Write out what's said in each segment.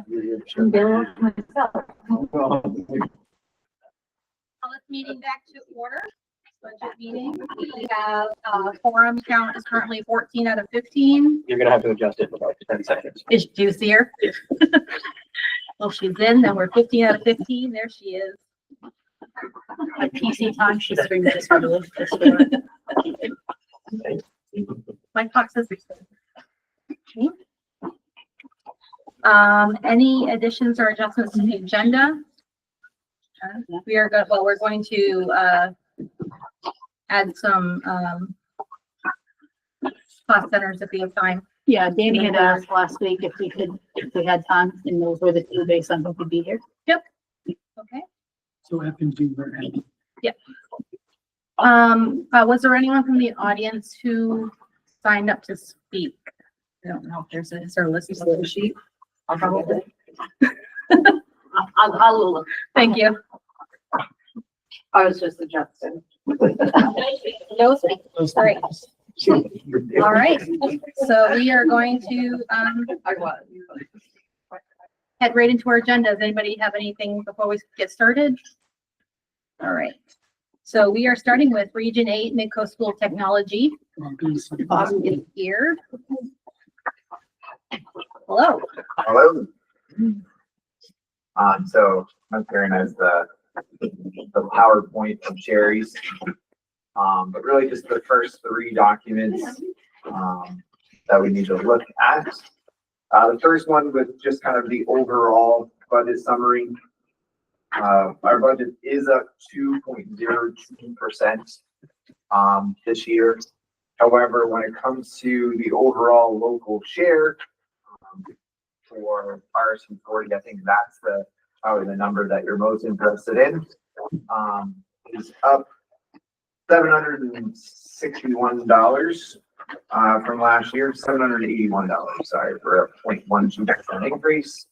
Bill myself. Call this meeting back to order. Budget meeting. We have quorum count is currently 14 out of 15. You're gonna have to adjust it for about 10 seconds. Is you see her? Well, she's in, then we're 15 out of 15. There she is. At PC time, she's streaming this one. My clock says okay. Any additions or adjustments to the agenda? We are good. Well, we're going to add some cost centers if we have time. Yeah, Danny had asked last week if we had time, and those were the two based on who could be here. Okay. So F and G were added. Was there anyone from the audience who signed up to speak? I don't know if is there a list of the sheet? I'll probably. I'll look. Thank you. I was just adjusting. No, all right. All right. So we are going to head right into our agenda. Does anybody have anything before we get started? All right. So we are starting with Region 8 Mid-Coast Technology. Bobby is here. Hello. Hello. So I'm Karen as the PowerPoint of Sherry's. But really just the first three documents that we need to look at. The first one was just kind of the overall budget summary. Our budget is up 2.02% this year. However, when it comes to the overall local share for RSU40, I think that's probably the number that you're most interested in. Is up $761 from last year, $781, sorry, for a 0.12% increase.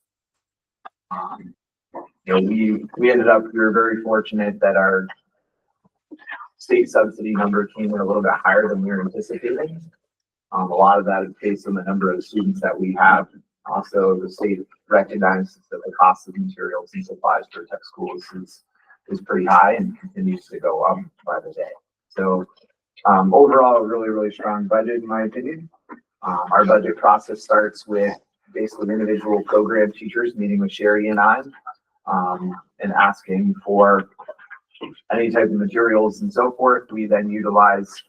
We ended up, we were very fortunate that our state subsidy number came in a little bit higher than we were anticipating. A lot of that is based on the number of students that we have. Also, the state recognizes that the cost of materials and supplies for tech schools is pretty high and continues to go up by the day. So overall, a really, really strong budget, in my opinion. Our budget process starts with basically individual program teachers meeting with Sherry and I and asking for any type of materials and so forth. We then utilize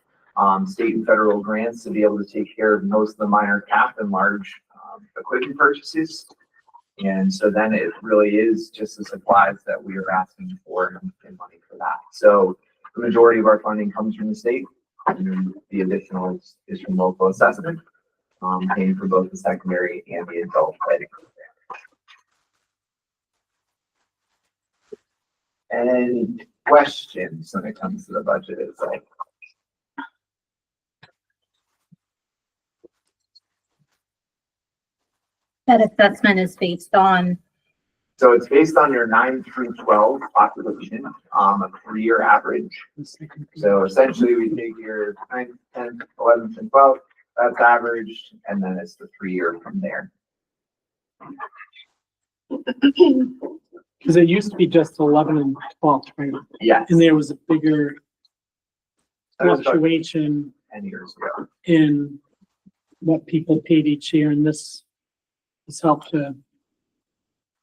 state and federal grants to be able to take care of most of the minor cap and large equipment purchases. And so then it really is just the supplies that we are asking for and money for that. So the majority of our funding comes from the state, and the additional is from local assessment, paying for both the secondary and the adult ed program. Any questions when it comes to the budget itself? That assessment is based on. So it's based on your 9 through 12 population, a 3-year average. So essentially we take your 9th, 10th, 11th, and 12th, that's average, and then it's the 3-year from there. Because it used to be just 11 and 12, right? Yes. And there was a bigger That was about fluctuation 10 years ago. in what people paid each year, and this has helped to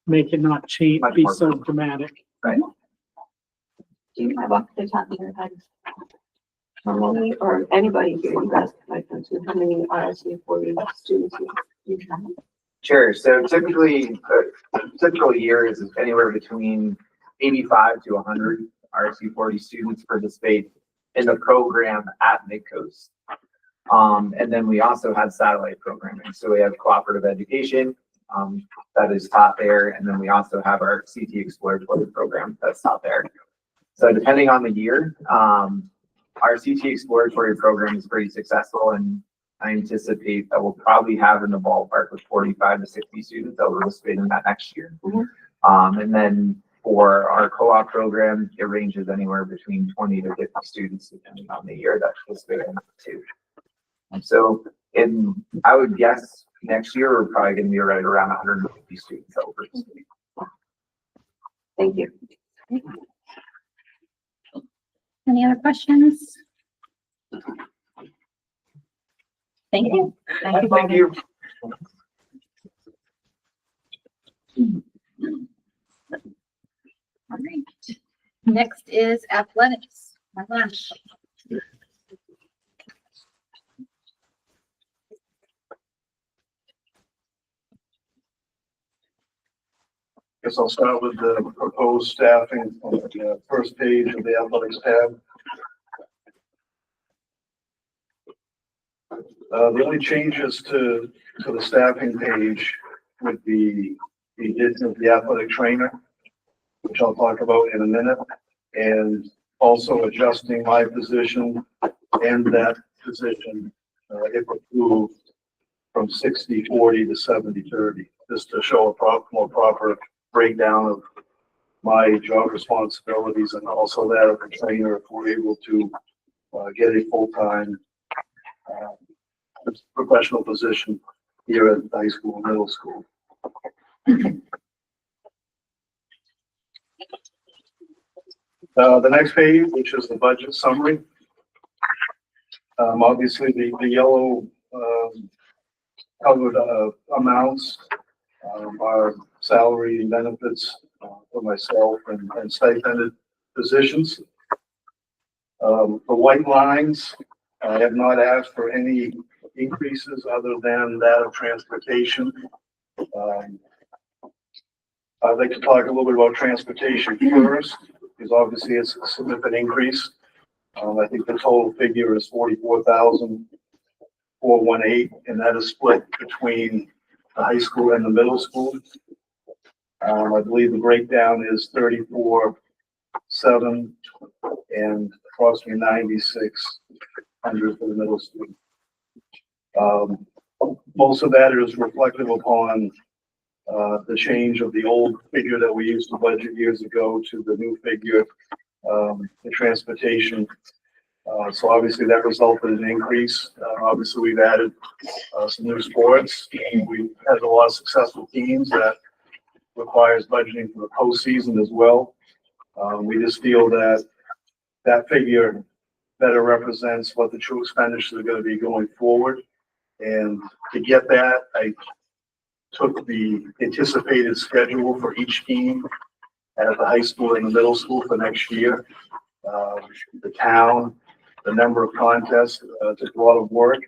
make it not change, Much be more so dramatic. Right. Do you have off the top of your head how many, or anybody here, you guys might know too, how many RSU40 students you have? Sure. So typically, a typical year is anywhere between 85 to 100 RSU40 students participate in the program at Midcoast. And then we also have satellite programming. So we have cooperative education that is taught there. And then we also have our CT exploratory program that's taught there. So depending on the year, our CT exploratory program is pretty successful, and I anticipate that we'll probably have in the ballpark with 45 to 60 students that will participate in that next year. And then for our co-op program, it ranges anywhere between 20 to 50 students depending on the year that participate in that too. And so I would guess next year, we're probably gonna be right around 150 students over. Thank you. Any other questions? Thank you. Thank you. All right. Next is athletics. My gosh. Guess I'll start with the proposed staffing on the first page of the athletics tab. The only changes to the staffing page would be the addition of the athletic trainer, which I'll talk about in a minute, and also adjusting my position and that position, if approved, from 60/40 to 70/30, just to show a more proper breakdown of my job responsibilities and also that of the trainer if we're able to get a full-time professional position here at the high school and middle school. The next page, which is the budget summary. Obviously, the yellow covered amounts are salary and benefits for myself and stipended positions. The white lines, I have not asked for any increases other than that of transportation. I'd like to talk a little bit about transportation first, because obviously it's a significant increase. I think the total figure is 44,418, and that is split between the high school and the middle school. I believe the breakdown is 34,700 and approximately 9,600 for the middle school. Most of that is reflective upon the change of the old figure that we used to budget years ago to the new figure, the transportation. So obviously that resulted in an increase. Obviously we've added some new sports. We've had a lot of successful teams that requires budgeting for the postseason as well. We just feel that that figure better represents what the true expenditures are going to be going forward. And to get that, I took the anticipated schedule for each team at the high school and the middle school for next year. The town, the number of contests, took a lot of work,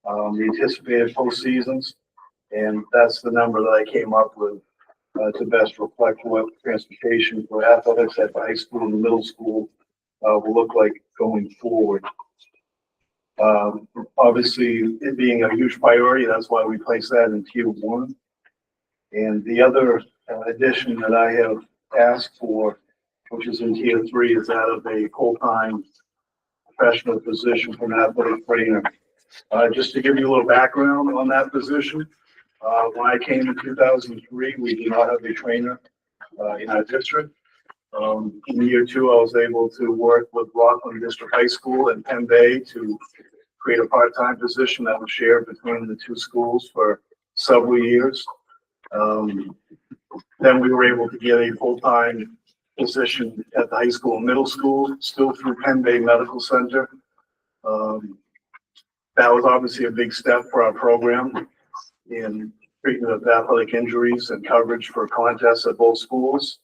the anticipated postseasons, and that's the number that I came up with to best reflect what transportation for athletics at the high school and the middle school will look like going forward. Obviously, it being a huge priority, that's why we place that in tier 1. And the other addition that I have asked for, which is in tier 3, is that of a full-time professional position for an athletic trainer. Just to give you a little background on that position, when I came in 2003, we did not have a trainer in our district. In year 2, I was able to work with Rockland District High School and Penn Bay to create a part-time position that was shared between the two schools for several years. Then we were able to get a full-time position at the high school and middle school, still through Penn Bay Medical Center. That was obviously a big step for our program in treatment of athletic injuries and coverage for contests at both schools.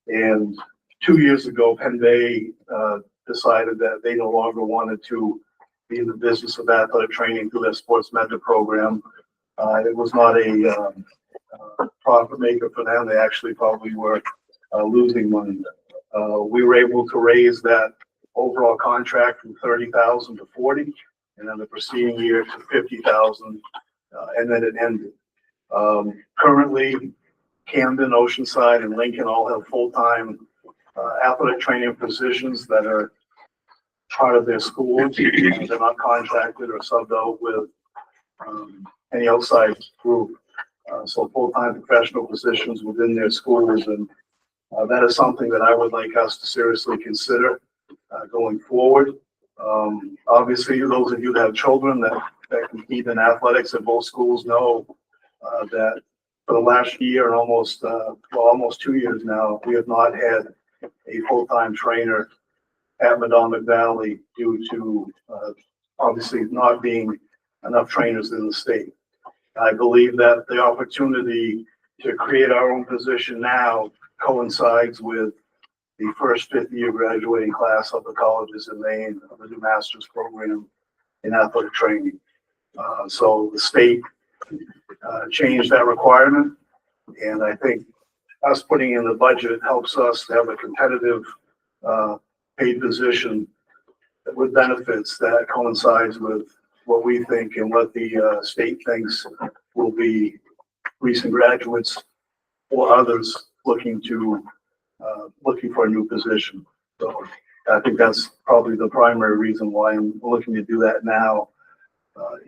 And 2 years ago, Penn Bay decided that they no longer wanted to be in the business of athletic training through their sports mentor program. It was not a profit maker for them. They actually probably were losing money. We were able to raise that overall contract from 30,000 to 40, and then the preceding year to 50,000, and then it ended. Currently, Camden, Oceanside, and Lincoln all have full-time athletic training positions that are part of their schools. They're not contracted or subbed out with any outside group. So full-time professional positions within their schools, and that is something that I would like us to seriously consider going forward. Obviously, those of you that have children that compete in athletics at both schools know that for the last year and almost 2 years now, we have not had a full-time trainer at Madomic Valley due to obviously not being enough trainers in the state. I believe that the opportunity to create our own position now coincides with the first fifth-year graduating class of the colleges in Maine of the new master's program in athletic training. So the state changed that requirement, and I think us putting in the budget helps us to have a competitive paid position with benefits that coincides with what we think and what the state thinks will be recent graduates or others looking for a new position. So I think that's probably the primary reason why I'm looking to do that now,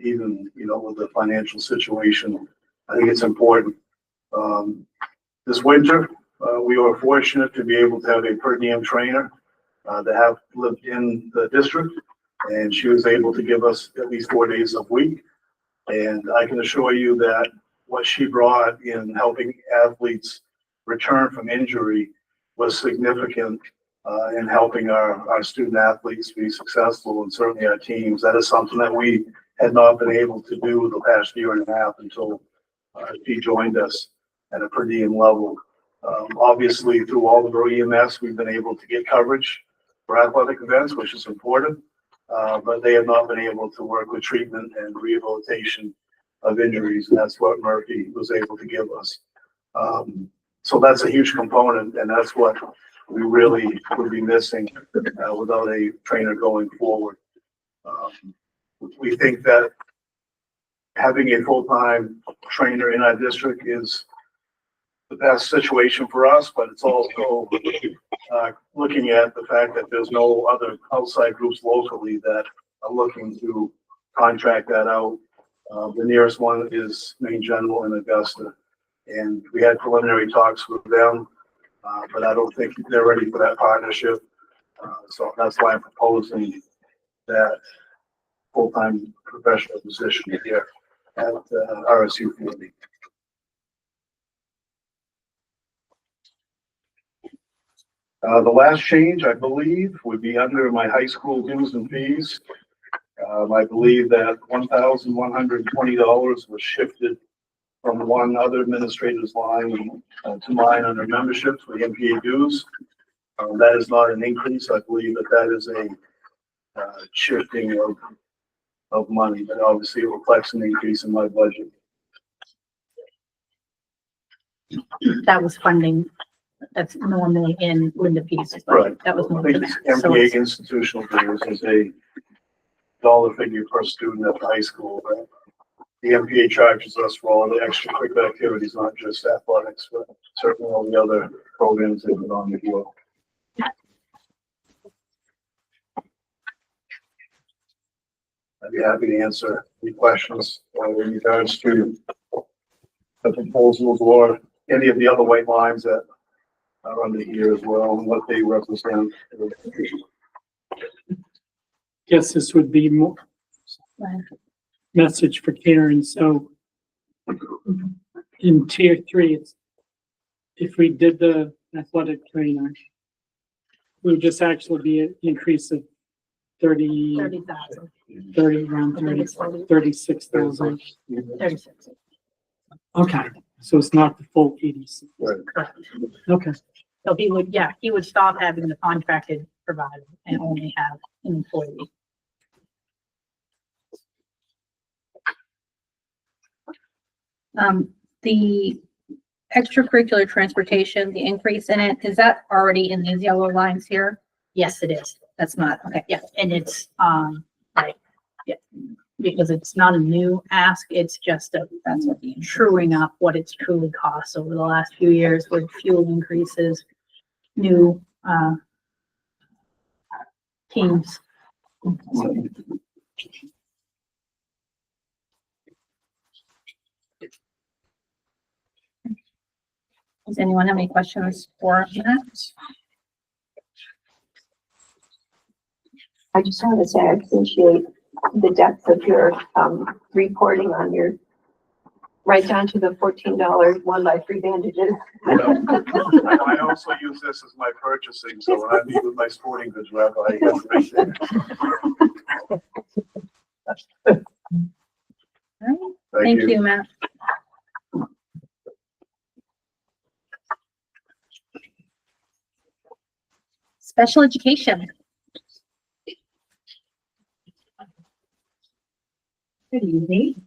even, with the financial situation. I think it's important. This winter, we were fortunate to be able to have a per diem trainer that have lived in the district, and she was able to give us at least 4 days a week. And I can assure you that what she brought in helping athletes return from injury was significant in helping our student athletes be successful, and certainly our teams. That is something that we had not been able to do the past year and a half until she joined us at a per diem level. Obviously, through all of our EMS, we've been able to get coverage for athletic events, which is important, but they have not been able to work with treatment and rehabilitation of injuries, and that's what Murphy was able to give us. So that's a huge component, and that's what we really would be missing without a trainer going forward. We think that having a full-time trainer in our district is the best situation for us, but it's also looking at the fact that there's no other outside groups locally that are looking to contract that out. The nearest one is Maine General in Augusta, and we had preliminary talks with them, but I don't think they're ready for that partnership. So that's why I'm proposing that full-time professional position here at RSU 40. The last change, I believe, would be under my high school dues and fees. I believe that $1,120 was shifted from one other administrator's line to mine under memberships for the MPA dues. That is not an increase. I believe that is a shifting of money, but obviously it reflects an increase in my budget. That was funding that's normally in Linda Peace's budget. Right. That was I normally. think MPA institutional dues is a dollar figure per student at the high school. Right? The MPA charges us for all the extracurricular activities, not just athletics, but certainly all the other programs they put on as well. I'd be happy to answer any questions in regards to the proposals or any of the other white lines that are under here as well and what they represent. Guess this would be more message for Karen. So in tier 3, it's if we did the athletic trainer, it would just actually be an increase of 30,000. around I think it's 40. 36,000. 36. Okay, so it's not the full 86. Correct. Okay, So he would stop having the contracted provider and only have an employee. The extracurricular transportation, the increase in it, is that already in these yellow lines here? Yes, it is. That's not, okay, Yeah, and it's, right, yeah, because it's not a new ask, it's just that's what the. truing up what it's truly cost over the last few years with fuel increases, new, teams. Does anyone have any questions for that? I just want to say I appreciate the depth of your, reporting on your, right down to the $14 1x3 bandages. I also use this as my purchasing, so when I meet with my sporting goods rep, I have it right there. All right. Thank you, Matt. Special education. Good evening.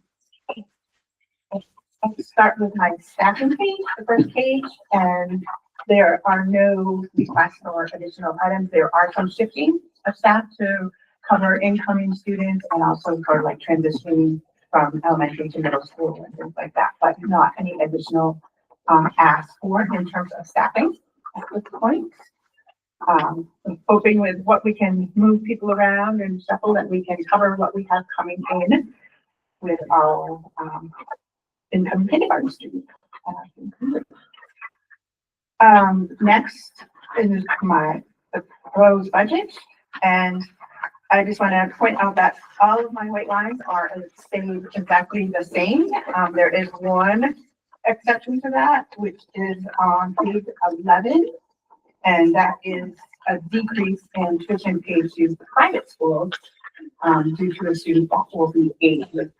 I'll start with my staffing page, the first page, and there are no requests or additional items. There are some shifting of staff to cover incoming students and also for like transitioning from elementary to middle school and things like that, but not any additional ask for in terms of staffing at this point. I'm hoping with what we can move people around and shuffle that we can cover what we have coming in with our incoming kindergarten students. Next is the proposed budget, and I just want to point out that all of my white lines are staying exactly the same. There is one exception to that, which is on page 11, and that is a decrease in tuition paid to private schools due to a student that will be aged.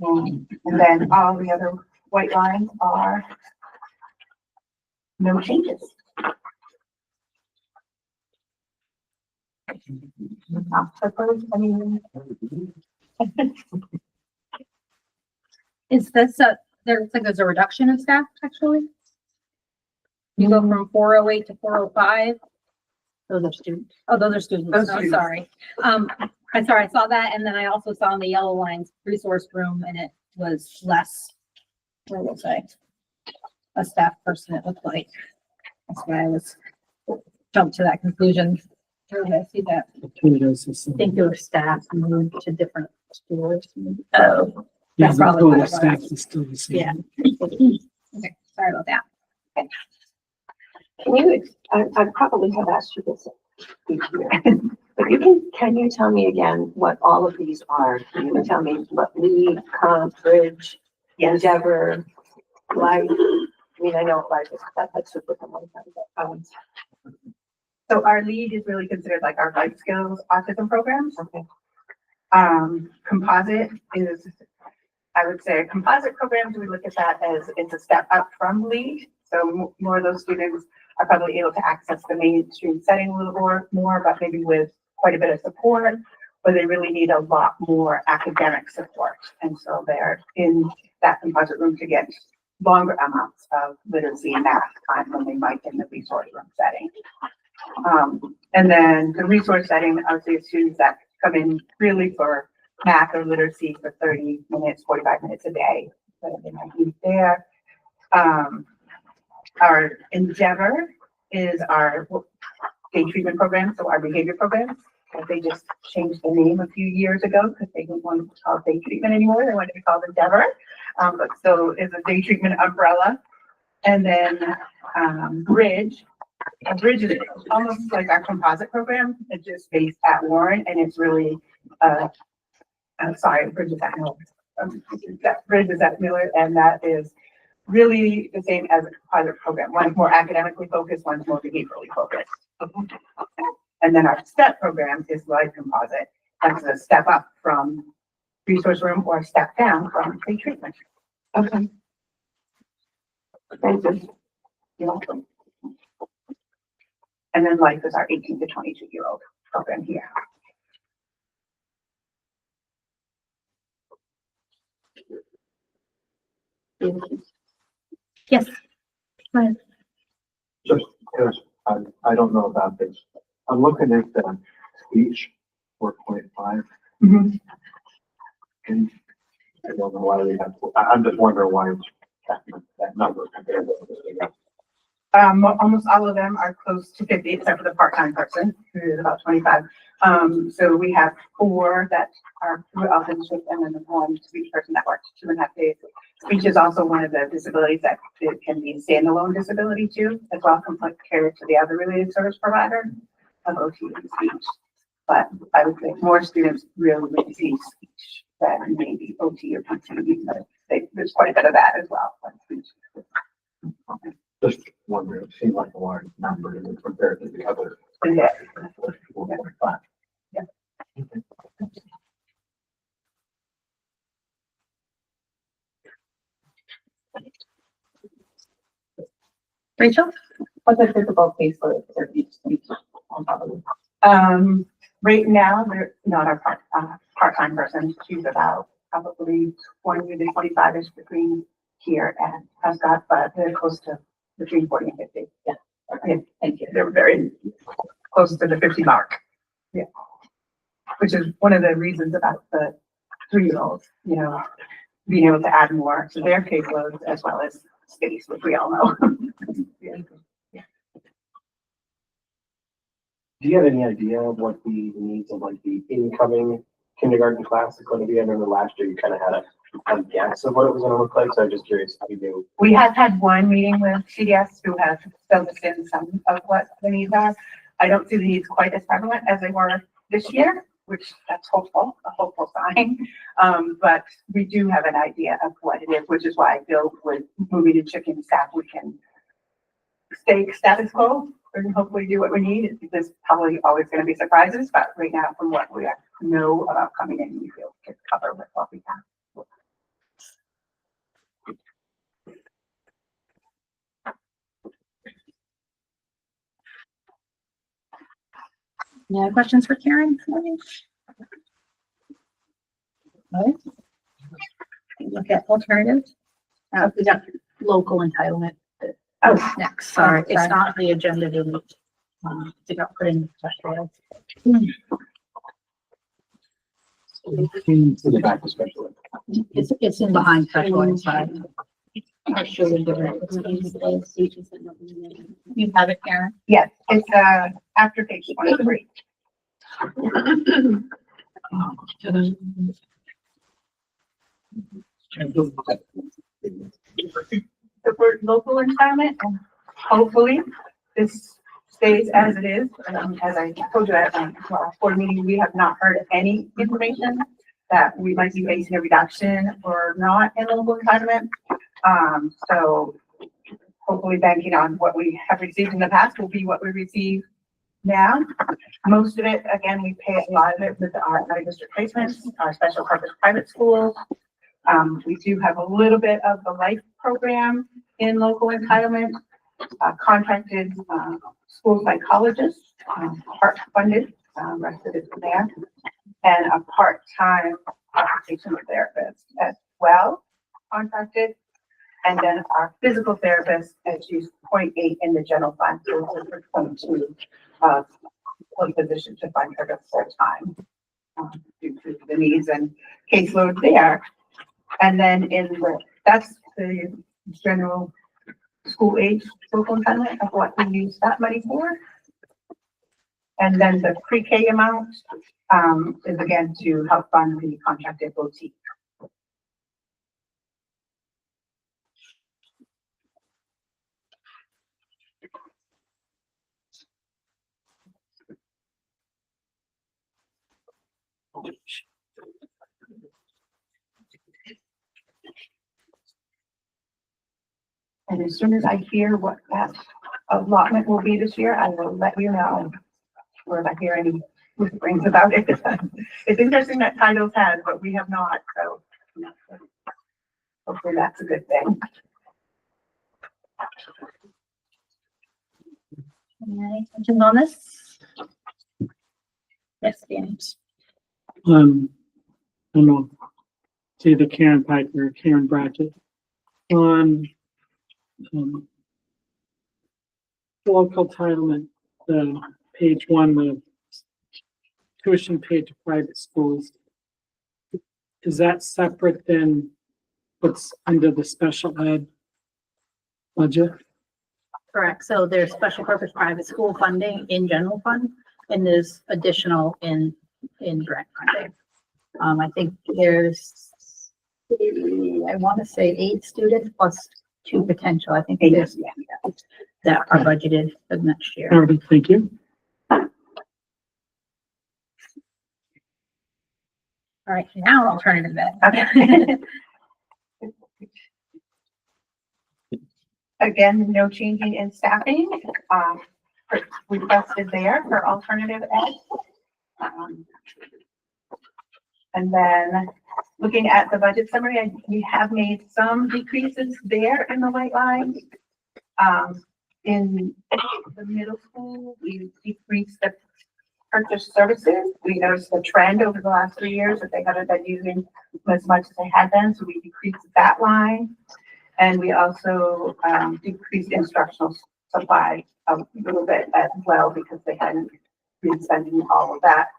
And then all the other white lines are no changes. Not proposed, I mean. Is this there looks like there's a reduction in staff actually? You go from 408 to 405. Those are students. Oh, those are students. Those Oh, students. sorry. I'm sorry, I saw that, and then I also saw in the yellow lines resource room, and it was less, what will say, a staff person, it looked like. That's why I was jumped to that conclusion. Where did I see that? Potatoes is. I think there were staff moved to different stores. Oh, Yeah, that's the probably total what it staff was. is still the same. Yeah. Okay, sorry about that. Can you, I probably have asked you this each year, but can you tell me again what all of these are? Can you tell me what lead, comp, bridge, endeavor, life? I mean, I know life is, that's super common, but, So our lead is really considered like our life skills autism programs. okay. Composite is, I would say, composite programs, we look at that as it's a step up from lead. So more of those students are probably able to access the mainstream setting a little more, but maybe with quite a bit of support, where they really need a lot more academic support. And so they're in that composite room to get longer amounts of literacy and math time than they might in the resource room setting. And then the resource setting, I would say students that come in really for math or literacy for 30 minutes, 45 minutes a day, whatever they might need there. Our endeavor is our day treatment program, so our behavior program. They just changed the name a few years ago because they didn't want to be called day treatment anymore. They wanted to be called endeavor, but still is a day treatment umbrella. And then Bridge. A Bridge is almost like our composite program. It's just based at Warren, and it's really, I'm sorry, Bridge is at Miller. Bridge is at Miller, and that is really the same as a composite program. One's more academically focused, one's more behaviorally focused. And then our STEP program is like composite. That's a step up from resource room or a step down from pre-treatment. Okay. Thank you. You're welcome. And then life is our 18 to 22-year-old program here. Yes. Go ahead. Just because I don't know about this, I'm looking at the speech 4.5. Mhm. And I don't know why we have, I'm just wondering why it's that number compared to everything else. Almost all of them are close to 50, except for the part-time person, who is about 25. So we have 4 that are throughout the district, and then 1 speech person that works 2.5 days. Speech is also one of the disabilities that it can be a standalone disability too, as well compared to the other related service provider of OT and speech. But I would say more students really see speech than maybe OT or PT, but there's quite a bit of that as well. Like speech. Just wondering, it seemed like a large number compared to the other. Yeah. 4.5. Rachel? What's a typical case for each speech on top of it? Right now, they're not our part-time person. She's about probably 20 to 25-ish between here and Prescott, but they're close to between 40 and 50. Yeah. Okay, thank you. They're very close to the 50 mark. Yeah. Which is one of the reasons about the 3-year-olds, you know, being able to add more to their caseloads as well as space, which we all know. Yeah. Do you have any idea of what the needs of like the incoming kindergarten class is going to be? I remember last year you kind of had a guess of what it was going to look like, so I'm just curious if you knew. We have had one meeting with CDS who have filled us in some of what the needs are. I don't see the needs quite as prevalent as they were this year, which that's hopeful, a hopeful sign. But we do have an idea of what it is, which is why I feel with moving to chicken staff, we can stay status quo and hopefully do what we need. There's probably always going to be surprises, but right now, from what we know about coming in, we feel we can cover with what we have. Any other questions for Karen? No? Look at alternatives. We got local entitlement. Oh, next, sorry. It's not the agenda to, got put in the special ed. To the back to special ed. It's in behind special ed side. I'll show you different. You have it, Karen? Yes, it's after page 23. So for local entitlement, and hopefully this stays as it is. As I told you at our board meeting, we have not heard any information that we might be facing a reduction or not in local entitlement. So hopefully banking on what we have received in the past will be what we receive now. Most of it, again, we pay a lot of it with our out-of-district placements, our special purpose private schools. We do have a little bit of the LIFE program in local entitlement, contracted school psychologists, part funded, rest of it there, and a part-time occupational therapist as well, contracted. And then our physical therapist, as she's 0.8 in the general fund, so for 22 one position to find her full time due to the needs and caseload there. And then that's the general school age local entitlement of what we use that money for. And then the pre-K amount is again to help fund the contracted OT. And as soon as I hear what that allotment will be this year, I will let you know. Or if I hear any whisperings about it. It's interesting that Titles has, but we have not, so hopefully that's a good thing. Any questions on this? Yes, Dan. I don't know, it's either Karen Piper or Karen Brackett. On local entitlement, the page 1, the tuition paid to private schools. Is that separate than what's under the special ed budget? Correct. So there's special purpose private school funding in general fund and there's additional in grant funding. I think there's, I want to say 8 students plus 2 potential. I think there's that are budgeted for next year. All right, thank you. All right, now alternative ed. Okay. Again, no changing in staffing, requested there for alternative ed. And then looking at the budget summary, we have made some decreases there in the white line. In the middle school, we decreased the purchase services. We noticed the trend over the last 3 years that they haven't been using as much as they had been, so we decreased that line. And we also decreased instructional supply a little bit as well because they hadn't been spending all of that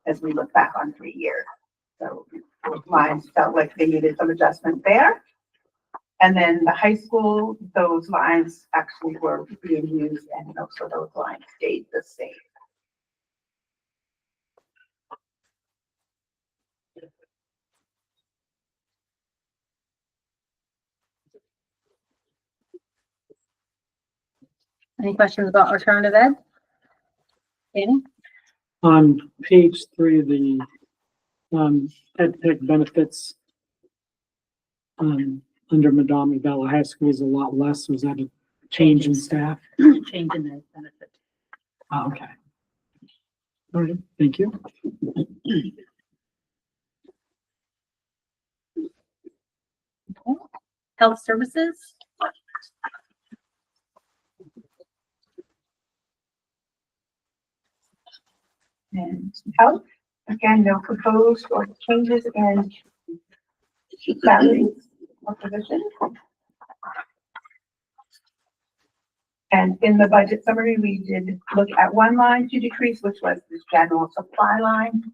as we look back on 3 years. So lines felt like they needed some adjustment there. And then the high school, those lines actually were being used and so those lines stayed the same. Any questions about alternative ed? Danny? On page 3, the ed tech benefits under Madame Bella High School is a lot less. Was that a change in staff? Change in the benefit. Oh, okay. All right, thank you. Health services? And health, again, no proposed or changes in salaries or positions. And in the budget summary, we did look at one line to decrease, which was this general supply line.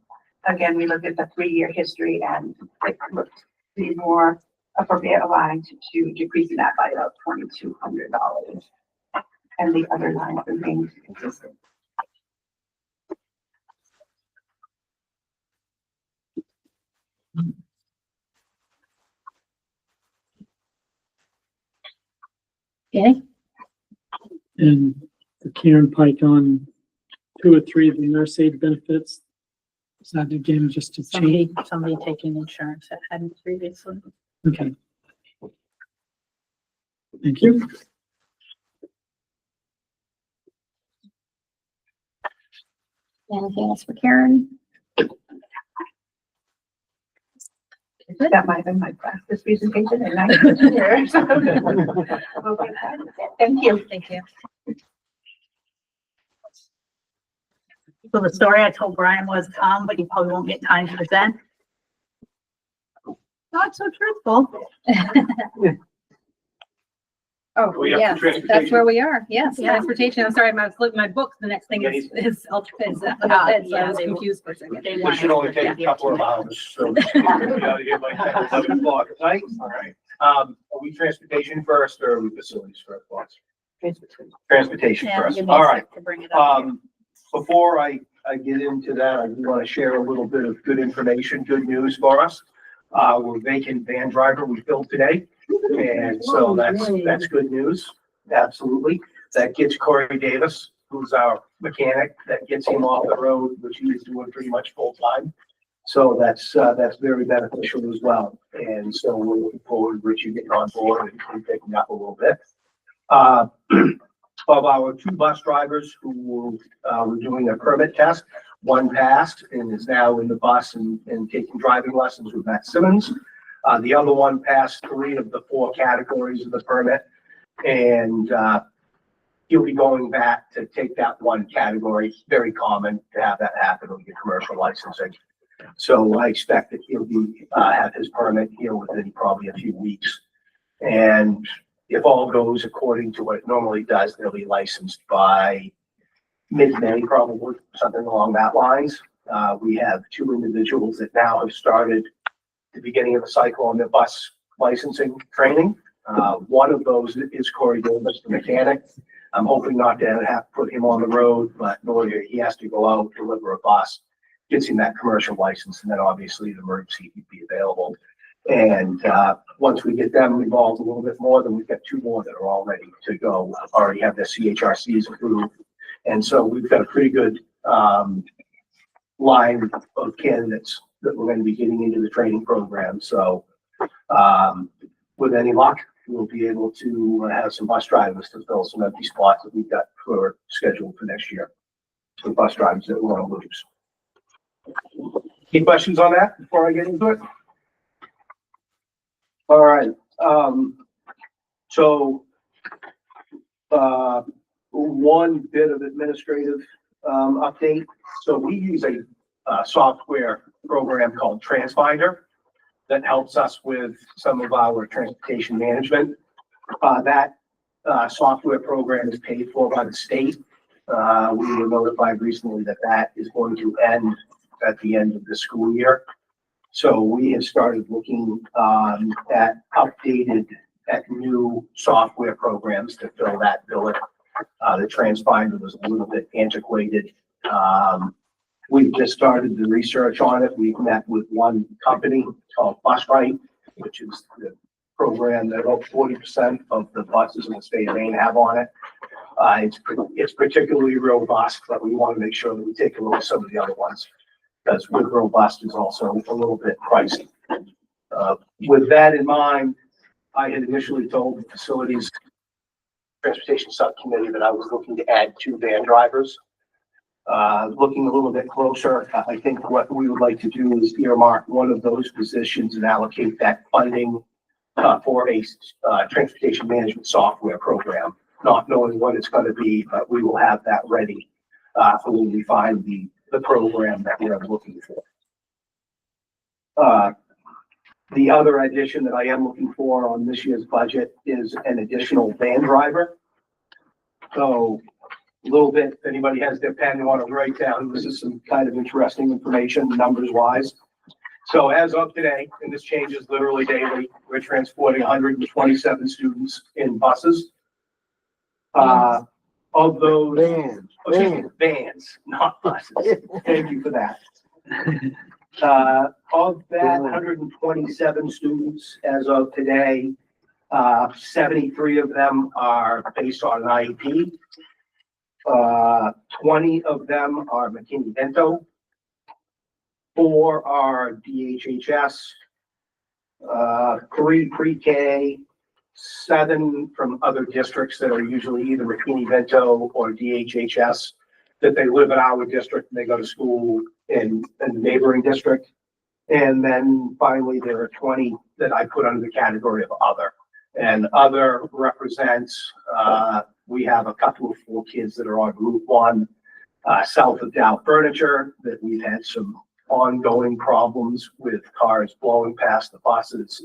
Again, we looked at the 3-year history and it looked to be more appropriate aligned to decreasing that by about $2,200. And the other lines remained consistent. Danny? And the Karen Pike on 2 or 3 of the nurse aid benefits. Is that again just to change? Somebody taking insurance that hadn't previously. Okay. Thank you. Anything else for Karen? That might have been my practice presentation and I couldn't hear. Okay, thank you. Thank you. So the story I told Brian was but you probably won't get time to present. Not so truthful. Oh, We have yes, transportation. that's where we are. Yes, Yeah. transportation. I'm sorry, I was looking at my books. The next thing is about ed, so I was confused for a second. They This wanted should only to take a get couple of to it. hours, so we should be out of here by 10, 11 o'clock, right? All right. Are we transportation first or are we facilities first? Transportation Yeah, first. give me All a right. sec to bring it up. Before I get into that, I do want to share a little bit of good information, good news for us. We're vacant van driver we filled today. And so that's good news. Absolutely. That gets Corey Davis, who's our mechanic, that gets him off the road, which he is doing pretty much full time. So that's very beneficial as well. And so we're looking forward to Richie getting on board and picking up a little bit. Of our 2 bus drivers who were doing a permit test, one passed and is now in the bus and taking driving lessons with Matt Simmons. The other one passed 3 of the 4 categories of the permit. And he'll be going back to take that one category. It's very common to have that happen with your commercial licensing. So I expect that he'll be have his permit here within probably a few weeks. And if all goes according to what it normally does, they'll be licensed by mid-May, probably, something along that lines. We have 2 individuals that now have started the beginning of the cycle on their bus licensing training. One of those is Corey Davis, the mechanic. I'm hoping not to have to put him on the road, but in order, he has to go out, deliver a bus, gets him that commercial license, and then obviously the emergency would be available. And, once we get them involved a little bit more, then we've got 2 more that are all ready to go, already have their CHRCs approved. And so we've got a pretty good, line of candidates that we're going to be getting into the training program. So, with any luck, we'll be able to have some bus drivers to fill some empty spots that we've got for scheduled for next year. Some bus drivers that we want to lose. Any questions on that before I get into it? All right, so, one bit of administrative, update. So we use a, software program called TransFinder that helps us with some of our transportation management. That software program is paid for by the state. We were notified recently that that is going to end at the end of the school year. So we have started looking at new software programs to fill that billet. The TransFinder was a little bit antiquated. We've just started the research on it. We've met with one company called BusRight, which is the program that about 40% of the buses in the state of Maine have on it. It's particularly robust, but we want to make sure that we take a look at some of the other ones, because with robust is also a little bit pricey. With that in mind, I had initially told the facilities transportation subcommittee that I was looking to add 2 van drivers. Looking a little bit closer, I think what we would like to do is earmark one of those positions and allocate that funding for a transportation management software program, not knowing what it's going to be, but we will have that ready for when we find the program that we're looking for. The other addition that I am looking for on this year's budget is an additional van driver. So a little bit, if anybody has their pen and want to write down, this is some kind of interesting information, numbers wise. So as of today, and this changes literally daily, we're transporting 127 students in buses. Of those vans, not buses. Thank you for that. Of that 127 students as of today, 73 of them are based on an IEP. 20 of them are McKinney-Vento. 4 are DHHS. 3 pre-K. 7 from other districts that are usually either McKinney-Vento or DHHS, that they live in our district and they go to school in a neighboring district. And then finally, there are 20 that I put under the category of other. And other represents, we have a couple of 4 kids that are on Route 1, south of Dow Furniture, that we've had some ongoing problems with cars blowing past the buses,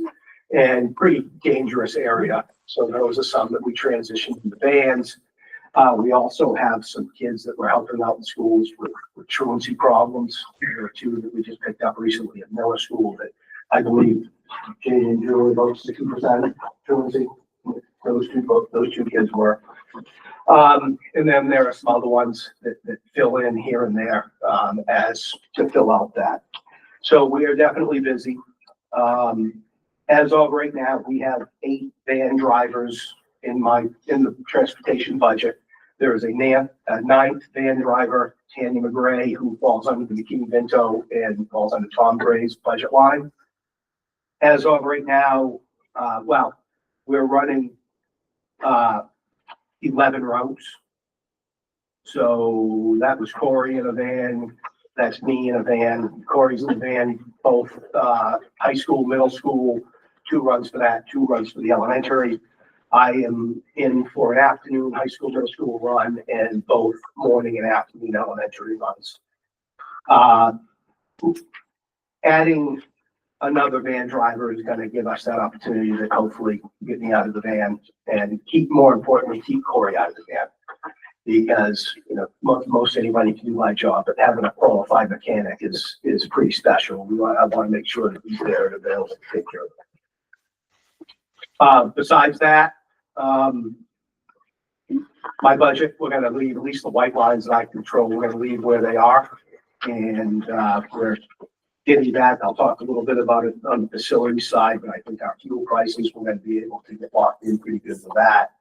and pretty dangerous area. So those are some that we transitioned into vans. We also have some kids that we're helping out in schools with truancy problems. There are 2 that we just picked up recently at Miller School that I believe Jay and Julie both 60% truancy. Those two kids were. And then there are some other ones that fill in here and there as to fill out that. So we are definitely busy. As of right now, we have 8 van drivers in the transportation budget. There is a 9th van driver, Tanya McGray, who falls under the McKinney-Vento and falls under Tom Gray's budget line. As of right now, we're running 11 routes. So that was Corey in a van. That's me in a van. Corey's in a van, both high school, middle school, 2 runs for that, 2 runs for the elementary. I am in for an afternoon high school, middle school run, and both morning and afternoon elementary runs. Adding another van driver is going to give us that opportunity to hopefully get me out of the van and more importantly, keep Corey out of the van. Because, most anybody can do my job, but having a qualified mechanic is pretty special. I want to make sure that he's there and available to take care of it. Besides that, my budget, we're gonna leave at least the white lines that I control, we're gonna leave where they are. And, we're getting back, I'll talk a little bit about it on the facility side, but I think our fuel prices, we're gonna be able to get locked in pretty good with that.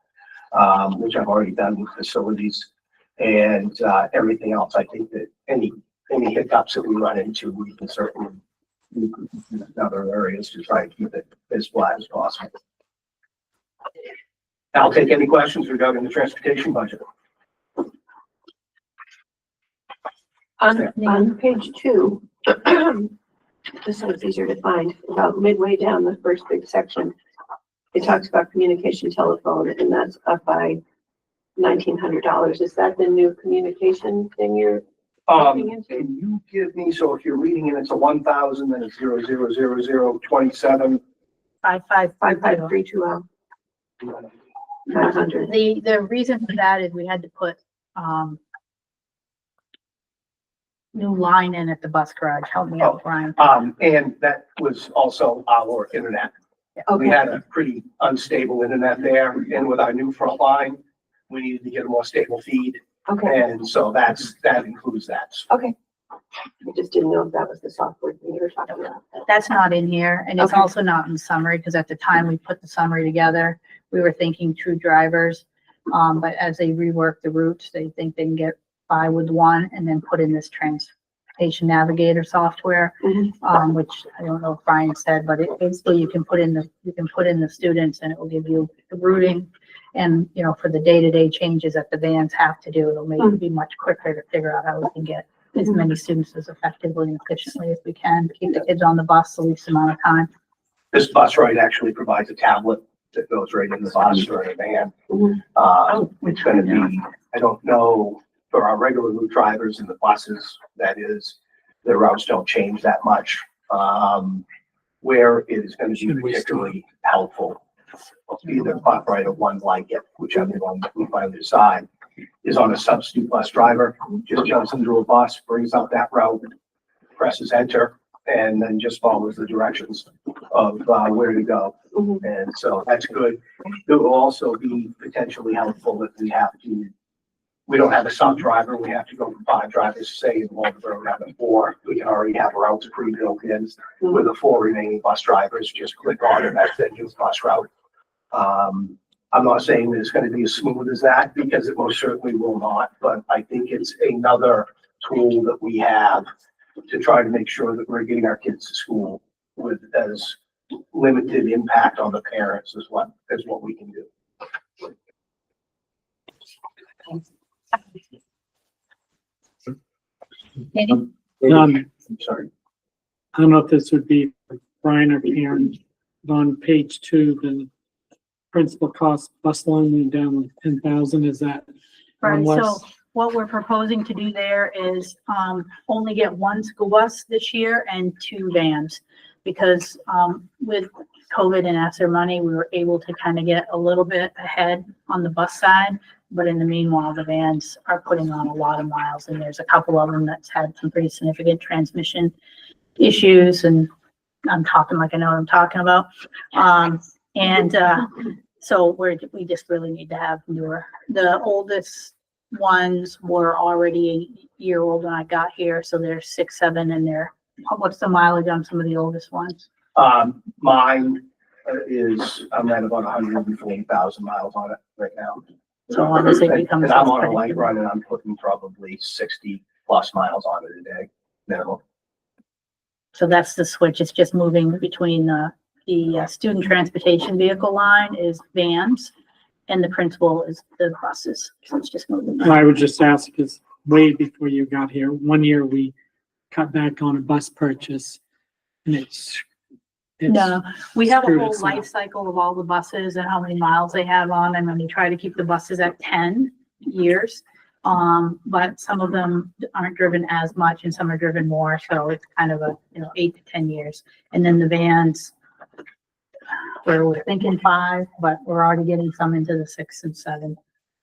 Which I've already done with facilities. And, everything else, I think that any hiccups that we run into, we can certainly in other areas to try and keep it as flat as possible. I'll take any questions regarding the transportation budget. On page 2, this one's easier to find, about midway down the first big section. It talks about communication telephone, and that's up by $1,900. Is that the new communication thing you're looking into? Can you give me, so if you're reading it, it's a 1,000, then it's 0000027. 5532. 55320, 500. The reason for that is we had to put, new line in at the bus garage. Help me out, Brian. And that was also our internet. We Okay, had a pretty unstable internet there, and with our new front line, we needed to get a more stable feed. okay, And so that includes that. okay. I just didn't know if that was the software thing you were talking about. That's not in here, and it's Okay. also not in the summary, because at the time we put the summary together, we were thinking true drivers. But as they rework the routes, they think they can get by with one and then put in this transportation navigator software. Mhm. Which I don't know if Brian said, but it basically you can put in the students and it will give you the routing. And, you know, for the day-to-day changes that the vans have to do, it'll make it be much quicker to figure out how we can get as many students as effectively and efficiently as we can, keep the kids on the bus the least amount of time. This bus ride actually provides a tablet that goes right in the bus or in a van. Mhm. It's gonna be, I don't know, for our regular route drivers and the buses, that is, the routes don't change that much. Where it is gonna be particularly helpful, either Buck Ride or one like it, whichever one we finally decide, is on a substitute bus driver, just jumps into a bus, brings up that route, presses enter, and then just follows the directions of, where to go. Mhm. And so that's good. It will also be potentially helpful if we don't have a sub driver, we have to go from 5 drivers, say in Waldeboro, down to 4. We can already have routes pre-built in with the 4 remaining bus drivers, just click on it, that's the new bus route. I'm not saying that it's gonna be as smooth as that, because it most certainly will not, but I think it's another tool that we have to try to make sure that we're getting our kids to school with as limited impact on the parents as what we can do. Maybe? I'm sorry. I don't know if this would be for Brian or Karen, but on page 2, the principal cost bus line down like 10,000, is that? Right, one so less? what we're proposing to do there is, only get 1 school bus this year and 2 vans. Because, with COVID and ESSER money, we were able to kind of get a little bit ahead on the bus side. But in the meanwhile, the vans are putting on a lot of miles, and there's a couple of them that's had some pretty significant transmission issues, and I'm talking like I know what I'm talking about. So we just really need to have newer. The oldest ones were already a year old when I got here, so they're 6, 7, and what's the mileage on some of the oldest ones? Mine is, I'm at about 140,000 miles on it right now. So obviously it becomes. And I'm on a light run and I'm putting probably 60 plus miles on it a day minimum. So that's the switch. It's just moving between the student transportation vehicle line is vans, and the principal is the buses. So it's just moving. I would just ask, because way before you got here, one year we cut back on a bus purchase, and it's No, we have a screwed whole us up. life cycle of all the buses and how many miles they have on them, and we try to keep the buses at 10 years. But some of them aren't driven as much and some are driven more, so it's kind of 8 to 10 years. And then the vans, we're thinking 5, but we're already getting some into the 6 and 7.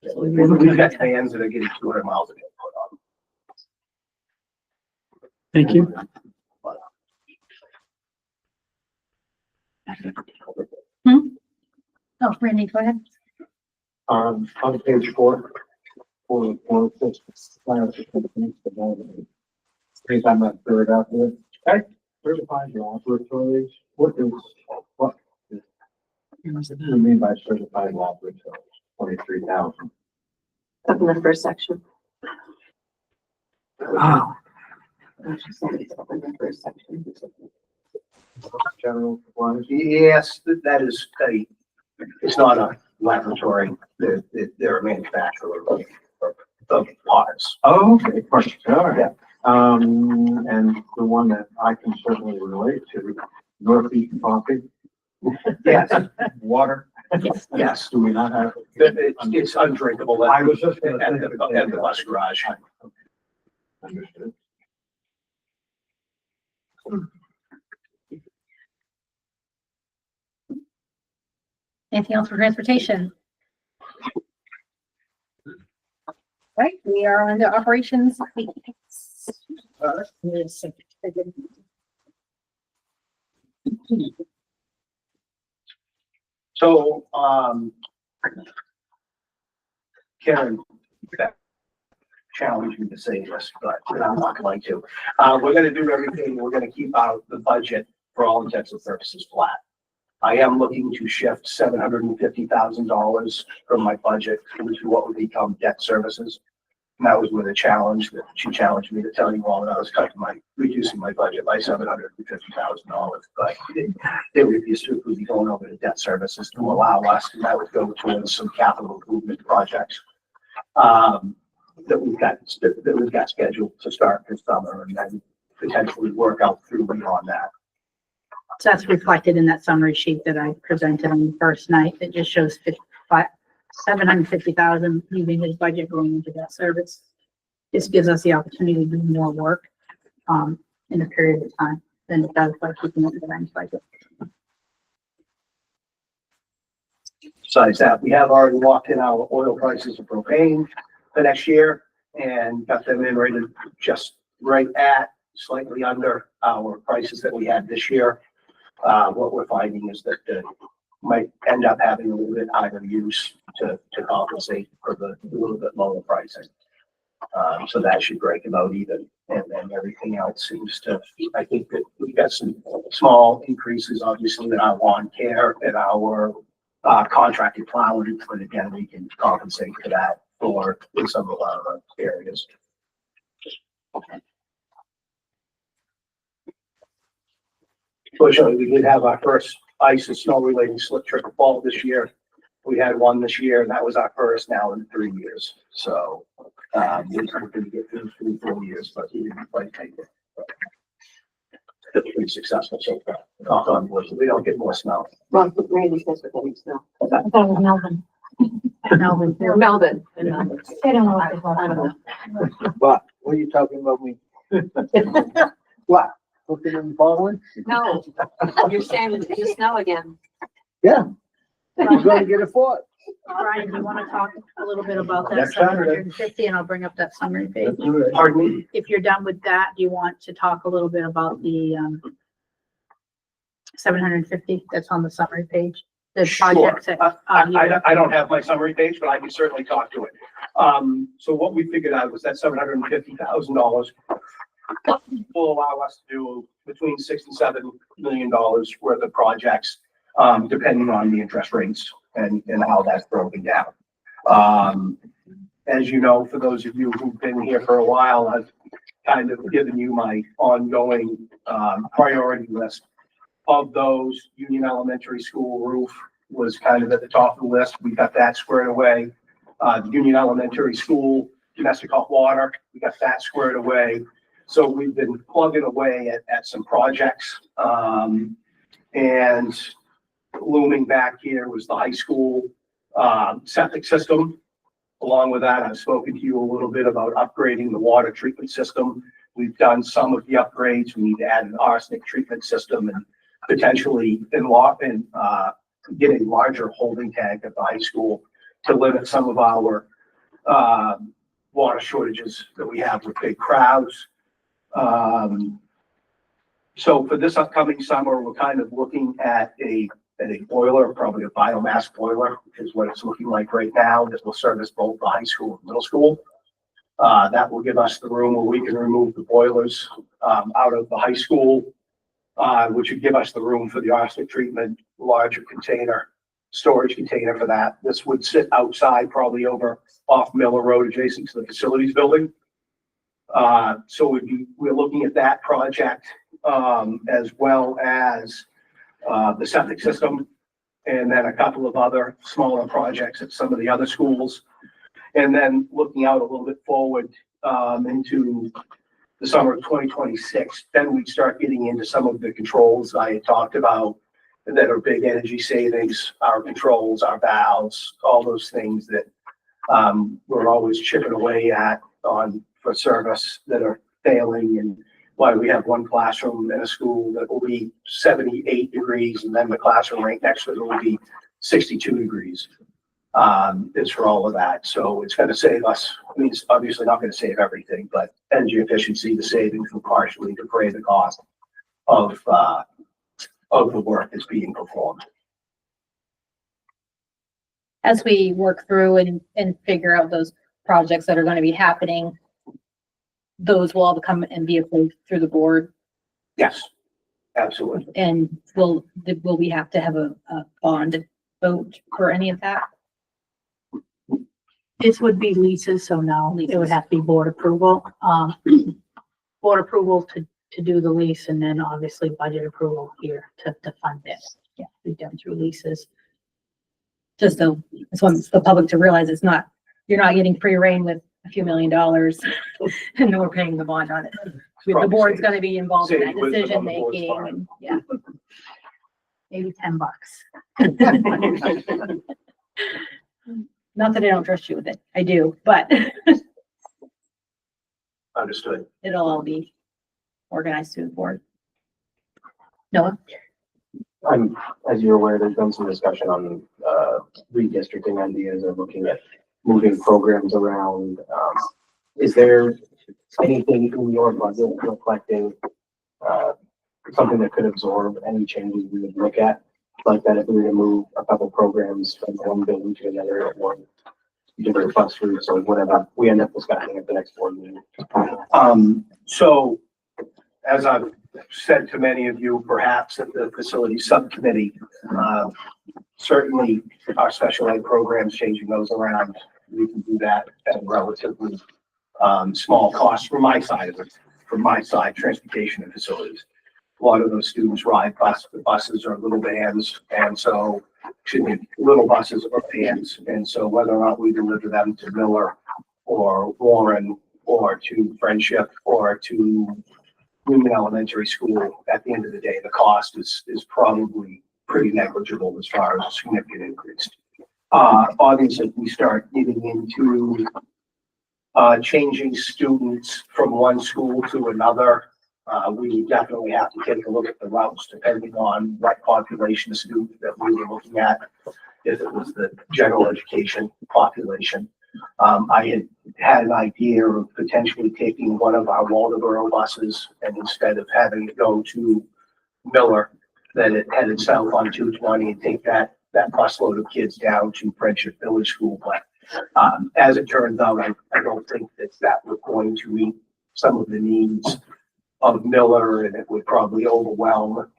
So we really We've need got to- vans that are getting 200 miles a day put on. Thank you. Oh, Randy, go ahead. On page 4, anytime I throw it out there. Okay. Certified laboratories, what do you mean by certified laboratories? 23,000. Up in the first section. Oh, She said it's up in the first section. General supplies. Yes, that is it's not a laboratory, they're a manufacturer of pods. Oh, okay, perfect, all right. And the one that I can certainly relate to, Northeast Coffee. Yes, Water. yes, Do we not have? it's undrinkable I at was just gonna at say the bus garage. Understood. Anything else for transportation? Right, we are on the operations. So, Karen, that challenged me to say this, but I'm not going to. We're gonna do everything, we're gonna keep out the budget for all intents and purposes flat. I am looking to shift $750,000 from my budget into what would become debt services. And that was with a challenge that she challenged me to tell you all that I was reducing my budget by $750,000. But they refused to be going over to debt services to allow us, and that would go towards some capital improvement projects that we've got scheduled to start this summer and then potentially work out through beyond that. So that's reflected in that summary sheet that I presented on the first night. It just shows 750,000 leaving his budget going into that service. This gives us the opportunity to do more work, in a period of time than it does by keeping it in the bank's budget. Besides that, we have already locked in our oil prices of propane for next year and got them in rated just right at slightly under our prices that we had this year. What we're finding is that might end up having a little bit higher use to compensate for the little bit lower pricing. So that should break about even, and then everything else seems to, I think that we've got some small increases, obviously, in our lawn care and our contracted plowing, but again, we can compensate for that for in some of our areas. Fortunately, we did have our first ice and snow related slip trip of fall this year. We had one this year, and that was our first now in 3 years. So, we're going to get through 3-4 years, but we didn't quite take it. It's pretty successful so far. Knock on wood, we don't get more snow. Ron, Randy says we're getting snow. That was Melvin. Melvin. Melvin. I don't know what they call I don't know. What are you talking about me? What? Looking and following? No, you're saying it's gonna snow again. Yeah. I'm gonna get a foot. Brian, do you want to talk a little bit about that Next Saturday. 750, and I'll bring up that summary page? That's all right. Pardon me? If you're done with that, do you want to talk a little bit about the 750 that's on the summary page? The Sure. projects that, I don't have my summary page, but I can certainly talk to it. So what we figured out was that $750,000 will allow us to do between $6 and $7 million worth of projects, depending on the interest rates and how that's broken down. As you know, for those of you who've been here for a while, I've kind of given you my ongoing priority list. Of those, Union Elementary School roof was kind of at the top of the list. We got that squared away. The Union Elementary School domestic hot water, we got that squared away. So we've been plugging away at some projects. And looming back here was the high school septic system. Along with that, I've spoken to you a little bit about upgrading the water treatment system. We've done some of the upgrades. We need to add an arsenic treatment system and potentially get a larger holding tank at the high school to limit some of our water shortages that we have with big crowds. So for this upcoming summer, we're kind of looking at a a boiler, probably a biomass boiler is what it's looking like right now, that will service both the high school and middle school. That will give us the room where we can remove the boilers, out of the high school, which would give us the room for the arsenic treatment, larger container, storage container for that. This would sit outside, probably over off Miller Road, adjacent to the facilities building. So we're looking at that project, as well as, the septic system, and then a couple of other smaller projects at some of the other schools. And then looking out a little bit forward, into the summer of 2026, then we'd start getting into some of the controls I had talked about that are big energy savings, our controls, our valves, all those things that, we're always chipping away at on for service that are failing, and why we have one classroom in a school that will be 78 degrees, and then the classroom right next to it will be 62 degrees. It's for all of that. So it's going to save us. I mean, it's obviously not going to save everything, but energy efficiency, the savings will partially defray the cost of the work that's being performed. As we work through and figure out those projects that are going to be happening, those will all come and be approved through the board. Yes, absolutely. And will we have to have a bond vote for any of that? This would be leases, so no, it would have to be board approval. Board approval to do the lease, and then obviously budget approval here to fund this. Yeah, be done through leases. Just so, I just want the public to realize it's not, you're not getting free reign with a few $1 million and then we're paying the bond on it. The board's gonna be involved in that Save wisdom decision on the board's making, part. and yeah. Maybe $10. Not that I don't trust you with it, I do, but Understood. it'll all be organized through the board. Noah? As you're aware, there's been some discussion on, redistricting ideas or looking at moving programs around. Is there anything in your budget reflecting, something that could absorb any changes we would look at? Like that, if we were to move a couple programs from one building to another, or different bus routes or whatever, we end up discussing at the next board meeting. So as I've said to many of you, perhaps at the facility subcommittee, certainly our special ed programs, changing those around, we can do that at a relatively small cost from my side of it, from my side, transportation and facilities. A lot of those students ride buses or little vans, and so, little buses or vans. And so whether or not we deliver them to Miller or Warren or to Friendship or to Newman Elementary School, at the end of the day, the cost is probably pretty negligible as far as a significant increase. Obviously, if we start getting into changing students from one school to another, we definitely have to take a look at the routes depending on what population of student that we were looking at. If it was the general education population, I had an idea of potentially taking one of our Waldoboro buses, and instead of having it go to Miller, that it headed south on 220 and take that busload of kids down to Friendship Village School. But as it turns out, I don't think that we're going to meet some of the needs of Miller, and it would probably overwhelm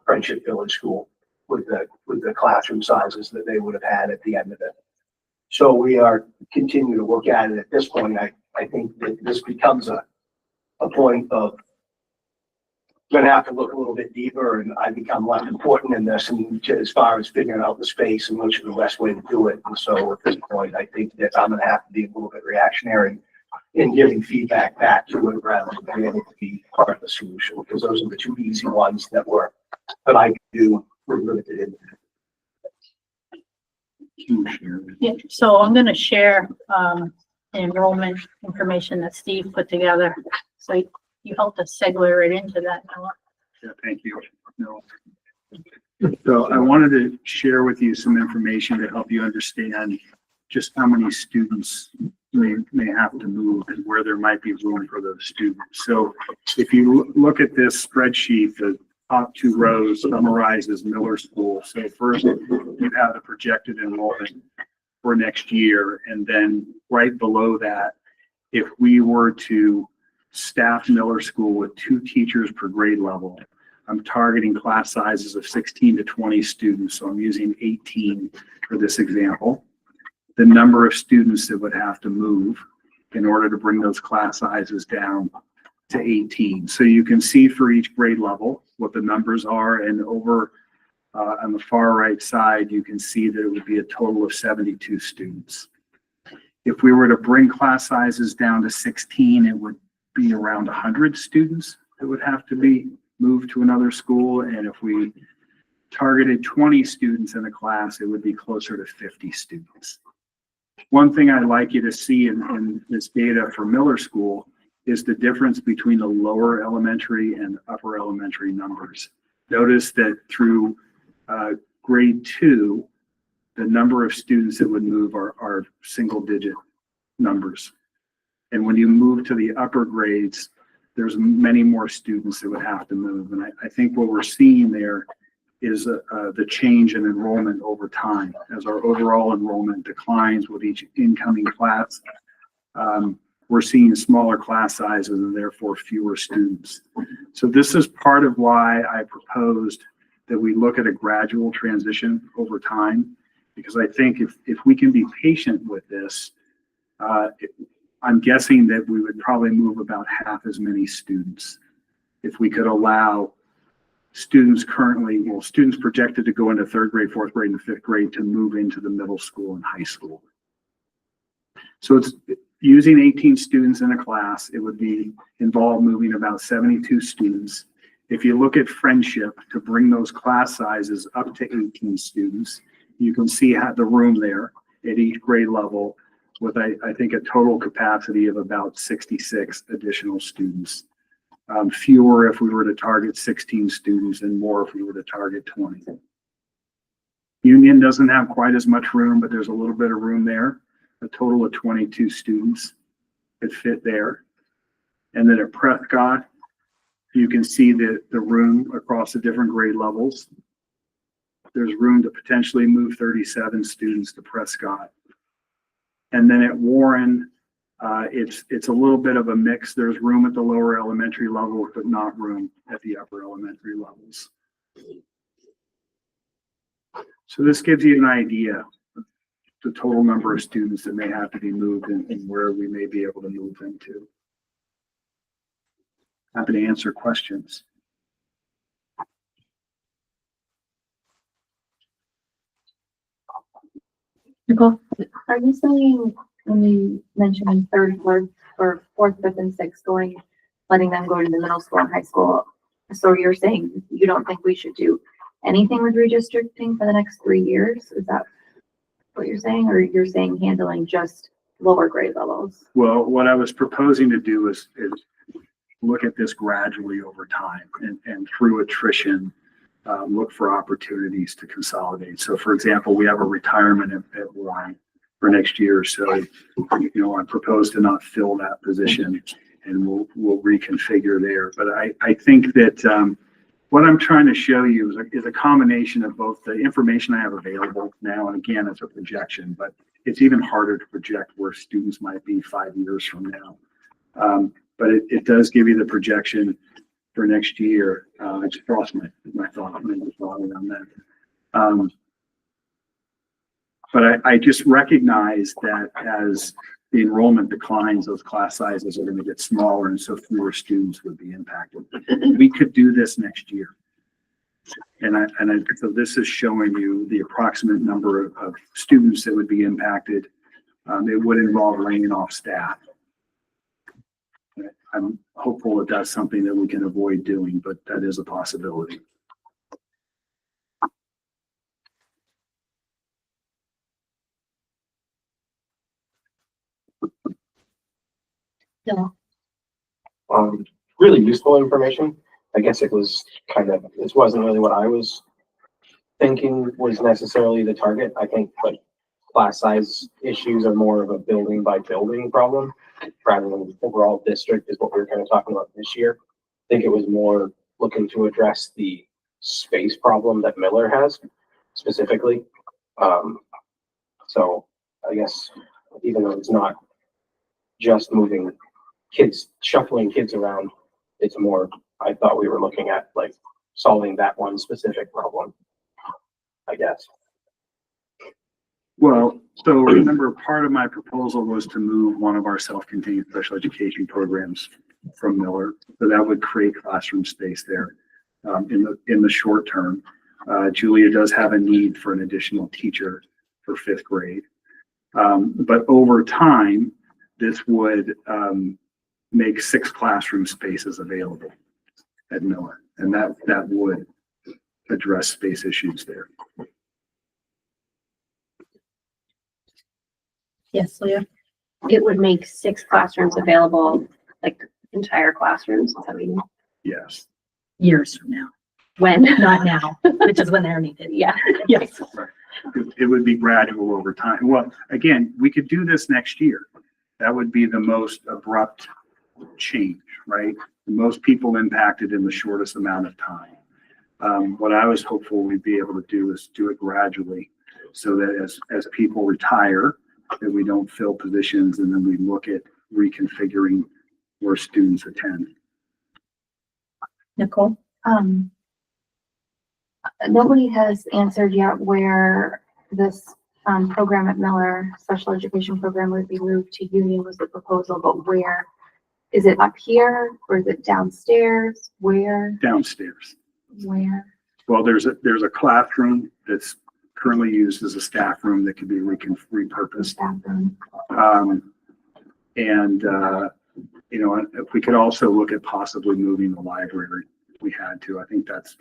Friendship Village School with the classroom sizes that they would have had at the end of it. So we are continuing to look at it. At this point, I think that this becomes a point of gonna have to look a little bit deeper, and I become less important in this, and as far as figuring out the space and which is the best way to do it. And so at this point, I think that I'm gonna have to be a little bit reactionary in giving feedback back to it rather than being able to be part of the solution, because those are the two easy ones that I could do with limited input. Yeah, so I'm gonna share, enrollment information that Steve put together. So you helped us segue right into that, Noah. Yeah, thank you. No. So I wanted to share with you some information to help you understand just how many students may have to move and where there might be room for those students. So if you look at this spreadsheet, the top two rows summarizes Miller School. So first, you have the projected enrollment for next year, and then right below that, if we were to staff Miller School with 2 teachers per grade level, I'm targeting class sizes of 16 to 20 students, so I'm using 18 for this example. The number of students that would have to move in order to bring those class sizes down to 18. So you can see for each grade level what the numbers are, and over on the far right side, you can see that it would be a total of 72 students. If we were to bring class sizes down to 16, it would be around 100 students that would have to be moved to another school. And if we targeted 20 students in a class, it would be closer to 50 students. One thing I'd like you to see in this data for Miller School is the difference between the lower elementary and upper elementary numbers. Notice that through grade 2, the number of students that would move are single digit numbers. And when you move to the upper grades, there's many more students that would have to move. And I think what we're seeing there is the change in enrollment over time. As our overall enrollment declines with each incoming class, we're seeing smaller class sizes and therefore fewer students. So this is part of why I proposed that we look at a gradual transition over time, because I think if we can be patient with this, I'm guessing that we would probably move about half as many students if we could allow students students projected to go into 3rd grade, 4th grade, and 5th grade to move into the middle school and high school. So it's using 18 students in a class, it would involve moving about 72 students. If you look at Friendship to bring those class sizes up to 18 students, you can see how the room there at each grade level with, I think, a total capacity of about 66 additional students. Fewer if we were to target 16 students and more if we were to target 20. Union doesn't have quite as much room, but there's a little bit of room there. A total of 22 students could fit there. And then at Prescott, you can see the room across the different grade levels. There's room to potentially move 37 students to Prescott. And then at Warren, it's a little bit of a mix. There's room at the lower elementary level, but not room at the upper elementary levels. So this gives you an idea of the total number of students that may have to be moved and where we may be able to move them to. Happy to answer questions. Nicole? Are you saying when you mentioned 3rd, 4th, or 4th, 5th, and 6th letting them go to the middle school and high school? So you're saying you don't think we should do anything with redistricting for the next 3 years? Is that what you're saying? Or you're saying handling just lower grade levels? Well, what I was proposing to do is look at this gradually over time and through attrition, look for opportunities to consolidate. So for example, we have a retirement at Warren for next year. So, I propose to not fill that position and we'll reconfigure there. But I think that what I'm trying to show you is a combination of both the information I have available now, and again, it's a projection, but it's even harder to project where students might be 5 years from now. But it does give you the projection for next year. I just lost my thought on that. But I just recognize that as the enrollment declines, those class sizes are going to get smaller, and so fewer students would be impacted. We could do this next year. So this is showing you the approximate number of students that would be impacted. It would involve laying off staff. I'm hopeful that that's something that we can avoid doing, but that is a possibility. No. Really useful information. I guess it was this wasn't really what I was thinking was necessarily the target. I think like class size issues are more of a building by building problem rather than overall district is what we were kind of talking about this year. I think it was more looking to address the space problem that Miller has specifically. So I guess even though it's not just moving kids, shuffling kids around, it's more, I thought we were looking at like solving that one specific problem, I guess. Well, so remember, part of my proposal was to move one of our self-contained special education programs from Miller. So that would create classroom space there in the short term. Julia does have a need for an additional teacher for 5th grade. But over time, this would make 6 classroom spaces available at Miller. And that would address space issues there. Yes, Leah? It would make 6 classrooms available, like entire classrooms. Is that what you mean? Yes. Years from now, When? not now, which is when they're needed. Yeah. Yes. It would be gradual over time. Well, again, we could do this next year. That would be the most abrupt change, right? The most people impacted in the shortest amount of time. What I was hopeful we'd be able to do is do it gradually so that as people retire, that we don't fill positions and then we look at reconfiguring where students attend. Nicole? Nobody has answered yet where this program at Miller, special education program, would be moved to Union was the proposal, but where? Is it up here or is it downstairs? Where? Downstairs. Where? Well, there's a classroom that's currently used as a staff room that could be repurposed. Bathroom. You know, if we could also look at possibly moving the library, if we had to. I think that's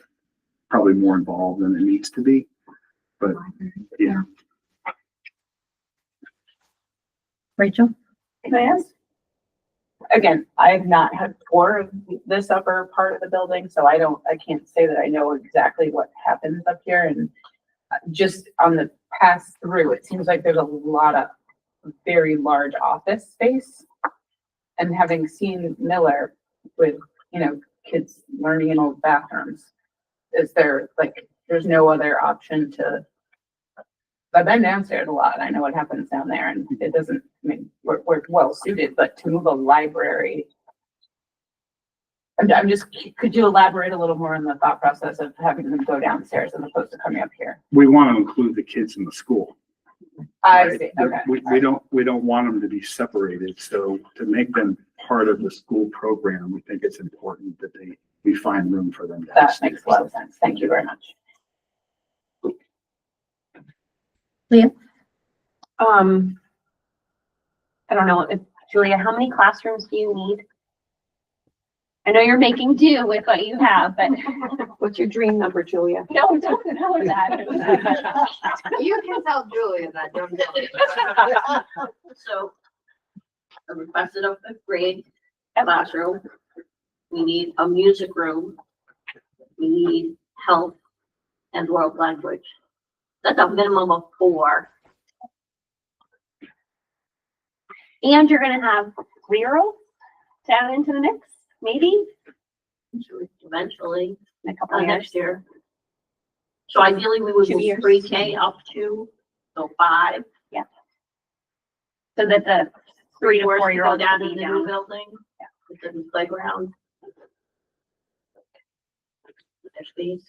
probably more involved than it needs to be, but yeah. Rachel? Can I ask? Again, I've not had tour of this upper part of the building, so I can't say that I know exactly what happens up here. And just on the pass through, it seems like there's a lot of very large office space. And having seen Miller with, you know, kids learning in old bathrooms, is there like, there's no other option to, I've been downstairs a lot. I know what happens down there and it doesn't, I mean, we're well suited, but to move a library. I'm just, could you elaborate a little more on the thought process of having them go downstairs as opposed to coming up here? We want to include the kids in the school. I right? see, okay. We don't want them to be separated. So to make them part of the school program, we think it's important that we find room for them. That makes a lot of sense. Thank you very much. Leah? I don't know, if Julia, how many classrooms do you need? I know you're making do with what you have, but What's your dream number, Julia? no, don't tell her that. You can tell Julia that, don't tell me. So, I requested a 5th grade classroom. We need a music room. We need health and world language. That's a minimum of 4. And you're gonna have 0 to add into the mix, maybe Eventually, in a couple of years. next year. So ideally, we would 2 move years. 3K up to, so 5. So that the 3 to 4 year Go olds down will in be the new down. building. With the new playground. Their space.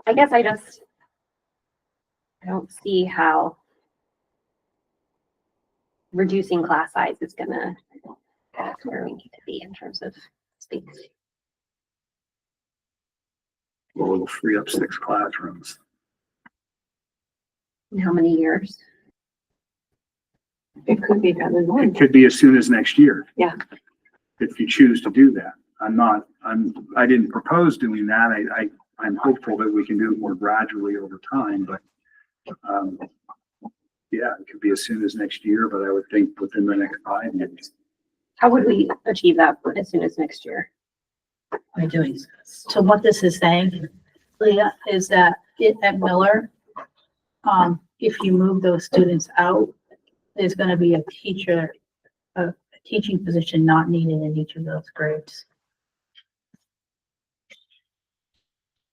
I guess I don't see how reducing class size is gonna get us where we need to be in terms of space. Well, it'll free up 6 classrooms. In how many years? It could be done in one. It could be as soon as next year. Yeah. If you choose to do that. I didn't propose doing that. I'm hopeful that we can do it more gradually over time, but, yeah, it could be as soon as next year, but I would think within the next 5 years. How would we achieve that as soon as next year? By doing this. So what this is saying, Leah, is that at Miller, if you move those students out, there's gonna be a teaching position not needed in each of those grades.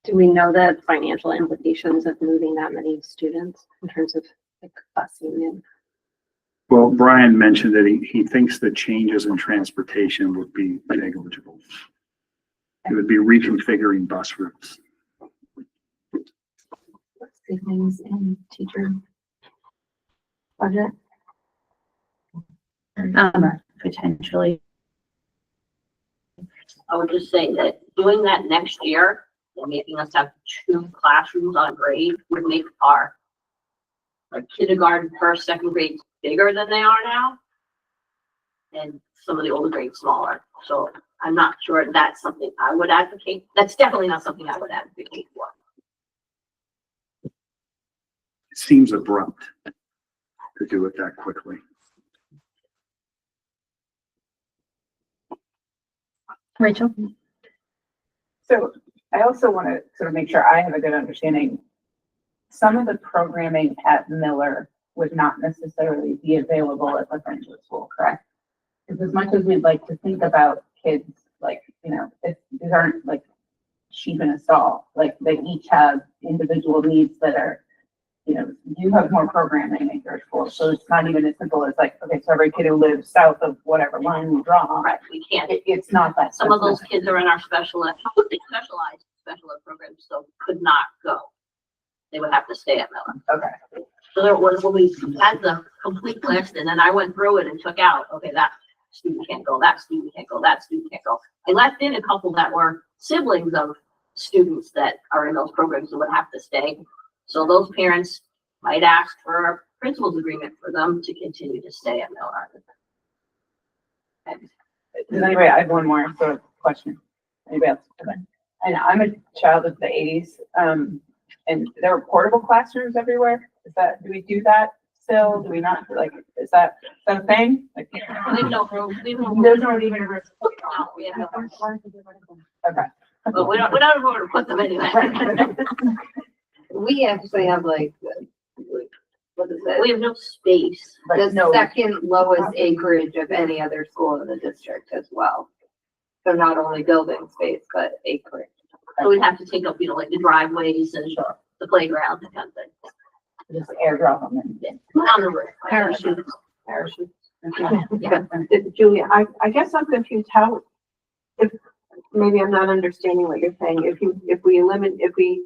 Do we know the financial implications of moving that many students in terms of like busing in? Well, Brian mentioned that he thinks the changes in transportation would be negligible. It would be reconfiguring bus routes. Savings in teacher budget. Potentially. I would just say that doing that next year, and making us have 2 classrooms on grade would make our like kindergarten, first, second grades bigger than they are now. And some of the older grades smaller. So I'm not sure that's something I would advocate. That's definitely not something I would advocate for. It seems abrupt to do it that quickly. Rachel? So I also want to sort of make sure I have a good understanding. Some of the programming at Miller would not necessarily be available at the Friendship School, correct? Because as much as we'd like to think about kids, like, you know, if these aren't like sheep in a stall, like they each have individual needs that are, you know, you have more programming at your school. So it's not even as simple as like, okay, so every kid who lives south of whatever line you draw, Right, we can't. it's not that. Some of simple. those kids are in our special ed programs, so could not go. They would have to stay at Miller. Okay. So there was, when we had the complete list, and then I went through it and took out, okay, that student can't go, that student can't go, that student can't go. I left in a couple that were siblings of students that are in those programs that would have to stay. So those parents might ask for a principal's agreement for them to continue to stay at Miller. Anyway, I have one more sort of question. Anybody else? Okay. And I'm a child of the 80s, and there were portable classrooms everywhere. Is that, do we do that still? Do we not? Like, is that a thing? Like, We have no room, we have no room. there's not even a room. We have no room. Okay. But we don't have room to put them anywhere. We actually have like, what is We it? have no space. But The no, second lowest acreage of any other school in the district as well. So not only building space, but acreage. So we'd have to take up, you know, like the driveways and the playground and kind of thing. just airdrop them and On the roof. Parachute. parachute. Yeah. Julia, I guess I'm confused how, if, maybe I'm not understanding what you're saying. If we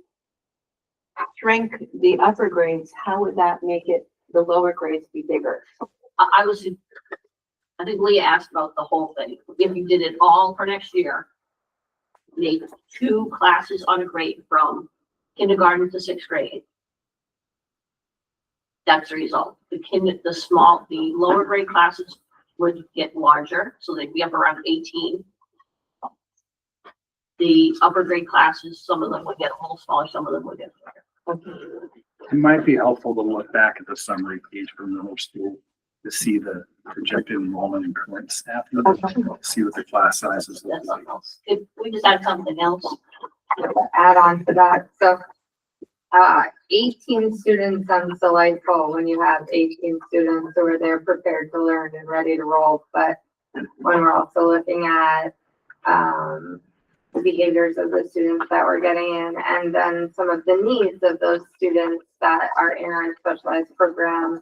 shrink the upper grades, how would that make it, the lower grades be bigger? I think Leah asked about the whole thing. If you did it all for next year, make 2 classes on a grade from kindergarten to 6th grade. That's the result. The lower grade classes would get larger, so they'd be up around 18. The upper grade classes, some of them would get a little smaller, some of them would get bigger. It might be helpful to look back at the summary page for middle school to see the projected enrollment and current staff numbers, see what the class sizes look That's like. something else. If we just had something else. Add on to that, so 18 students sounds delightful when you have 18 students who are there prepared to learn and ready to roll, but when we're also looking at the behaviors of the students that we're getting in, and then some of the needs of those students that are in our specialized programs,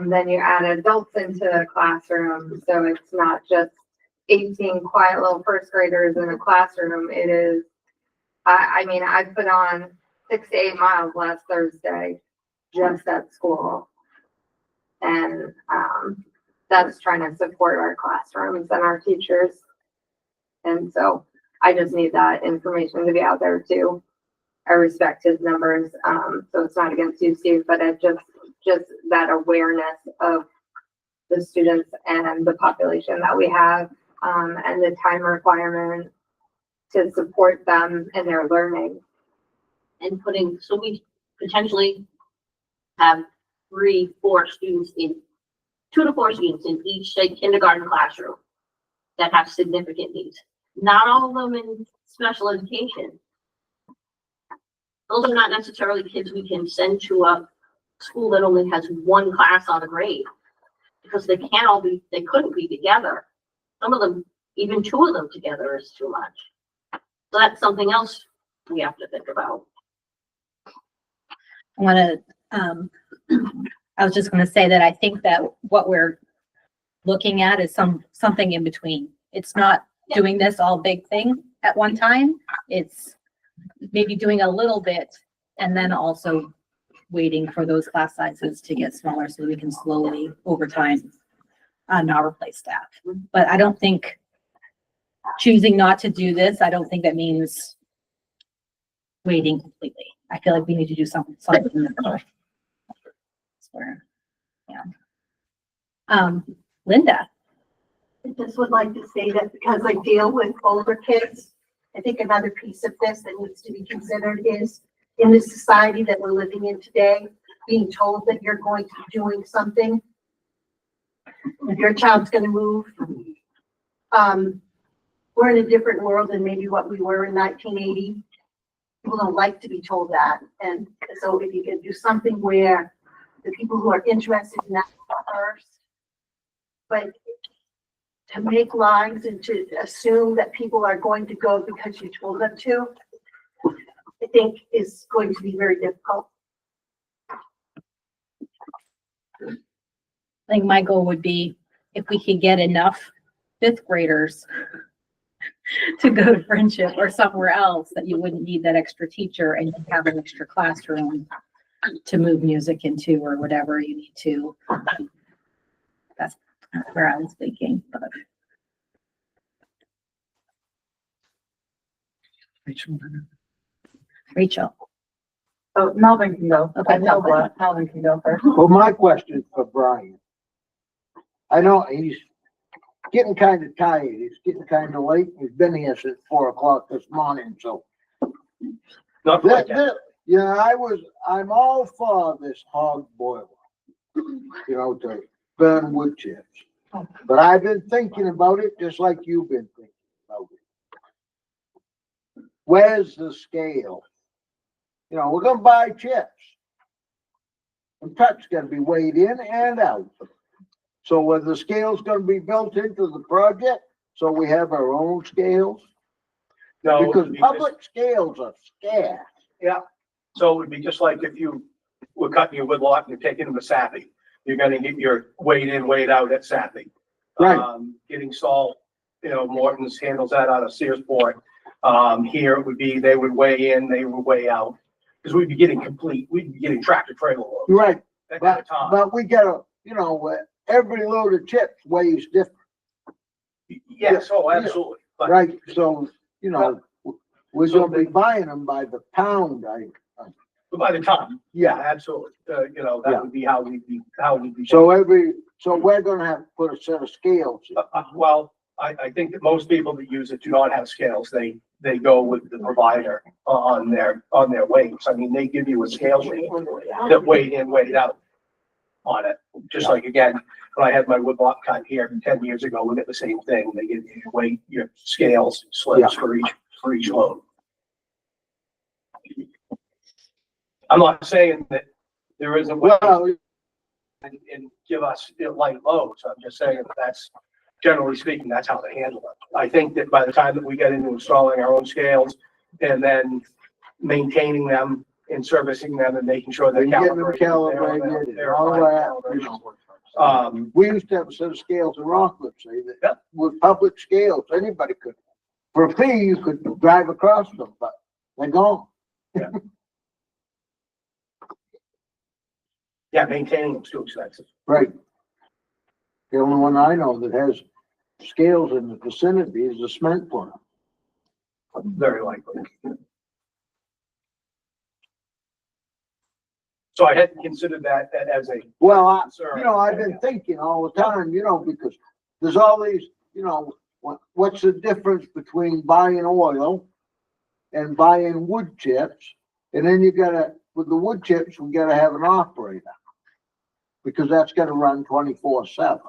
then you add adults into the classroom, so it's not just 18 quiet little first graders in a classroom. It is, I mean, I put on 6 to 8 miles last Thursday just at school. And that's trying to support our classrooms and our teachers. And so I just need that information to be out there too. I respect his numbers, so it's not against you, Steve, but it just that awareness of the students and the population that we have, and the time requirement to support them in their learning. And so we potentially have 3, 4 students 2 to 4 students in each, say, kindergarten classroom that have significant needs. Not all of them in special education. Those are not necessarily kids we can send to a school that only has 1 class on a grade. because they can't all be, they couldn't be together. Some of them, even two of them together is too much. So that's something else we have to think about. I wanna, I was just gonna say that I think that what we're looking at is something in between. It's not doing this all big thing at one time. It's maybe doing a little bit and then also waiting for those class sizes to get smaller so we can slowly, over time, not replace staff. But I don't think choosing not to do this, I don't think that means waiting completely. I feel like we need to do something. Linda. I just would like to say that because I deal with older kids, I think another piece of this that needs to be considered is in the society that we're living in today, being told that you're going to be doing something. If your child's gonna move, we're in a different world than maybe what we were in 1980. People don't like to be told that. And so if you can do something where the people who are interested in that first, but to make lies and to assume that people are going to go because you told them to, I think is going to be very difficult. I think my goal would be if we could get enough fifth graders to go to Friendship or somewhere else that you wouldn't need that extra teacher and you have an extra classroom to move music into or whatever you need to. That's where I was thinking, but. Rachel. So Melvin can go. Okay, Melvin can go first. Well, my question is for Brian. I know he's getting kind of tired. It's getting kind of late. He's been here since 4 o'clock this morning, so. Not quite yet. Yeah, I'm all for this hog boiler, you know, to burn wood chips. But I've been thinking about it just like you've been thinking about it. Where's the scale? You know, we're gonna buy chips. And truck's gonna be weighed in and out. So whether the scale's gonna be built into the project, so we have our own scales? No, Because public scales are scarce. yeah. So it would be just like if you were cutting your wood lot and you're taking them to Sappy. You're gonna get your weighed in, weighed out at Sappy. Right. Getting salt, you know, Morton's handles that out of Searsport. Here it would be, they would weigh in, they would weigh out. Because we'd be getting tractor trailer loads. Right, That kind of time. but we gotta, you know, every load of chips weighs different, Yes, oh, absolutely. But right? So, you know, we're gonna be buying them by the pound, but by the time, yeah. absolutely. You know, that would be how we'd be. So we're gonna have to put a set of scales. Well, I think that most people that use it do not have scales. They go with the provider on their weights. I mean, they give you a scale sheet that weighed in, weighed out on it. Just like, again, when I had my woodblock cut here 10 years ago, we did the same thing. They give you your weight, your scales, slips for each load. I'm not saying that there isn't way and give us light loads. I'm just saying that that's, generally speaking, that's how they handle it. I think that by the time that we get into installing our own scales and then maintaining them and servicing them and making sure they're Calibrated, they're all that, you know. We used to have a set of scales in Rockland, say that with public scales, anybody could. For a fee, you could drive across them, but they're gone. Yeah, maintaining them's too expensive. Right. The only one I know that has scales in the vicinity is the cement plant. Very likely. So I hadn't considered that as a. Well, concern. you know, I've been thinking all the time, you know, because there's all these, you know, what's the difference between buying oil and buying wood chips? And then you gotta, with the wood chips, we gotta have an operator. Because that's gonna run 24/7.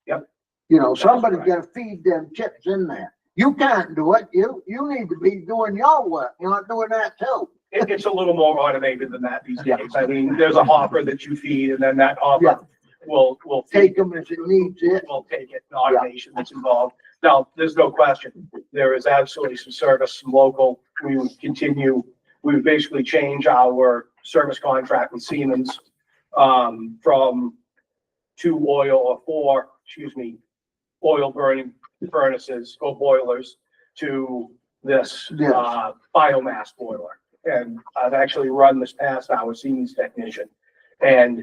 Yep. You know, somebody's gotta feed them chips in there. You can't do it. You need to be doing your work. You're not doing that too. It's a little more automated than that these days. I mean, there's a hopper that you feed and then that hopper we'll take them as it needs it. we'll take it, the automation that's involved. Now, there's no question, there is absolutely some service, some local, we would continue, we would basically change our service contract with Siemens, from 2 oil or 4, oil burning furnaces or boilers to this, Yes. biomass boiler. And I've actually run this past our Siemens technician, and,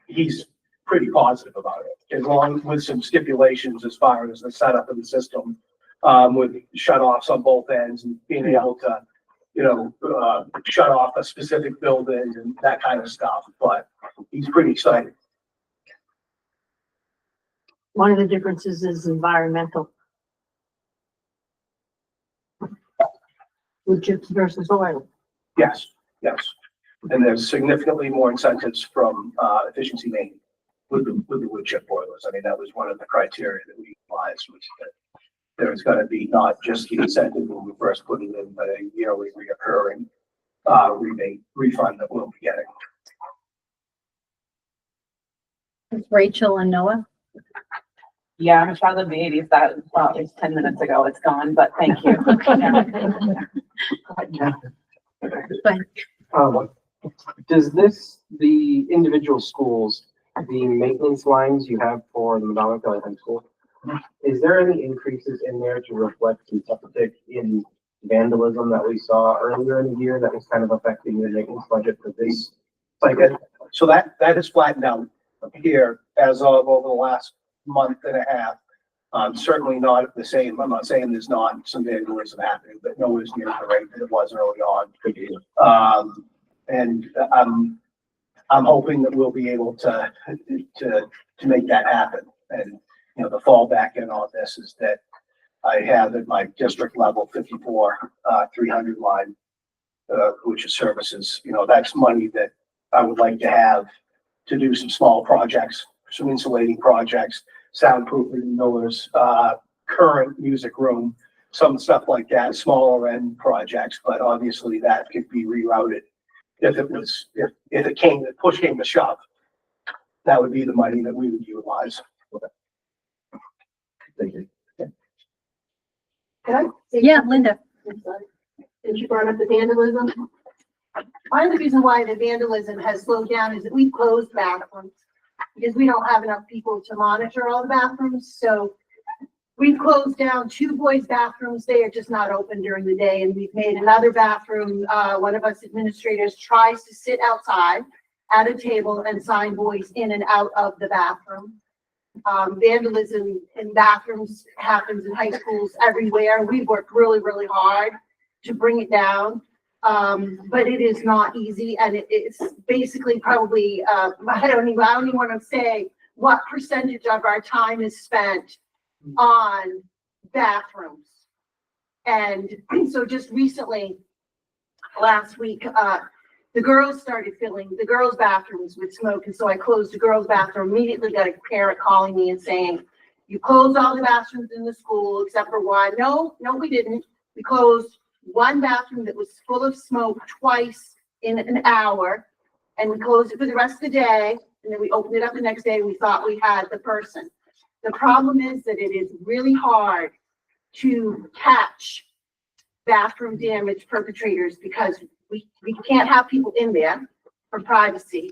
he's pretty positive about it, as long with some stipulations as far as the setup of the system, with shut-offs on both ends and being able to, shut off a specific building and that kind of stuff, but he's pretty excited. One of the differences is environmental. Wood chips versus oil. Yes, yes. And there's significantly more incentives from, efficiency Maine with the wood chip boilers. I mean, that was one of the criteria that we utilized, was that there's gonna be not just the incentive when we first put it in, but a yearly reoccurring, rebate refund that we'll be getting. Rachel and Noah. Yeah, I'm a child of the 80s. That, well, at least 10 minutes ago, it's gone, but thank you. Does the individual schools, the maintenance lines you have for the Madonna Valley High School, is there any increases in there to reflect the uptick in vandalism that we saw earlier in the year that was kind of affecting the maintenance budget for this cycle? So that has flattened out here as of over the last month and a half. Certainly not the same. I'm not saying there's not some vandalism happening, but nowhere near the rate that it was early on. And I'm hoping that we'll be able to make that happen. And, the fallback in all this is that I have at my district level 54, 300 line, which is services, that's money that I would like to have to do some small projects, some insulating projects, soundproofing Miller's, current music room, some stuff like that, smaller end projects, but obviously that could be rerouted if it came, if push came to shove. That would be the money that we would utilize. Thank you. Can I say Yeah, something? Linda. I'm sorry. Since you brought up the vandalism. Part of the reason why the vandalism has slowed down is that we've closed bathrooms because we don't have enough people to monitor all the bathrooms. So we've closed down 2 boys' bathrooms. They are just not open during the day. And we've made another bathroom. One of us administrators tries to sit outside at a table and sign boys in and out of the bathroom. Vandalism in bathrooms happens in high schools everywhere. We've worked really, really hard to bring it down. But it is not easy, and it's basically probably, I don't even want to say what percentage of our time is spent on bathrooms. And so just recently, last week, the girls started filling the girls' bathrooms with smoke, and so I closed the girls' bathroom. Immediately got a parent calling me and saying, "You closed all the bathrooms in the school except for one." No, we didn't. We closed one bathroom that was full of smoke twice in an hour, and we closed it for the rest of the day, and then we opened it up the next day, and we thought we had the person. The problem is that it is really hard to catch bathroom damage perpetrators because we can't have people in there for privacy.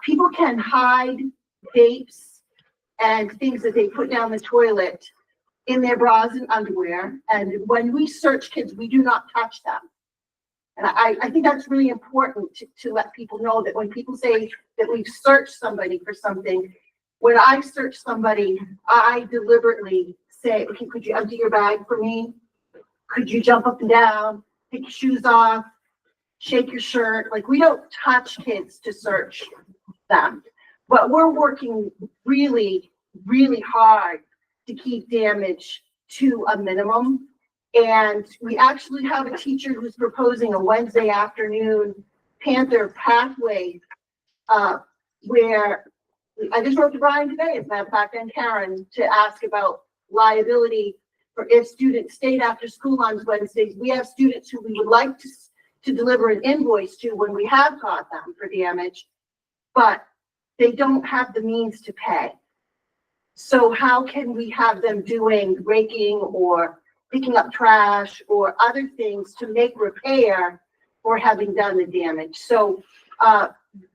People can hide vapes and things that they put down the toilet in their bras and underwear. And when we search kids, we do not touch them. And I think that's really important to let people know that when people say that we've searched somebody for something, when I search somebody, I deliberately say, "Okay, could you empty your bag for me? Could you jump up and down, take your shoes off, shake your shirt?" Like, we don't touch kids to search them, but we're working really, really hard to keep damage to a minimum. And we actually have a teacher who's proposing a Wednesday afternoon Panther pathway, where I just wrote to Brian today, as a matter of fact, and Karen, to ask about liability for if students stayed after school on Wednesdays. We have students who we would like to deliver an invoice to when we have caught them for damage, but they don't have the means to pay. So how can we have them doing raking or picking up trash or other things to make repair for having done the damage? So,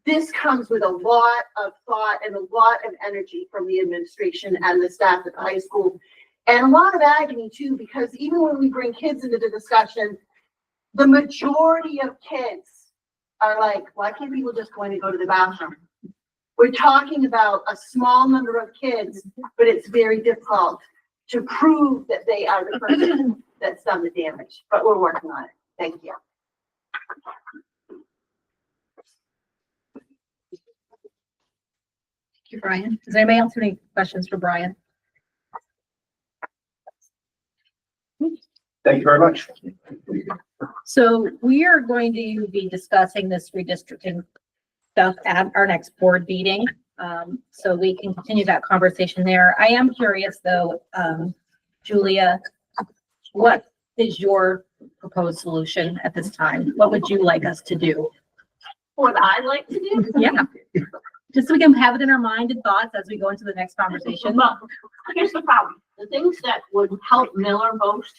this comes with a lot of thought and a lot of energy from the administration and the staff at the high school. And a lot of agony too, because even when we bring kids into the discussion, the majority of kids are like, why can't people just go in and go to the bathroom? We're talking about a small number of kids, but it's very difficult to prove that they are the person that's done the damage, but we're working on it. Thank you. Thank you, Brian. Does anybody else have any questions for Brian? Thank you very much. So we are going to be discussing this redistricting stuff at our next board meeting. So we can continue that conversation there. I am curious though, Julia, what is your proposed solution at this time? What would you like us to do? What I like to do? Yeah. Just so we can have it in our mind and thoughts as we go into the next conversation. Well, here's the problem. The things that would help Miller most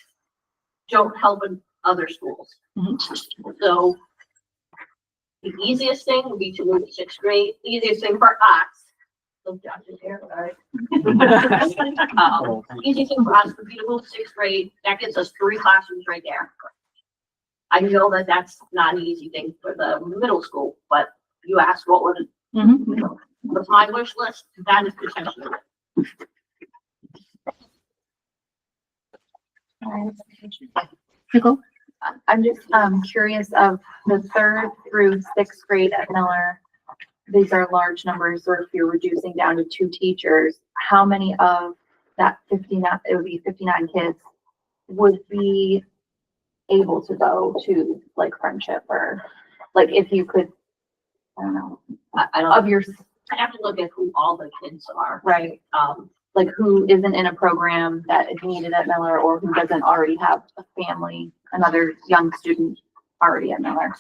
don't help in other schools. So the easiest thing would be to move to sixth grade. The easiest thing for us. So Josh is here, all right. Easiest thing for us would be to move to sixth grade. That gets us 3 classrooms right there. I know that that's not an easy thing for the middle school, but you asked what would what's my wish list? That is potentially. Nicole? I'm just, curious of the 3rd through 6th grade at Miller. These are large numbers, or if you're reducing down to 2 teachers, how many of that 59, it would be 59 kids, would be able to go to like Friendship, or like if you could, I don't know, I don't of your, I have to look at who all the kids are. right? Like who isn't in a program that is needed at Miller, or who doesn't already have a family, another young student already at Miller.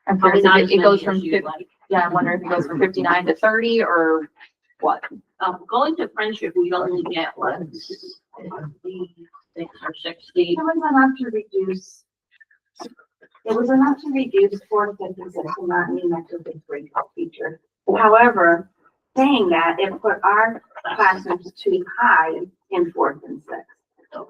I'm Probably curious not if it as goes many from, as you'd like. yeah, I wonder if it goes from 59 to 30 or what? Going to Friendship, we only get what, 56 or 60. It was enough to reduce, it was enough to reduce 4th, 5th, and 6th, and not mean that to 5th grade teacher. However, saying that, it put our classrooms too high in 4th and 6th. So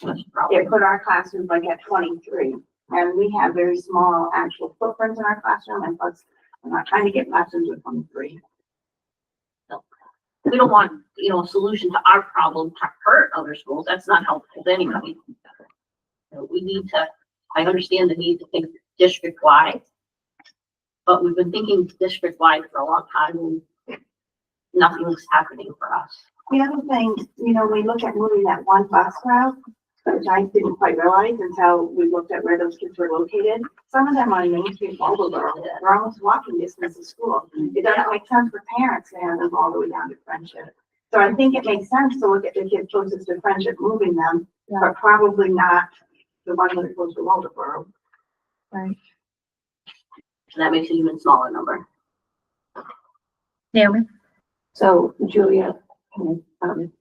that's probably. It put our classrooms like at 23, and we have very small actual footprints in our classroom, and plus, we're not trying to get classrooms with 23. We don't want, a solution to our problem to hurt other schools. That's not helpful to anybody. We need to, I understand the need to think district-wide, but we've been thinking district-wide for a long time, and nothing's happening for us. The other thing, we look at moving that one bus route, which I didn't quite realize until we looked at where those kids were located. Some of them on Main Street, Marlboro, they're almost walking distance to school. It doesn't make sense for parents to have them all the way down to Friendship. So I think it makes sense to look at the kids closest to Friendship, moving them, but probably not the ones that are close to Marlboro. Right. So that makes an even smaller number. Naomi? So Julia,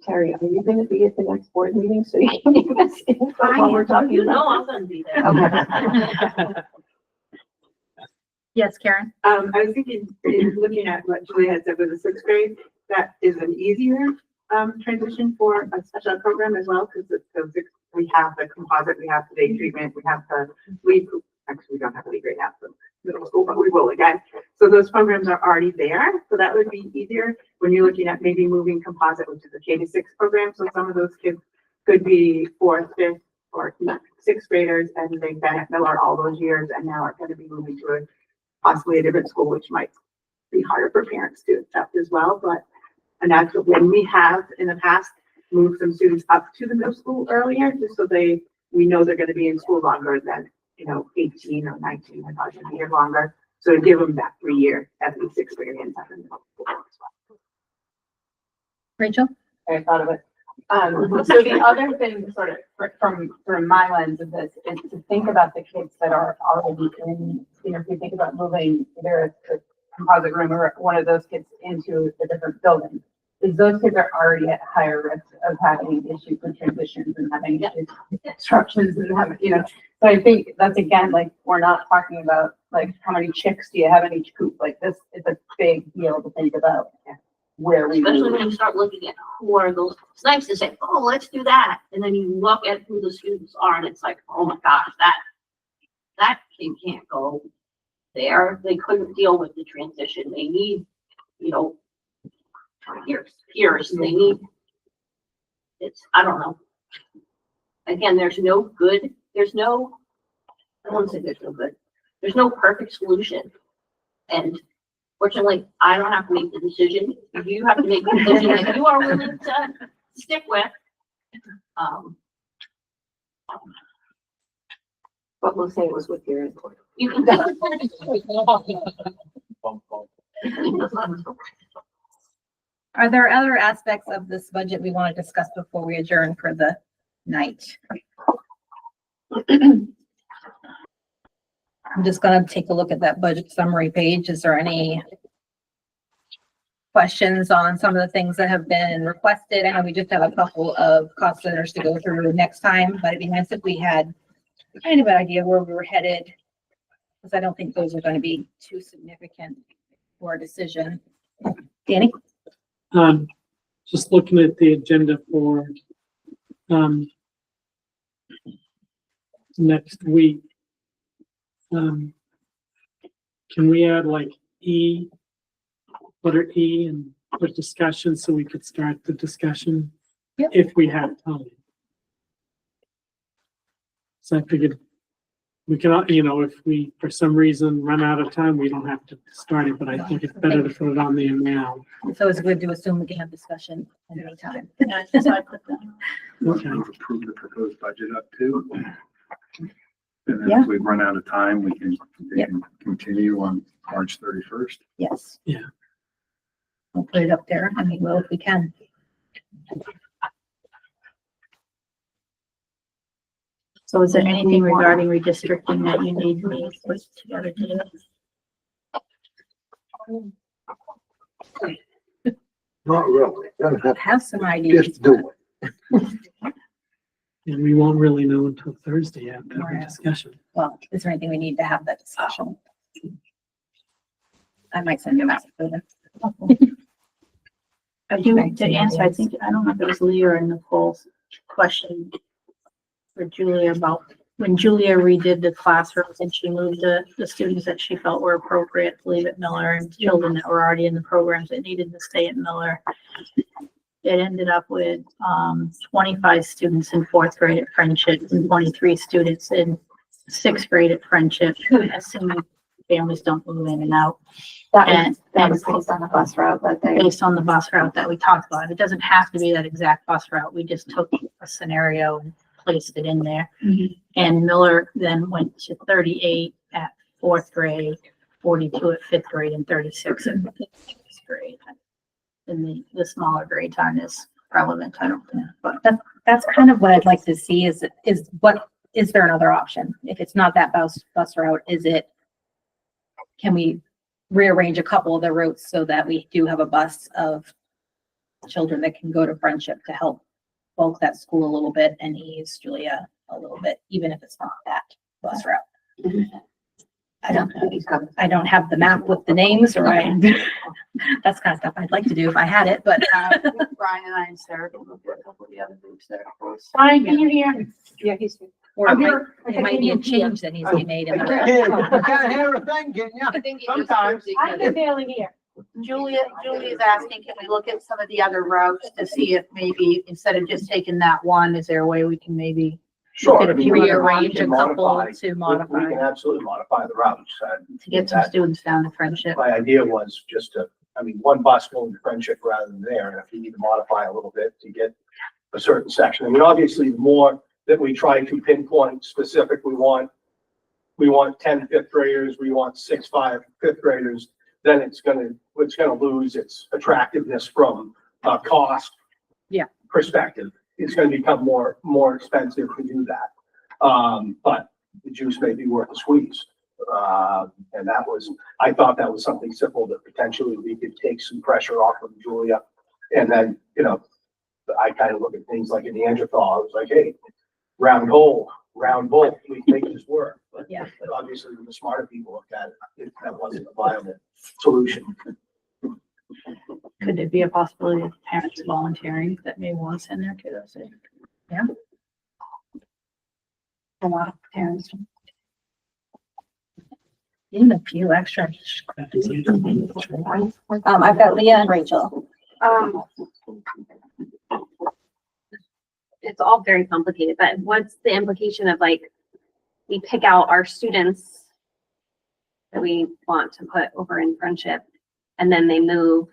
Terry, are you going to be at the next board meeting so you can give us info while we're talking? You know I'm gonna be there. Okay. Yes, Karen? I was thinking, looking at what Julia had said with the 6th grade, that is an easier transition for a special program as well, because we have the composite, we have the day treatment, we have the lead. Actually, we don't have a lead right now for middle school, but we will again. So those programs are already there. So that would be easier when you're looking at maybe moving composite, which is a K-6 program. So some of those kids could be 4th, 5th, or 6th graders, and they've been at Miller all those years, and now are going to be moving to possibly a different school, which might be harder for parents to accept as well. But and that's when we have in the past moved some students up to the middle school earlier, just so we know they're going to be in school longer than 18 or 19 or a year longer. So to give them that 3-year at least experience at the middle school as well. Rachel? I thought of it. So the other thing, sort of from my lens of this, is to think about the kids that are already in. If you think about moving either a composite room or one of those kids into a different building, is those kids are already at higher risk of having issues with transitions and having issues with disruptions and having, you know. So I think that's again, like, we're not talking about like how many chicks do you have in each coop? Like this is a big deal to think about where we. Especially when you start looking at who are those, it's nice to say, oh, let's do that. And then you look at who the students are and it's like, oh my gosh, that kid can't go there. They couldn't deal with the transition. They need, you know, peers, they need, it's, I don't know. Again, there's no, I won't say there's no good, there's no perfect solution. And fortunately, I don't have to make the decision. You have to make the decision that you are willing to stick with. But we'll say it was with your input. You can. Are there other aspects of this budget we want to discuss before we adjourn for the night? I'm just gonna take a look at that budget summary page. Is there any questions on some of the things that have been requested? I know we just have a couple of cost centers to go through next time, but it'd be nice if we had kind of an idea where we were headed, because I don't think those are going to be too significant for a decision. Danny? Just looking at the agenda for, next week. Can we add like letter E and put discussion so we could start the discussion? Yep. If we have time. So I figured we can, you know, if we, for some reason, run out of time, we don't have to start it, but I think it's better to put it on there now. It's always good to assume we can have discussion at any time. Yeah, so I put that. Okay. Approve the proposed budget up to. And then Yeah. if we run out of time, we can Yep. continue on March 31st. Yes. Yeah. We'll put it up there. I mean, well, if we can. So is there anything regarding redistricting that you need me to put together today? Not really. Doesn't have, Have some ideas. just do it. And we won't really know until Thursday after the Right. discussion. Well, is there anything we need to have that discussion? I might send you a message for them. I do, to answer, I think, I don't know if it was Leah or Nicole's question for Julia about when Julia redid the classrooms and she moved the students that she felt were appropriate to leave at Miller and children that were already in the programs that needed to stay at Miller. It ended up with 25 students in fourth grade at Friendship and 23 students in sixth grade at Friendship, assuming families don't move in and out. That was based on the bus route that they. Based on the bus route that we talked about. It doesn't have to be that exact bus route. We just took a scenario and placed it in there. And Miller then went to 38 at fourth grade, 42 at fifth grade, and 36 at sixth grade. And the smaller grade time is relevant, I don't know, but That's kind of what I'd like to see is there another option? If it's not that bus route, can we rearrange a couple of the routes so that we do have a bus of children that can go to Friendship to help bulk that school a little bit and ease Julia a little bit, even if it's not that bus route. I don't have the map with the names or that's kind of stuff I'd like to do if I had it, but Brian and I and Sarah can look at a couple of the other groups that are close. Brian, can you hear? Yeah, he's. or it might be a change that needs to be made in the route. You can't hear a thing, can you? Sometimes. I can barely hear. Julia's asking, can we look at some of the other routes to see if maybe, instead of just taking that one, is there a way we can maybe Sure. Could I mean, rearrange we can a couple modify- to we modify. can absolutely modify the routes. to get some students down to Friendship? My idea was just to, I mean, one bus going to Friendship rather than there, and if you need to modify a little bit to get a certain section. I mean, obviously, the more that we try to pinpoint specific, we want 10 fifth graders, we want 5 fifth graders, then it's gonna lose its attractiveness from a cost perspective. It's gonna become more expensive to do that. But the juice may be worth a squeeze. And that was, I thought that was something simple that potentially we could take some pressure off of Julia. And then, you know, I kind of look at things like in Neanderthal, I was like, hey, round hole, round bowl, we can make this work. But Yeah. but obviously, the smarter people looked at it, that wasn't a viable solution. Could it be a possibility of parents volunteering that may want to send their kiddos in? Yeah. A lot of parents. Even a few extra. I've got Leah and Rachel. It's all very complicated, but what's the implication of like, we pick out our students that we want to put over in Friendship, and then they move,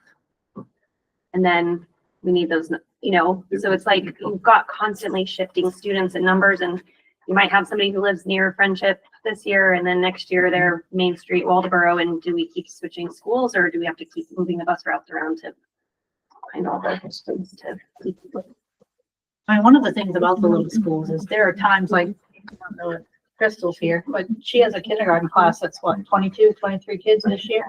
and then we need those, you know, so it's like you've got constantly shifting students and numbers, and you might have somebody who lives near Friendship this year, and then next year they're Main Street, Waldeboro, and do we keep switching schools, or do we have to keep moving the bus routes around to find all the students to keep? I mean, one of the things about the little schools is there are times like, I don't know if Crystal's here, but she has a kindergarten class that's what, 22, 23 kids this year?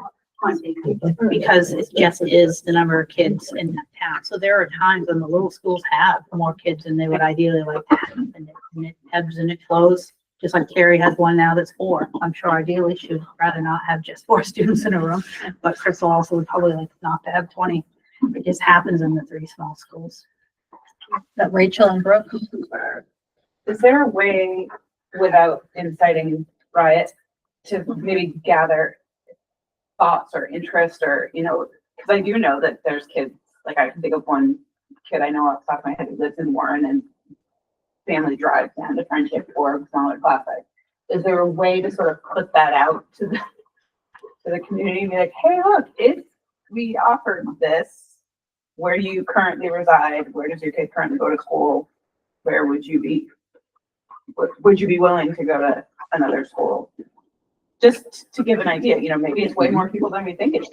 Because it just is the number of kids in that town. So there are times when the little schools have more kids than they would ideally like to have, and it ebbs and it flows. Just like Carrie has one now that's 4. I'm sure ideally she would rather not have just 4 students in a room, but Crystal also would probably like not to have 20. It just happens in the 3 small schools. That Rachel and Brooke. Is there a way, without inciting riot, to maybe gather thoughts or interest, or, you know, because I do know that there's kids, like I can think of one kid I know off the top of my head who lives in Warren, and family drives down to Friendship for a smaller class size. Is there a way to sort of put that out to the community and be like, hey, look, we offered this. Where do you currently reside? Where does your kid currently go to school? Where would you be willing to go to another school? Just to give an idea, you know, maybe it's way more people than we think it is.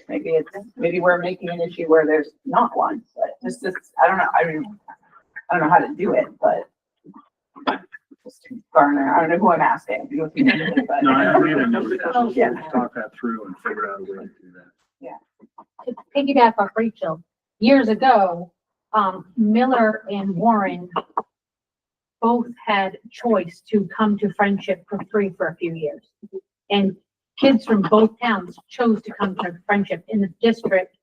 Maybe we're making an issue where there's not one, but just, I don't know. I don't know how to do it, but just to garner, I don't know who I'm asking. No, I made a note Oh, yeah. of that. Talk that through and figure out a way to do that. To piggyback off Rachel, years ago, Miller and Warren both had choice to come to Friendship for free for a few years. And kids from both towns chose to come to Friendship in the district,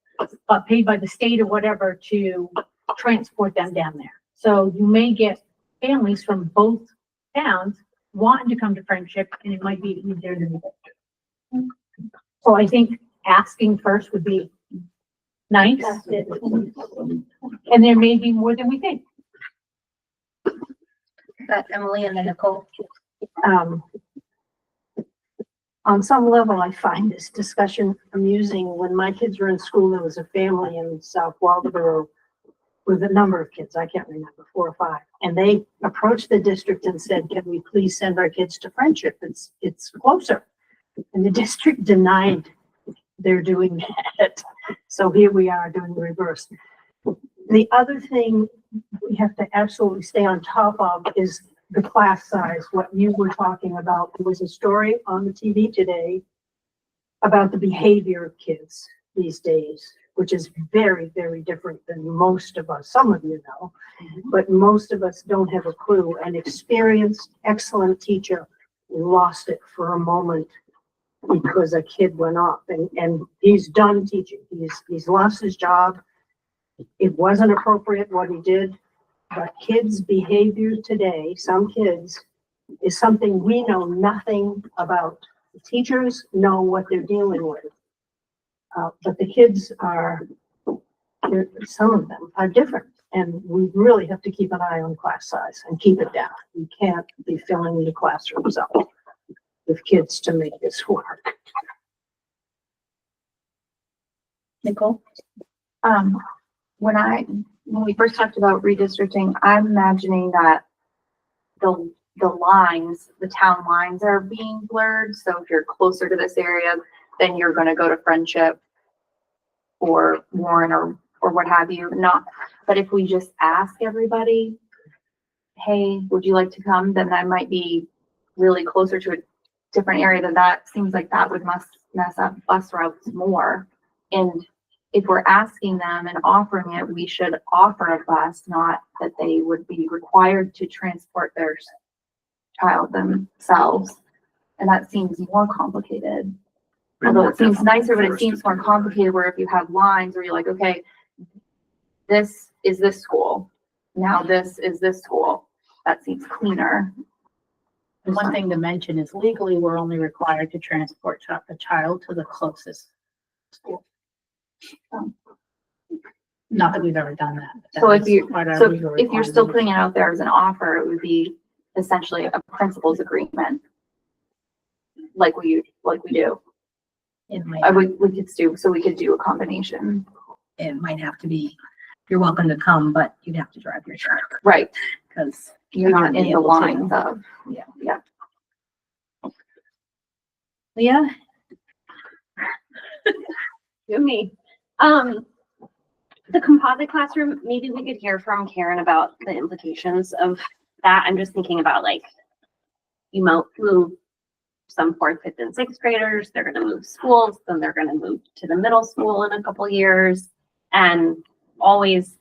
paid by the state or whatever to transport them down there. So you may get families from both towns wanting to come to Friendship, and it might be easier to do it. So I think asking first would be nice. And there may be more than we think. That Emily and then Nicole. On some level, I find this discussion amusing. When my kids were in school, there was a family in South Waldeboro with a number of kids. I can't remember, 4 or 5. And they approached the district and said, can we please send our kids to Friendship? It's closer. And the district denied they're doing that. So here we are doing the reverse. The other thing we have to absolutely stay on top of is the class size, what you were talking about. There was a story on the TV today about the behavior of kids these days, which is very, very different than most of us. Some of you know, but most of us don't have a clue. An experienced, excellent teacher lost it for a moment because a kid went off, and he's done teaching. He's lost his job. It wasn't appropriate what he did, but kids' behavior today, some kids, is something we know nothing about. The teachers know what they're dealing with. But the kids some of them are different, and we really have to keep an eye on class size and keep it down. We can't be filling the classrooms up with kids to make this work. Nicole? When we first talked about redistricting, I'm imagining that the lines, the town lines are being blurred. So if you're closer to this area, then you're going to go to Friendship or Warren or what have you. But if we just ask everybody, hey, would you like to come? Then that might be really closer to different area, that seems like that would mess up bus routes more. And if we're asking them and offering it, we should offer a bus, not that they would be required to transport their child themselves. And that seems more complicated. Although it seems nicer, but it seems more complicated where if you have lines where you're like, okay, this is this school, now this is this school, that seems cleaner. And one thing to mention is legally, we're only required to transport a child to the closest school. Not that we've ever done that. but So that if is you, what our so legal if you're still requirement putting it out there as an offer, it would be essentially a principal's agreement. Like we do. is. It might, We could do, so we could do a combination. It might have to be, you're welcome to come, but you'd have to drive your truck. Right. Because You're not in the lines of, yeah. Leah? To me. The composite classroom, maybe we could hear from Karen about the implications of that. I'm just thinking about like, you move some 4th, 5th, and 6th graders, they're gonna move schools, then they're gonna move to the middle school in a couple years. And always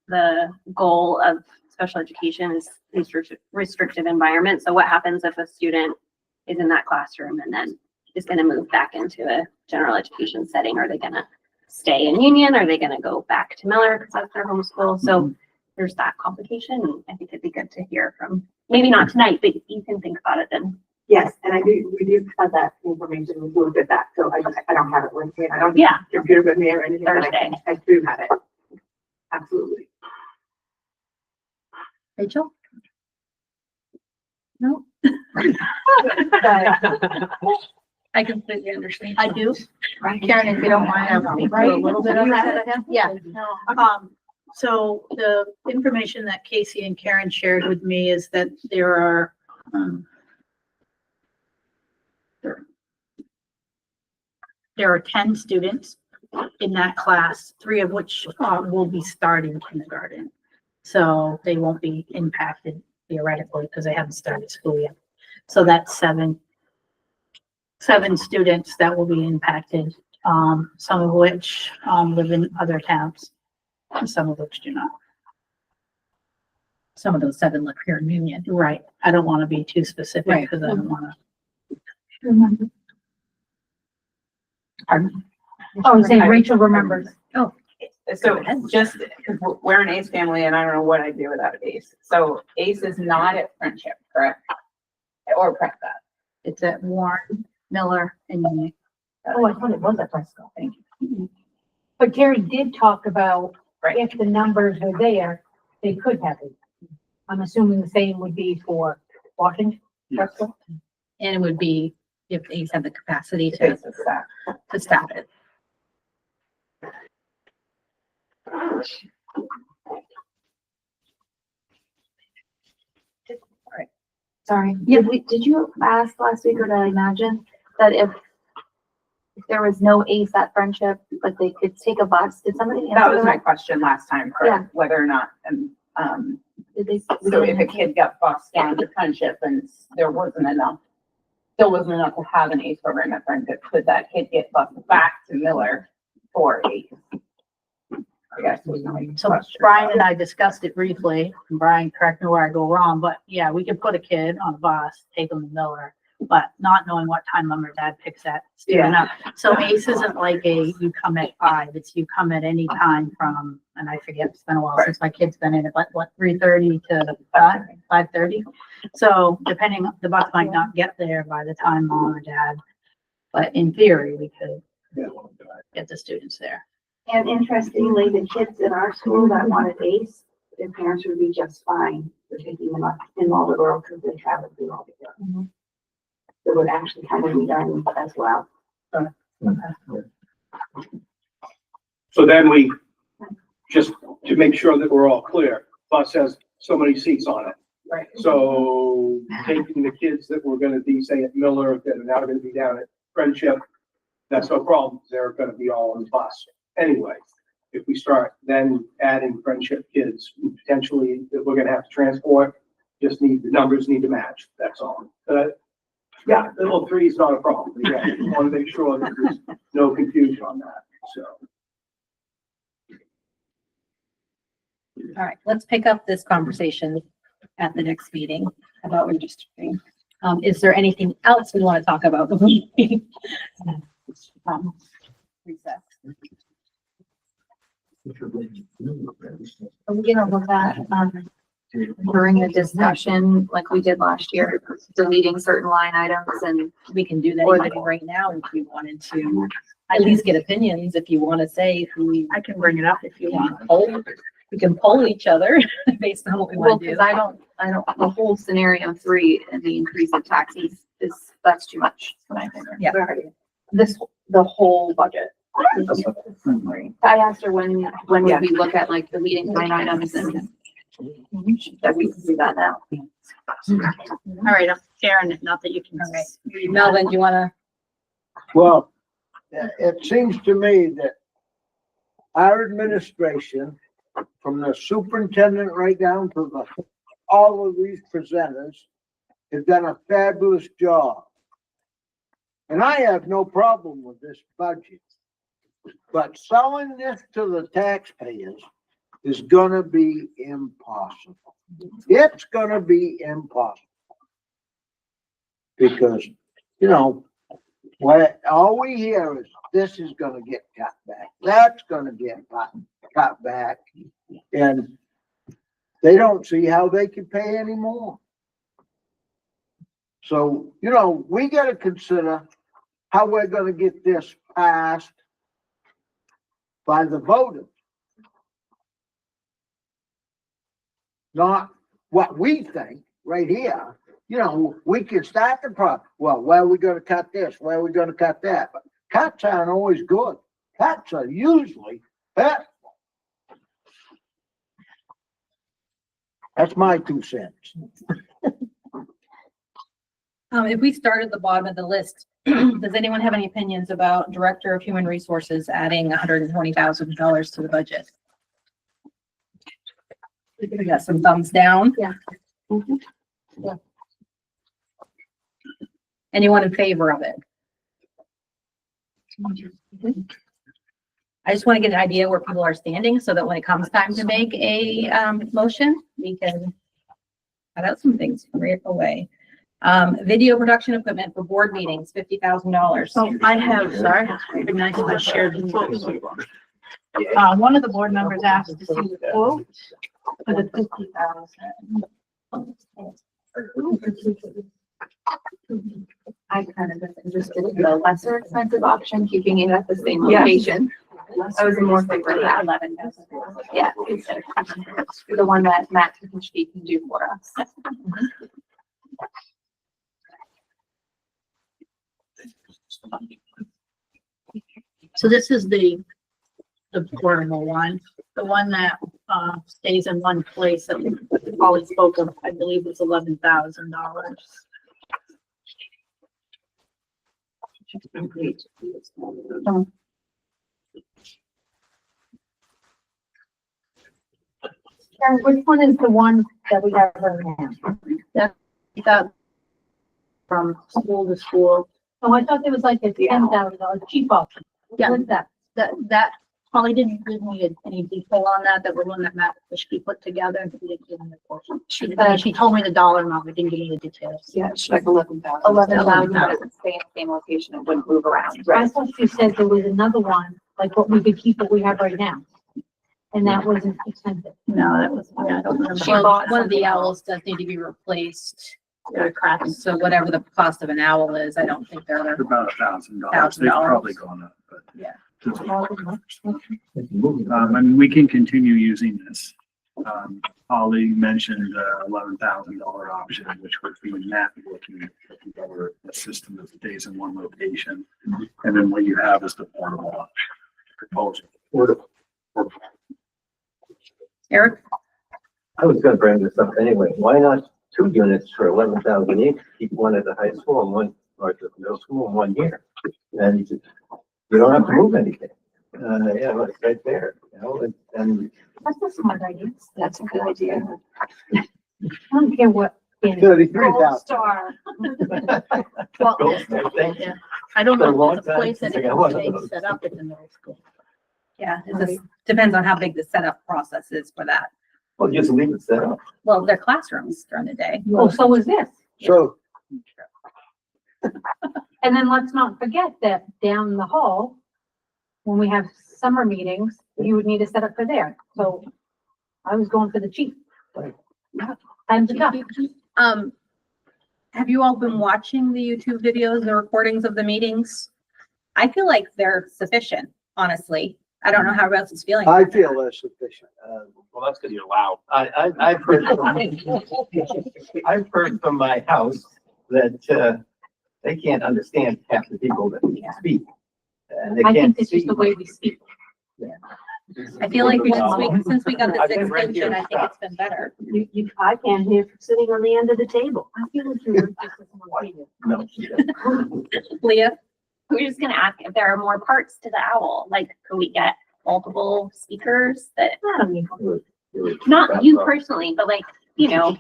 the goal of special education is restrictive environment. So what happens if a student is in that classroom and then is gonna move back into a general education setting? Are they gonna stay in Union? Are they gonna go back to Miller because that's their home school? So there's that complication. And I think it'd be good to hear from, maybe not tonight, but you can think about it then. Yes, and we do have that information, we'll get that, so I don't have it with me, I don't have Yeah. a computer with me or anything, but Thursday. I do have it. Absolutely. Rachel? No? I completely understand. I do. Karen, if you don't mind, I'll speak to a little bit on that. Yeah. So the information that Casey and Karen shared with me is that there are, there are 10 students in that class, 3 of which will be starting kindergarten. So they won't be impacted theoretically because they haven't started school yet. So that's seven students that will be impacted, some of which live in other towns, and some of which do not. Some of those 7 live here in Union. Right. I don't want to be too specific Right. because I don't want Remember. to. Oh, I'm saying Rachel remembers. Oh. So just, because we're an ACE family and I don't know what I'd do without ACE. So ACE is not at Friendship, correct? Or Prescott. It's at Warren, Miller, and Union. Oh, I thought it was at Prescott. Thank you. But Jerry did talk about if the numbers were there, they could have it. I'm assuming the same would be for Washington. Yes. And it would be if ACE had the capacity to staff it. Sorry. Did you ask last week, or did I imagine that if there was no ACE at Friendship, like they could take a bus? Did somebody answer That was my question last time, Yeah. correct? Whether or not, Did they? so if a kid got bused down to Friendship and there wasn't enough, still wasn't enough to have an ACE program at Friendship, could that kid get bused back to Miller for ACE? I guess was my So question. Brian and I discussed it briefly, and Brian, correct me where I go wrong, but yeah, we could put a kid on a bus, take them to Miller, but not knowing what time mom or dad picks that student up. So ACE isn't like you come at 5, it's you come at any time from, and I forget, it's been a while since my kid's been in it, but what, 3:30 to 5:30? So depending, the bus might not get there by the time mom or dad, but in theory, we could get the students there. And interestingly, the kids in our school that wanted ACE, their parents would be just fine for taking them up in Marlboro because they travel through all together. So it would actually kind of be done as well. So then we, just to make sure that we're all clear, bus has so many seats on it. Right. So taking the kids that were gonna be, say, at Miller, that are now gonna be down at Friendship, that's no problem. They're gonna be all on the bus. Anyway, if we start then adding Friendship kids, potentially that we're gonna have to transport, just the numbers need to match, that's all. Yeah, the little three is not a problem. Yeah, we want to make sure that there's no confusion on that, so. All right, let's pick up this conversation at the next meeting about redistricting. Is there anything else we want to talk about? Recess. Are we gonna look at, during the discussion, like we did last year, deleting certain line items and We can do that even right now if we wanted to at least get opinions, if you want to say who, I can bring it up if you want. poll. We can poll each other based on what we well, want to do. because I don't, the whole scenario 3 and the increase of taxes that's too much. in my opinion. Yeah. The whole budget. I asked her when would we look at like deleting line items and that we can do that now. All right, I'm sharing it, not that you can. All right. Melvin, do you want to? Well, it seems to me that our administration, from the superintendent right down to all of these presenters, have done a fabulous job. And I have no problem with this budget. But selling this to the taxpayers is gonna be impossible. It's gonna be impossible. Because, all we hear is this is gonna get cut back, that's gonna get cut back. And they don't see how they can pay any more. So, we gotta consider how we're gonna get this passed by the voters. Not what we think right here. We can start the problem. Well, where are we gonna cut this? Where are we gonna cut that? But cuts aren't always good. Cuts are usually bad. That's my 2 cents. If we start at the bottom of the list, does anyone have any opinions about Director of Human Resources adding $120,000 to the budget? We got some thumbs down. Yeah. Yeah. Anyone in favor of it? I just want to get an idea where people are standing so that when it comes time to make a motion, we can cut out some things right away. Video production equipment for board meetings, $50,000. So I have, sorry, I recognize I shared the quote. One of the board members asked to see the quote for the 50,000. I kind of was interested in the lesser expensive option, keeping it at the same Yeah. location. I was more favor of that. 11,000. Yeah, the one that Matt Kikuchi can do for us. So this is the portable one, the one that, stays in one place that we always spoke of, I believe was $11,000. Karen, which one is the one that we have right now? That from school to school. Oh, I thought there was like a $10,000 cheap option. Yeah. What's that? That Holly didn't give me any detail on that. That was one that Matt Fishke put together. He didn't give me the portion. She told me the dollar amount, but didn't give me the details. Yeah, it's like 11,000. 11,000, but it would stay in the same location and wouldn't move around. I thought you said there was another one, like what we could keep what we have right now. And that wasn't expensive. No, that was, I don't remember. She bought one of the owls does need to be replaced. They're cracked. So whatever the cost of an owl is, I don't think they're About $1,000. $1,000. They've probably gone up, but. Yeah. I mean, we can continue using this. Holly mentioned $11,000 option, which would be Matt looking for a system that stays in one location. And then what you have is the portable option proposal. Eric? I was gonna bring this up anyway. Why not 2 units for 11,000 each? Keep one at the high school and one, or at the middle school in 1 year. And you don't have to move anything. Yeah, it's right there, and That's a smart idea. That's a good idea. I don't care what 33,000. Star. Well, Gold star, thank you. yeah, I don't For a know long if there's a time place that since I it got one can of stay those. set up at the middle school. Yeah, it just depends on how big the setup process is for that. Well, just leave it set up. Well, they're classrooms during the day. Well, so is this. So, And then let's not forget that down the hall, when we have summer meetings, you would need a setup for there. So I was going for the cheap. Times are tough. Have you all been watching the YouTube videos, the recordings of the meetings? I feel like they're sufficient, honestly. I don't know how everybody else is feeling. I feel that's sufficient. Well, that's because you're loud. I've heard from my house that, they can't understand half the people that speak. And they I can't think it's just see. the way we speak. I feel like since we got this extension, I think it's been better. I can't hear sitting on the end of the table. I feel like you're just. No. Leah? We're just gonna ask if there are more parts to the owl, like, could we get multiple speakers that, not you personally, but like, you know,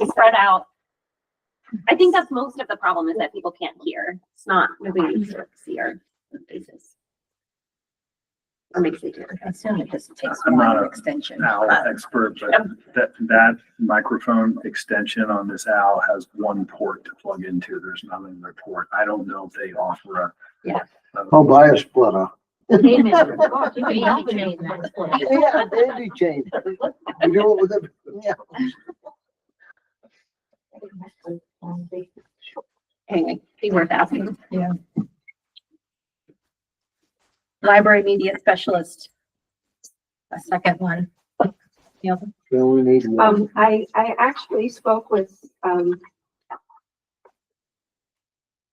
spread out. I think that's most of the problem is that people can't hear. It's not really sort of see our faces. Or maybe they do. I assume it just takes I'm not one a extension. owl expert, but that microphone extension on this owl has one port to plug into. There's not another port. I don't know if they offer Yeah. I'll buy a splitter. Amen. Yeah, daisy chain. You do it with a, yeah. Anyway, be worth asking. Yeah. Library media specialist. A second one. Yeah. Then we need one. I actually spoke with,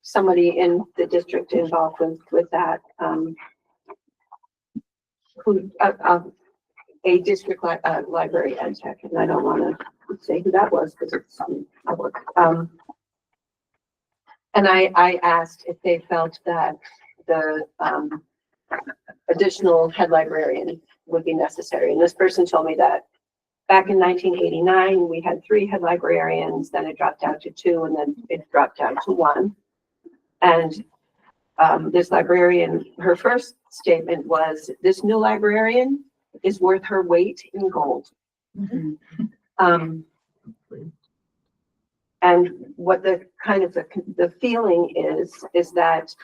somebody in the district involved with that, who, a district library ed tech, and I don't wanna say who that was, because it's public. And I asked if they felt that the, additional head librarian would be necessary, and this person told me that back in 1989, we had 3 head librarians, then it dropped down to 2, and then it dropped down to 1. And this librarian, her first statement was, this new librarian is worth her weight in gold. And what the kind of the feeling is that,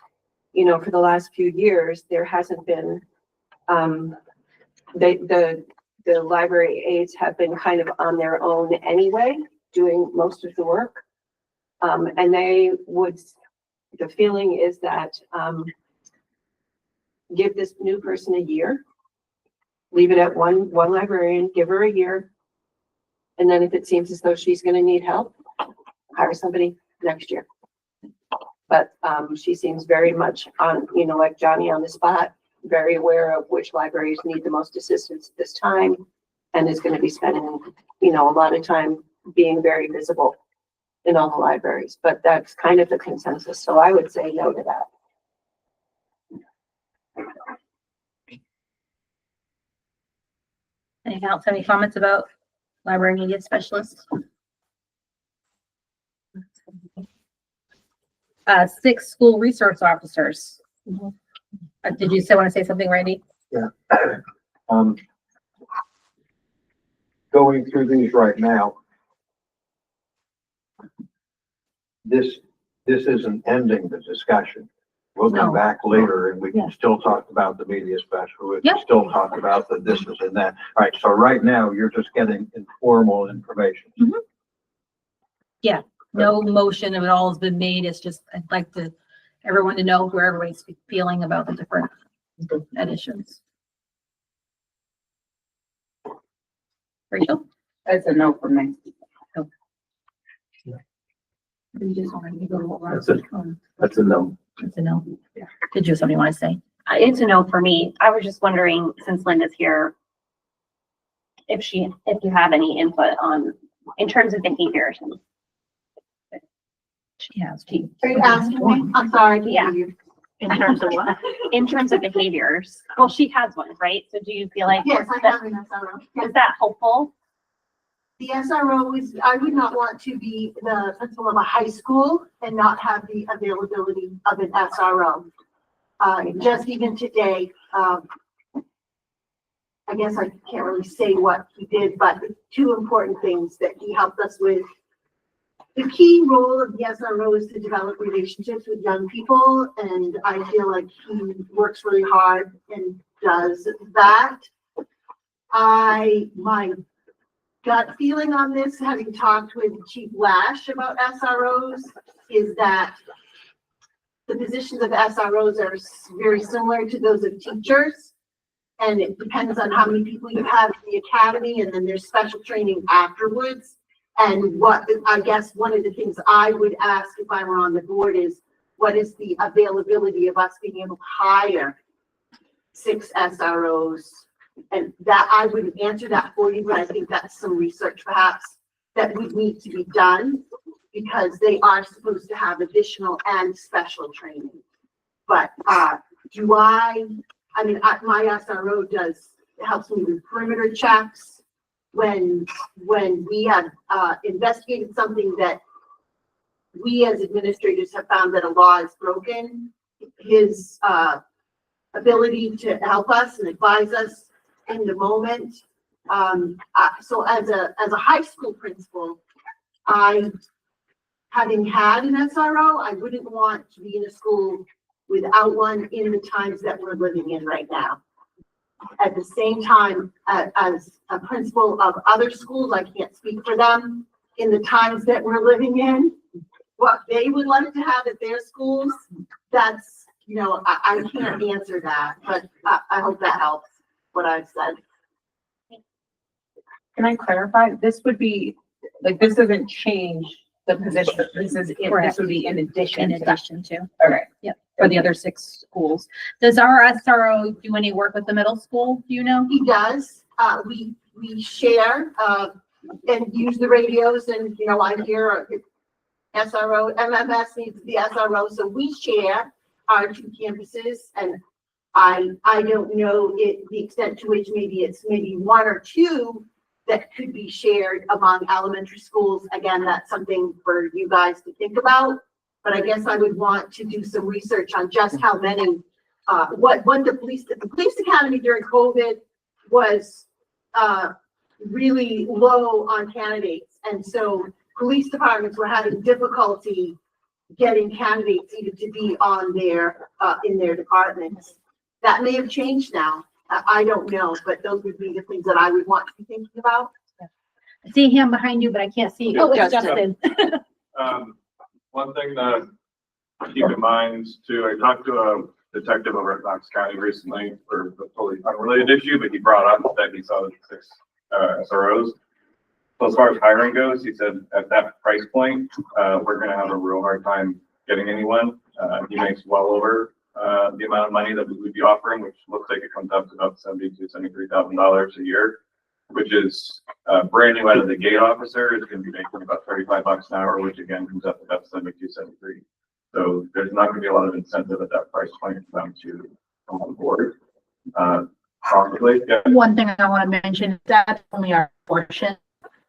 you know, for the last few years, there hasn't been, the library aides have been kind of on their own anyway, doing most of the work. And they would, the feeling is that, give this new person a year, leave it at one librarian, give her a year. And then if it seems as though she's gonna need help, hire somebody next year. But, she seems very much on, you know, like Johnny on the spot, very aware of which libraries need the most assistance at this time. And is gonna be spending, you know, a lot of time being very visible in all the libraries, but that's kind of the consensus. So I would say no to that. Anything else? Any comments about library media specialist? 6 school resource officers. Did you want to say something, Randy? Yeah. Going through these right now, this isn't ending the discussion. We'll come No. back later and we can Yeah. still talk about the media special. We Yep. can still talk about the this is and that. All right, so right now you're just getting informal information. Yeah, no motion of it all has been made. It's just, I'd like to, everyone to know where everybody's feeling about the different additions. Rachel? It's a no for me. You just wanted to go over. That's a no. It's a no. Did you have something you want to say? It's a no for me. I was just wondering, since Linda's here, if you have any input on, in terms of behaviors. She has. Are you asking me? I'm sorry. Yeah. In terms of what? In terms of behaviors. Well, she has one, right? So do you feel like Yes, I have an SRO. is that helpful? the SRO is, I would not want to be the principal of a high school and not have the availability of an SRO. Just even today, I guess I can't really say what he did, but two important things that he helped us with. The key role of the SRO is to develop relationships with young people, and I feel like he works really hard and does that. My gut feeling on this, having talked with Chief Lash about SROs, is that the positions of SROs are very similar to those of teachers. And it depends on how many people you have in the academy, and then there's special training afterwards. And what, I guess one of the things I would ask if I were on the board is, what is the availability of us being able to hire 6 SROs? And that, I wouldn't answer that for you, but I think that's some research perhaps that would need to be done, because they are supposed to have additional and special training. But my SRO helps me with perimeter checks. When we have investigated something that we as administrators have found that a law is broken, his ability to help us and advise us in the moment. So as a high school principal, having had an SRO, I wouldn't want to be in a school without one in the times that we're living in right now. At the same time, as a principal of other schools, I can't speak for them in the times that we're living in. What they would like to have at their schools, that's, I can't answer that, but I hope that helps what I've said. Can I clarify? This would be, like, this doesn't change the position. This would be in addition. In addition to. Okay. Yep, for the other 6 schools. Does our SRO do any work with the middle school? Do you know? He does. We share and use the radios, and I'm here. SRO, MMS needs the SRO, so we share our 2 campuses, and I don't know the extent to which it's maybe 1 or 2 that could be shared among elementary schools. Again, that's something for you guys to think about, but I guess I would want to do some research on just how many, what the police academy during COVID was really low on candidates. And so police departments were having difficulty getting candidates even to be on in their departments. That may have changed now. I don't know, but those would be the things that I would want to be thinking about. I see him behind you, but I can't see. Oh, it's Justin. One thing to keep in mind too, I talked to a detective over at Knox County recently for a totally unrelated issue, but he brought up that he saw 6 SROs. So as far as hiring goes, he said at that price point, we're going to have a real hard time getting anyone. He makes well over the amount of money that we would be offering, which looks like it comes up to about $73,000 a year, which is brand new out of the gate officer is going to be making about $35 an hour, which again comes up to about $72, $73. So there's not going to be a lot of incentive at that price point for them to come on board. Probably, yeah. One thing I want to mention, that's only our portion.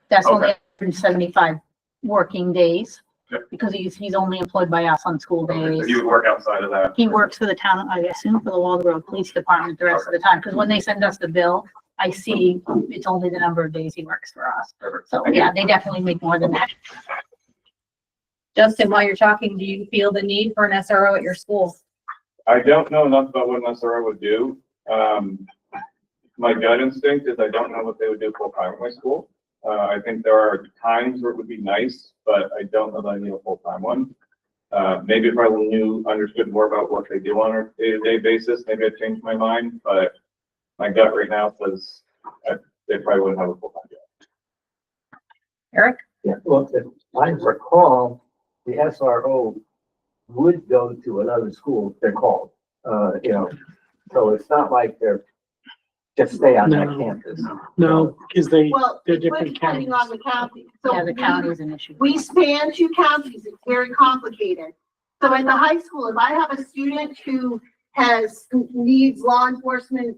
That's only 175 working days. Yep. Because he's only employed by us on school days. So you would work outside of that. He works for the town, I assume, for the Waldeboro Police Department the rest of the time, because when they send us the bill, I see it's only the number of days he works for us. Perfect. So yeah, they definitely make more than that. Justin, while you're talking, do you feel the need for an SRO at your school? I don't know enough about what an SRO would do. My gut instinct is I don't know what they would do full time at my school. I think there are times where it would be nice, but I don't know that I need a full-time one. Maybe if I understood more about what they do on a day-to-day basis, maybe I'd change my mind, but my gut right now says they probably wouldn't have a full-time job. Eric? Yeah, well, if I recall, the SRO would go to another school if they're called, so it's not like they're just stay on that campus. No, because they're It different would depending counties. on the county. So Yeah, the county is an issue. we span 2 counties. It's very complicated. So at the high school, if I have a student who needs law enforcement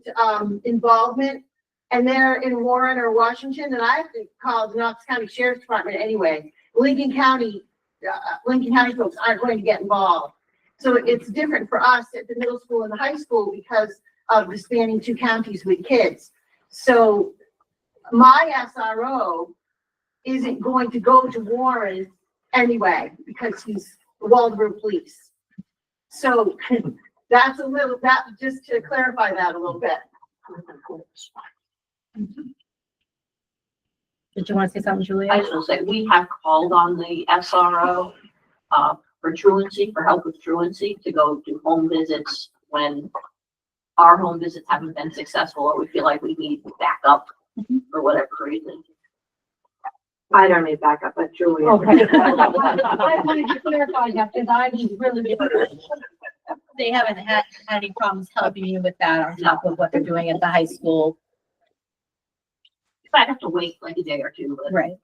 involvement, and they're in Warren or Washington, and I have to call the Knox County Sheriff's Department anyway. Lincoln County folks aren't going to get involved. So it's different for us at the middle school and the high school because of the spanning two counties with kids. So my SRO isn't going to go to Warren anyway because he's the Waldeboro Police. So that's a little, that, just to clarify that a little bit. Did you want to say something, Julia? I was gonna say, we have called on the SRO, for truancy, for help with truancy, to go do home visits when our home visits haven't been successful, or we feel like we need backup for whatever reason. I don't need backup, but Julia. Okay. I wanted to clarify that because I was really. They haven't had any problems helping you with that on top of what they're doing at the high school. I'd have to wait like a day or two, but Right.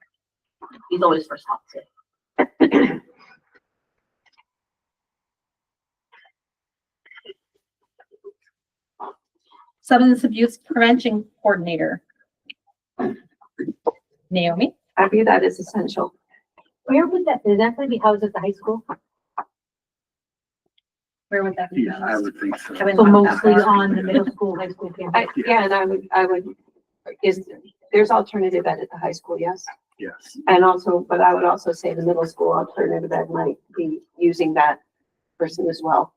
he's always responsive. Substance abuse prevention coordinator. Naomi? I view that as essential. Where would that, is that going to be housed at the high school? Where would that be? Yeah, I would think so. Haven't So thought that mostly far. on the middle school, high school campus? Yeah, and I would, there's alternative ed at the high school, yes? Yes. And also, but I would also say the middle school alternative ed might be using that person as well.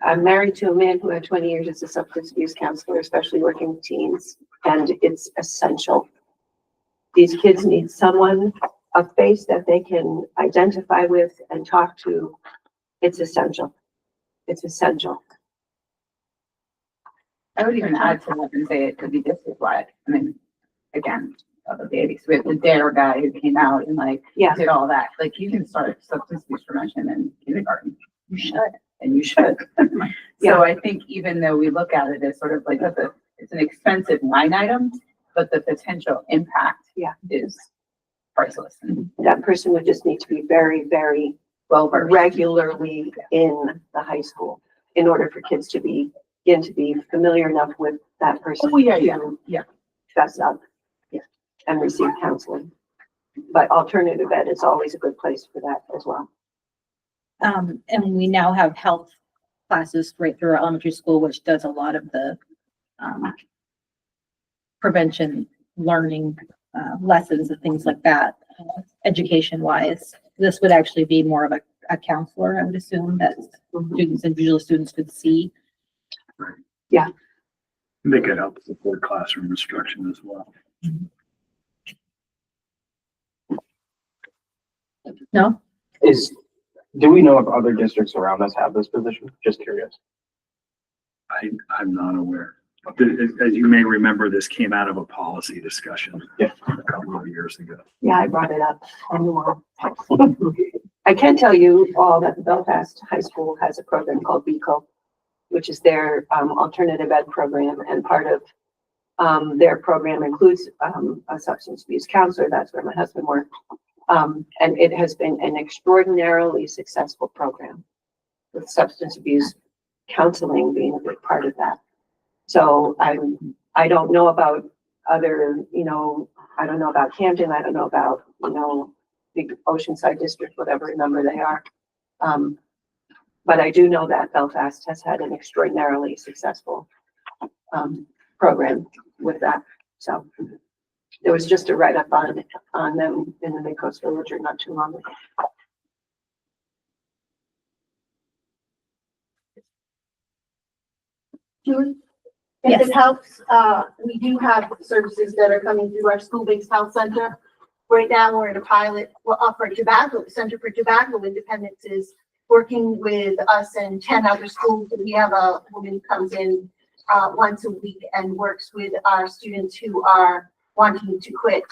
I'm married to a man who had 20 years as a substance abuse counselor, especially working with teens, and it's essential. These kids need someone, a face that they can identify with and talk to. It's essential. It's essential. I would even add to that and say it could be district-wide. I mean, again, the babies, we have the DARE guy who came out and like, Yeah. did all that. Like, you can start substance abuse prevention in kindergarten. You should. And you should. Yeah. So I think even though we look at it as sort of like, it's an expensive line item, but the potential impact is priceless. That person would just need to be very, very well versed regularly in the high school in order for kids to begin to be familiar enough with that person. Oh, yeah, to Fess up and receive counseling. But alternative ed is always a good place for that as well. And we now have health classes right through our elementary school, which does a lot of the, prevention, learning, lessons and things like that, education wise. This would actually be more of a counselor, I would assume, that students and visual students could see. Yeah. They could help support classroom instruction as well. No? Do we know if other districts around us have this position? Just curious. I'm not aware. As you may remember, this came out of a policy discussion a couple of years ago. Yeah, I brought it up. I can tell you all that the Belfast High School has a program called BECO, which is their alternative ed program, and part of their program includes a substance abuse counselor. That's where my husband worked. And it has been an extraordinarily successful program with substance abuse counseling being a big part of that. So I don't know about other, I don't know about Camden. I don't know about, the Oceanside District, whatever number they are. But I do know that Belfast has had an extraordinarily successful program with that. So there was just a write-up on them in the Mid-Coast Villager not too long ago. Julie? If it helps, we do have services that are coming through our school-based health center. Right now, we're in a pilot, for tobacco, the Center for Tobacco Independence is working with us and 10 other schools. We have a woman who comes in once a week and works with our students who are wanting to quit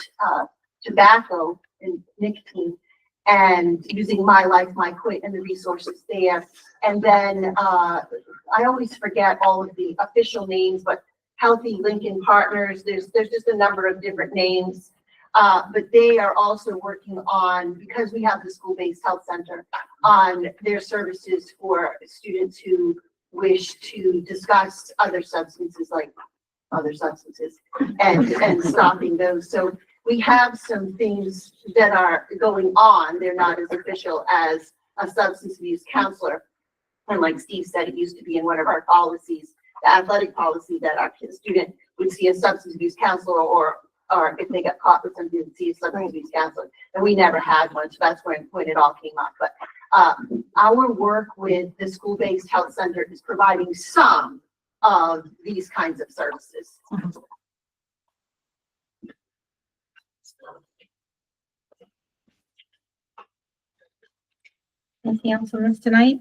tobacco and nicotine, and using My Life, My Quit and the resources there. And then I always forget all of the official names, but Healthy Lincoln Partners, there's just a number of different names. But they are also working on, because we have the school-based health center, on their services for students who wish to discuss other substances and stopping those. So we have some things that are going on. They're not as official as a substance abuse counselor. And like Steve said, it used to be in one of our policies, the athletic policy, that our student would see a substance abuse counselor, or if they got caught with something, would see a substance abuse counselor. And we never had one, so that's when it all came up. But our work with the school-based health center is providing some of these kinds of services. Anything else on this tonight?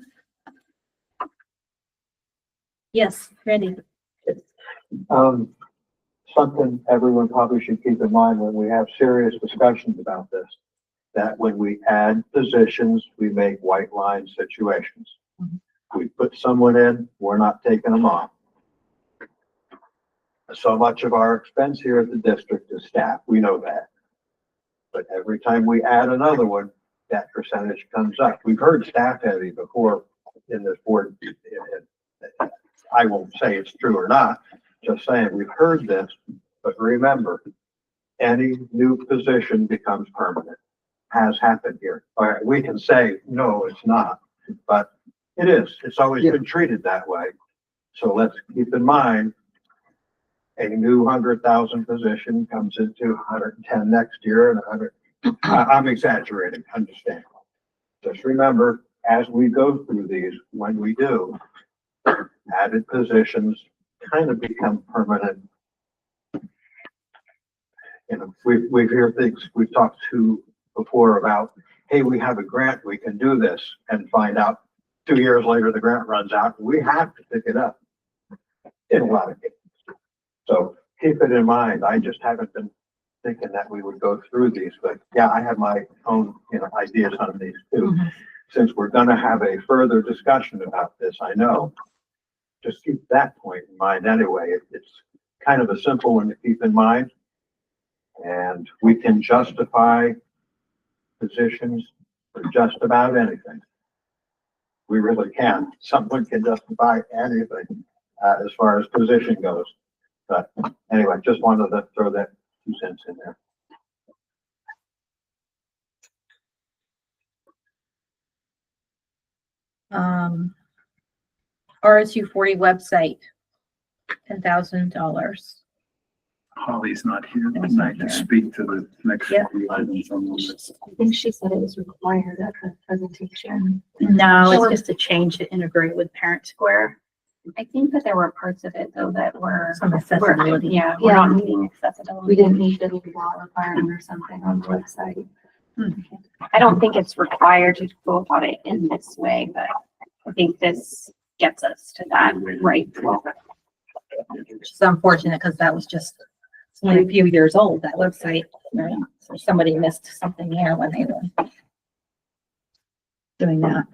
Yes, Randy. Something everyone probably should keep in mind when we have serious discussions about this, that when we add positions, we make white line situations. We put someone in, we're not taking them off. So much of our expense here at the district is staff, we know that. But every time we add another one, that percentage comes up. We've heard staff heavy before in this board. I won't say it's true or not, just saying we've heard this, but remember, any new position becomes permanent. Has happened here. All right, we can say, no, it's not, but it is. It's always been treated that way. So let's keep in mind, a new 100,000 position comes into 110 next year and 100. I'm exaggerating, understand. Just remember, as we go through these, when we do, added positions kind of become permanent. You know, we hear things, we've talked to before about, hey, we have a grant, we can do this, and find out 2 years later, the grant runs out, we have to pick it up in a lot of cases. So keep it in mind. I just haven't been thinking that we would go through these, but yeah, I have my own, ideas on these too. Since we're gonna have a further discussion about this, I know, just keep that point in mind anyway. It's kind of a simple one to keep in mind. And we can justify positions for just about anything. We really can. Someone can justify anything as far as position goes. But anyway, just wanted to throw that 2 cents in there. RSU 40 website, $10,000. Holly's not here tonight to speak to the next Yep. few items on the list. I think she said it was required at the presentation. No, it's just a change to integrate with Parent Square. I think that there were parts of it though that were, Some accessibility. yeah, we're not meeting accessibility. We didn't need any law requirement or something on the website. I don't think it's required to go about it in this way, but I think this gets us to that right. Which is unfortunate because that was just only a few years old, that website, right? So somebody missed something there when they were doing that.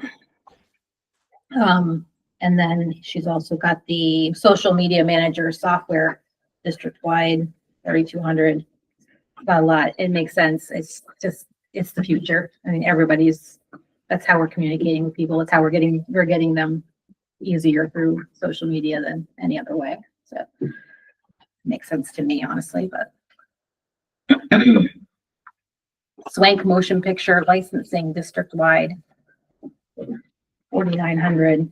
And then she's also got the social media manager software district-wide, 3,200. Got a lot. It makes sense. It's just, it's the future. I mean, that's how we're communicating with people. It's how we're getting them easier through social media than any other way. So makes sense to me, honestly, but Swank motion picture licensing district-wide, 4,900.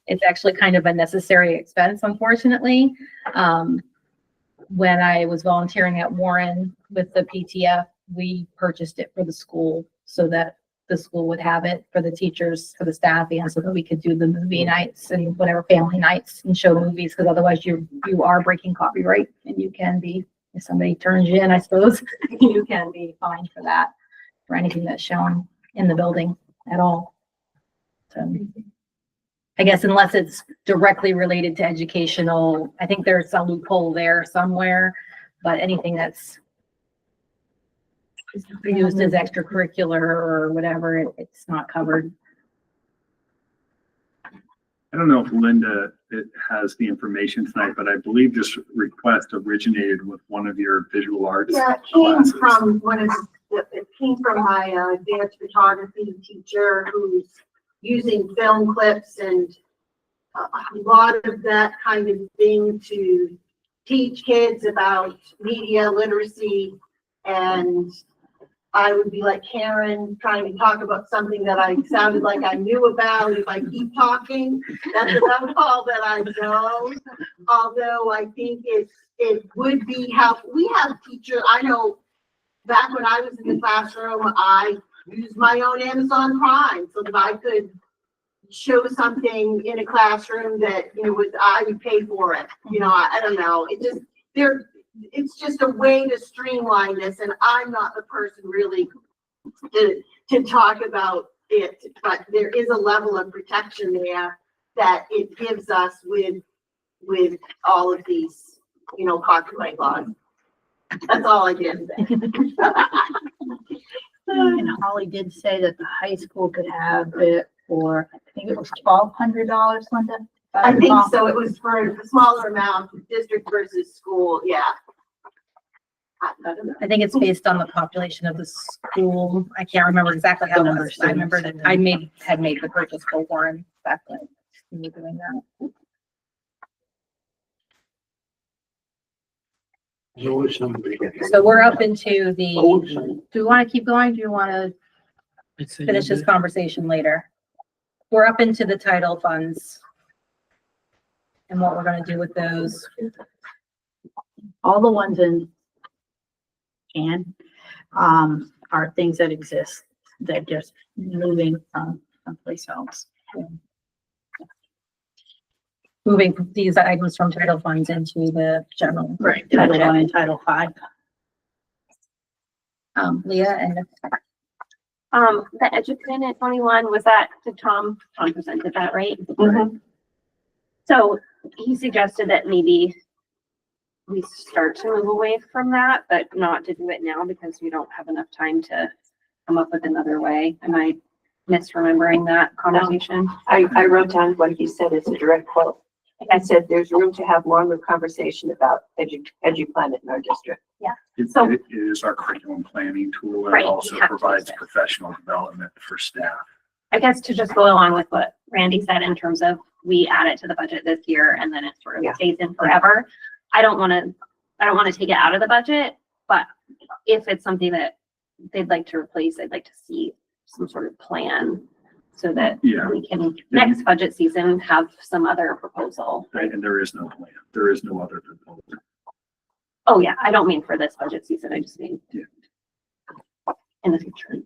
It's actually kind of a necessary expense, unfortunately. When I was volunteering at Warren with the PTF, we purchased it for the school so that the school would have it for the teachers, for the staff, and so that we could do the movie nights and whatever family nights and show movies, because otherwise you are breaking copyright, and you can be, if somebody turns you in, I suppose, you can be fined for that, for anything that's shown in the building at all. So I guess unless it's directly related to educational, I think there's a loophole there somewhere, but anything that's used as extracurricular or whatever, it's not covered. I don't know if Linda has the information tonight, but I believe this request originated with one of your visual arts Yeah, it came classes. from my dance photography teacher who's using film clips and a lot of that kind of thing to teach kids about media literacy. And I would be like Karen, trying to talk about something that I sounded like I knew about. If I keep talking, that's about all that I know. Although I think it would be helpful. We have teachers, I know back when I was in the classroom, I used my own Amazon Prime so that I could show something in a classroom that, you know, I would pay for it. You know, I don't know. It's just a way to streamline this, and I'm not the person really to talk about it, but there is a level of protection there that it gives us with all of these, you know, copyright laws. That's all I did say. And Holly did say that the high school could have it for, I think it was $1,200, Linda? I think so. It was for a smaller amount, district versus school, yeah. I don't know. I think it's based on the population of the school. I can't remember exactly how it was. I remember that I had made the purchase for Warren back when we were doing that. So we're up into the, do we want to keep going? Do you want to finish this conversation later? We're up into the title funds and what we're going to do with those. All the ones in are things that exist. They're just moving from someplace else. Moving these items from title funds into the general. Right, Title I and Title V. Leah and The EduPlanet 21, was that, did Tom presented that, right? So he suggested that maybe we start to move away from that, but not to do it now because we don't have enough time to come up with another way. Am I misremembering that conversation? I wrote down what he said as a direct quote. I said, there's room to have more of a conversation about EduPlanet in our district. Yeah. It is our curriculum planning tool and Right, it also you have to provides use it. professional development for staff. I guess to just go along with what Randy said in terms of we add it to the budget this year and then it sort of stays in forever. I don't want to take it out of the budget, but if it's something that they'd like to replace, I'd like to see some sort of plan so that we can next budget season have some other proposal. Right, and there is no plan. There is no other proposal. Oh yeah, I don't mean for this budget season. I just mean in the future.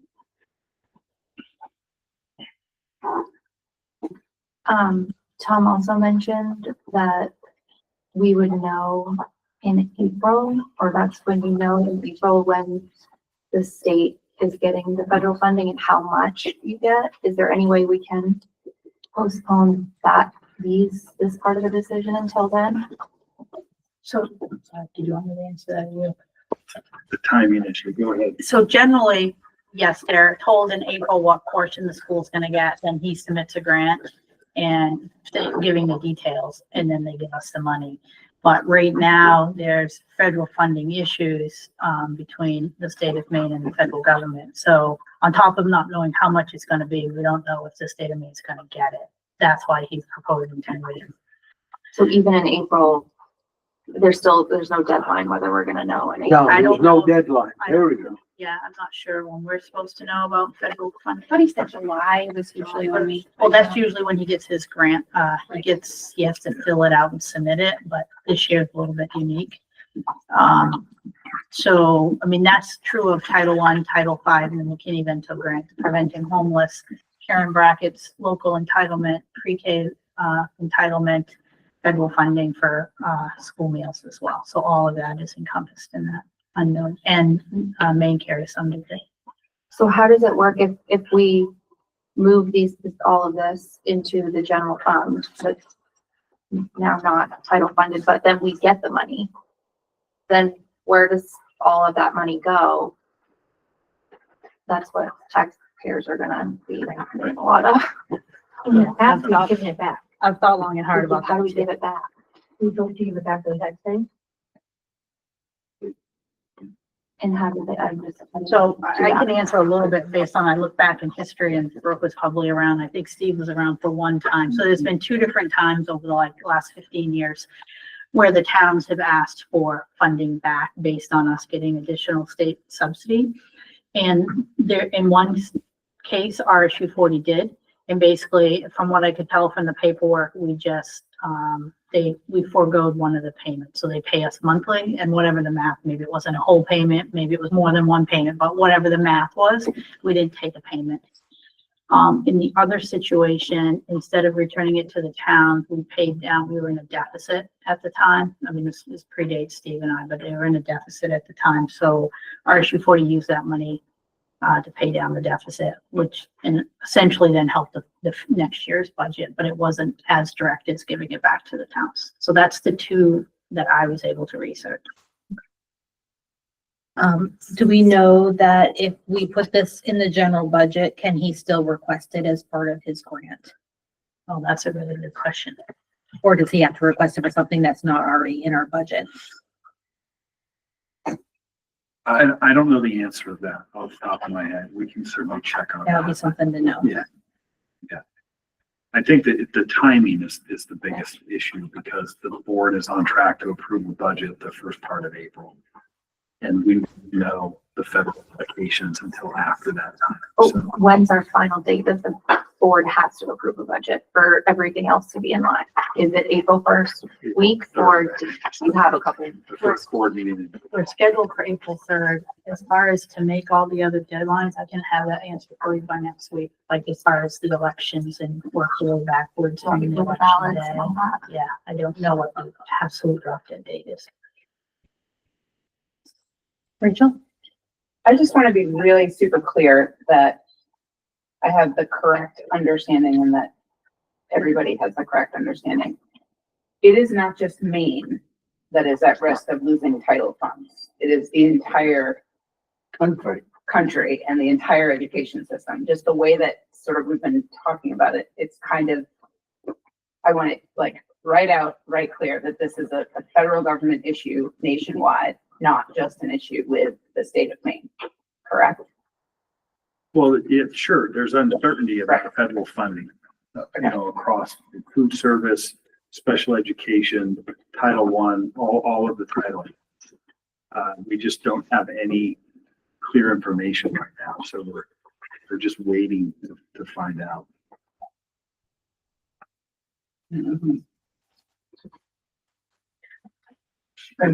Tom also mentioned that we would know in April, or that's when you know in April when the state is getting the federal funding and how much you get. Is there any way we can postpone this part of the decision until then? So, did you want me to answer that? The timing issue, go ahead. So generally, yes, they're told in April what portion the school's gonna get, then he submits a grant and they're giving the details, and then they give us the money. But right now, there's federal funding issues between the state of Maine and the federal government. So on top of not knowing how much it's gonna be, we don't know if the state of Maine is gonna get it. That's why he's proposing 10 million. So even in April, there's no deadline whether we're gonna know in April. No, there's no deadline. There we go. Yeah, I'm not sure when we're supposed to know about federal funding. But he said July was usually when we. Well, that's usually when he gets his grant. He has to fill it out and submit it, but this year's a little bit unique. So, I mean, that's true of Title I, Title V, and the McKinney-Vento grant, preventing homeless, Karen Brackett's local entitlement, pre-K entitlement, federal funding for school meals as well. So all of that is encompassed in that unknown, and Maine Care to some degree. So how does it work if we move all of this into the general fund that's now not title funded, but then we get the money? Then where does all of that money go? That's what taxpayers are gonna be paying a lot of. After giving it back. I've thought long and hard about How do we give it back? We don't give it back to the taxpayer. And how did they, I'm just. So I can answer a little bit based on, I look back in history and Brooke was probably around, I think Steve was around for one time. So there's been two different times over the last 15 years where the towns have asked for funding back based on us getting additional state subsidy. And there, in one case, RSU 40 did. And basically, from what I could tell from the paperwork, we just, we foregoed one of the payments. So they pay us monthly and whatever the math, maybe it wasn't a whole payment, maybe it was more than one payment, but whatever the math was, we didn't take a payment. In the other situation, instead of returning it to the town, we paid down, we were in a deficit at the time. I mean, this predates Steve and I, but they were in a deficit at the time. So RSU 40 used that money to pay down the deficit, which and essentially then helped the next year's budget, but it wasn't as direct as giving it back to the towns. So that's the two that I was able to research. Do we know that if we put this in the general budget, can he still request it as part of his grant? Oh, that's a really good question. Or does he have to request it for something that's not already in our budget? I don't know the answer to that off the top of my head. We can certainly check on That would be that. something to know. Yeah. Yeah. I think that the timing is the biggest issue because the board is on track to approve the budget the first part of April. And we won't know the federal allocations until after that time. Oh, So when's our final date that the board has to approve a budget for everything else to be in line? Is it April 1st week or do you have a couple? the first board meeting. We're scheduled for April 3rd. As far as to make all the other deadlines, I can have that answer for you by next week. Like as far as the elections and work your way backwards on the The election ballots day. and all that. Yeah, I don't know what the absolute drop dead date is. Rachel? I just want to be really super clear that I have the correct understanding and that everybody has the correct understanding. It is not just Maine that is at risk of losing title funds. It is the entire country and the entire education system. Just the way that sort of we've been talking about it, it's kind of, I want it like right clear that this is a federal government issue nationwide, not just an issue with the state of Maine, correct? Well, yeah, sure, there's uncertainty about federal funding, across food service, special education, Title I, all of the titles. We just don't have any clear information right now, so we're just waiting to find out.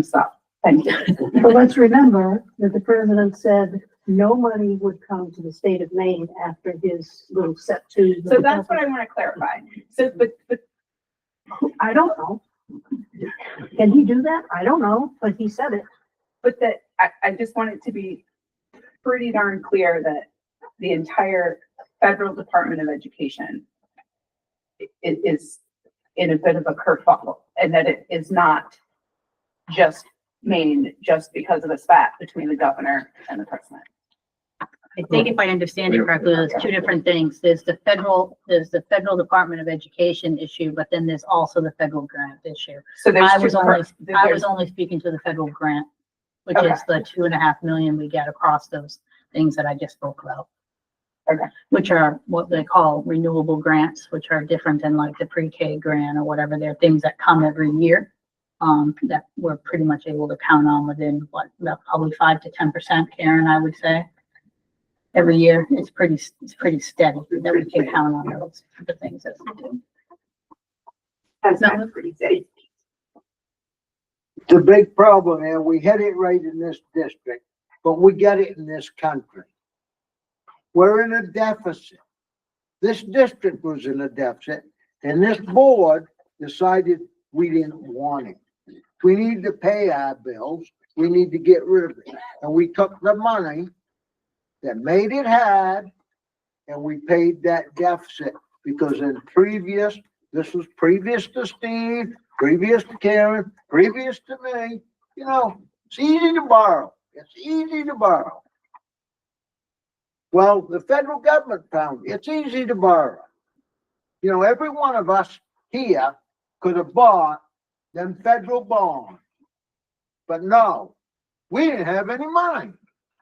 Stop. Thank you. But let's remember that the president said no money would come to the state of Maine after his little set twos. So that's what I want to clarify. So, but I don't know. Can he do that? I don't know, but he said it. But that, I just want it to be pretty darn clear that the entire federal Department of Education is in a bit of a kerfuffle, and that it is not just Maine, just because of a spat between the governor and the president. I think if I understand it correctly, there's two different things. There's the federal Department of Education issue, but then there's also the federal grant issue. So there's I was there's- only speaking to the federal grant, which Okay. is the 2.5 million we get across those things that I just spoke about. Okay. Which are what they call renewable grants, which are different than like the pre-K grant or whatever. They're things that come every year. That we're pretty much able to count on within about probably 5 to 10%, Karen, I would say. Every year, it's pretty steady that we can count on those, the things that we do. That's pretty safe. It's a big problem, and we had it right in this district, but we got it in this country. We're in a deficit. This district was in a deficit, and this board decided we didn't want it. We need to pay our bills. We need to get rid of it. And we took the money that made it hard, and we paid that deficit because this was previous to Steve, previous to Karen, previous to me. It's easy to borrow. It's easy to borrow. Well, the federal government found it's easy to borrow. Every one of us here could have bought them federal bonds. But no, We didn't have any money.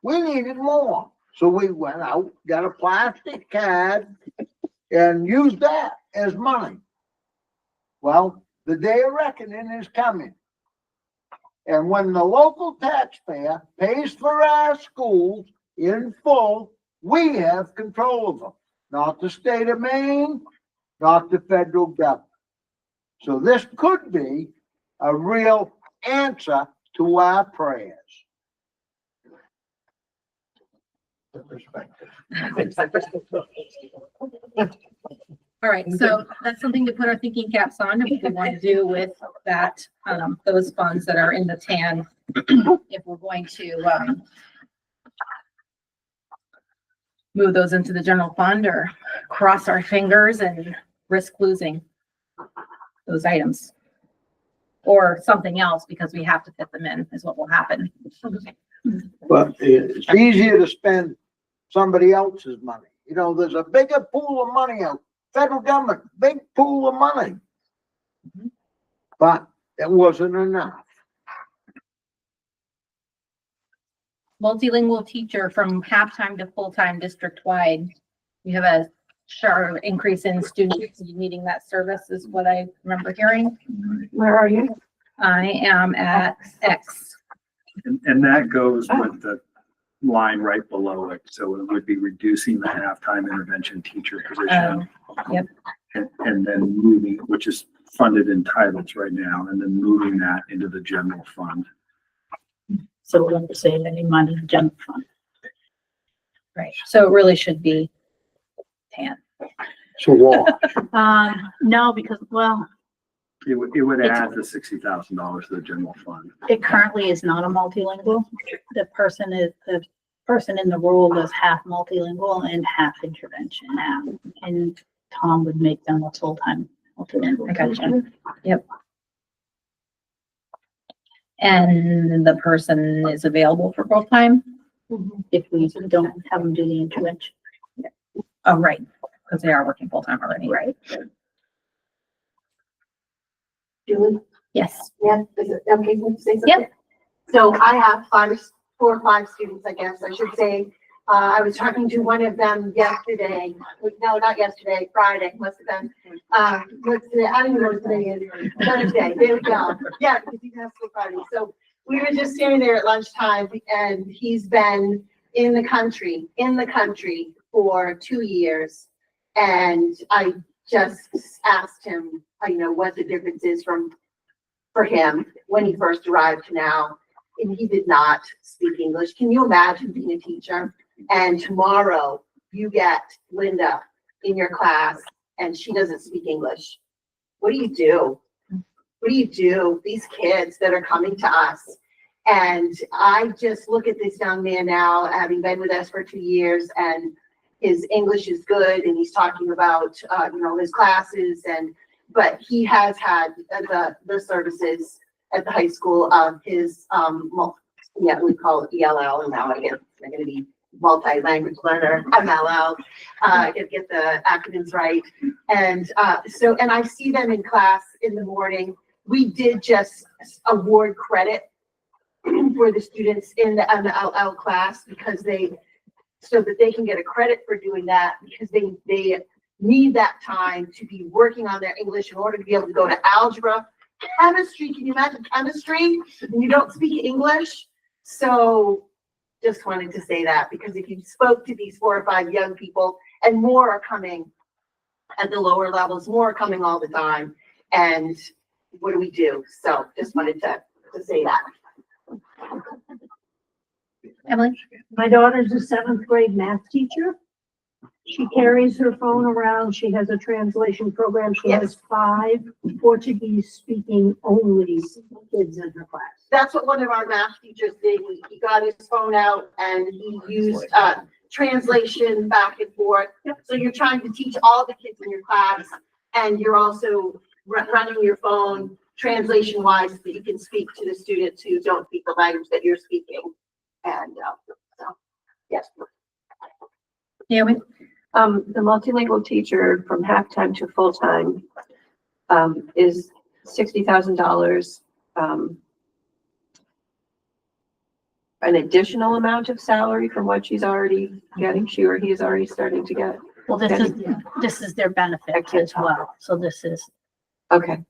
We needed more. So we went out, got a plastic CAD and used that as money. Well, the day of reckoning is coming. And when the local taxpayer pays for our schools in full, we have control of them, not the state of Maine, not the federal government. So this could be a real answer to our prayers. All right, so that's something to put our thinking caps on, if we want to do with that, those funds that are in the TAN. If we're going to, move those into the general fund or cross our fingers and risk losing those items. Or something else because we have to fit them in is what will happen. But it's easier to spend somebody else's money. You know, there's a bigger pool of money out, federal government, big pool of money. But it wasn't enough. Multilingual teacher from half-time to full-time district-wide. We have a sharp increase in students needing that service is what I remember hearing. Where are you? I am at X. And that goes with the line right below it. So it would be reducing the halftime intervention teacher position. Yep. And then moving, which is funded in titles right now, and then moving that into the general fund. So we don't save any money in general fund. Right, so it really should be TAN. So what? No, because, well, It would add the $60,000 to the general fund. it currently is not a multilingual. The person in the role is half multilingual and half intervention now. And Tom would make them a full-time multilingual. I gotcha. teacher. Yep. And the person is available for full-time? If we don't have them do the intervention. Oh, right, because they are working full-time already. Right. Julie? Yes. Yeah, is it okay to say something? Yep. So I have 4 or 5 students, I guess I should say. I was talking to one of them yesterday. No, not yesterday, Friday, must have been. What's today? I don't even know what today is. Thursday, there we go. Yeah, because he has school Friday. So we were just standing there at lunchtime and he's been in the country for 2 years. And I just asked him, what the difference is for him when he first arrived to now. And he did not speak English. Can you imagine being a teacher? And tomorrow you get Linda in your class and she doesn't speak English. What do you do? What do you do? These kids that are coming to us. And I just look at this young man now, having been with us for 2 years, and his English is good and he's talking about, his classes but he has had the services at the high school of his, we call it ELL, and now I'm going to be multi-language learner, MLL, get the acronyms right. And and I see them in class in the morning. We did just award credit for the students in the MLL class so that they can get a credit for doing that, because they need that time to be working on their English in order to be able to go to algebra. Chemistry, can you imagine chemistry and you don't speak English? So just wanted to say that, because if you spoke to these 4 or 5 young people, and more are coming at the lower levels, more are coming all the time. And what do we do? So just wanted to say that. Emily? My daughter's a 7th grade math teacher. She carries her phone around. She has a translation program. She has 5 Portuguese speaking only kids in her class. That's what one of our math teachers did. He got his phone out and he used translation back and forth. So you're trying to teach all the kids in your class, and you're also running your phone translation wise so that you can speak to the students who don't speak the language that you're speaking. And yes. Naomi? The multilingual teacher from halftime to full-time, is $60,000. an additional amount of salary from what she's already getting, she or he is already starting to get? Well, this is their benefit as well. So this is, Okay,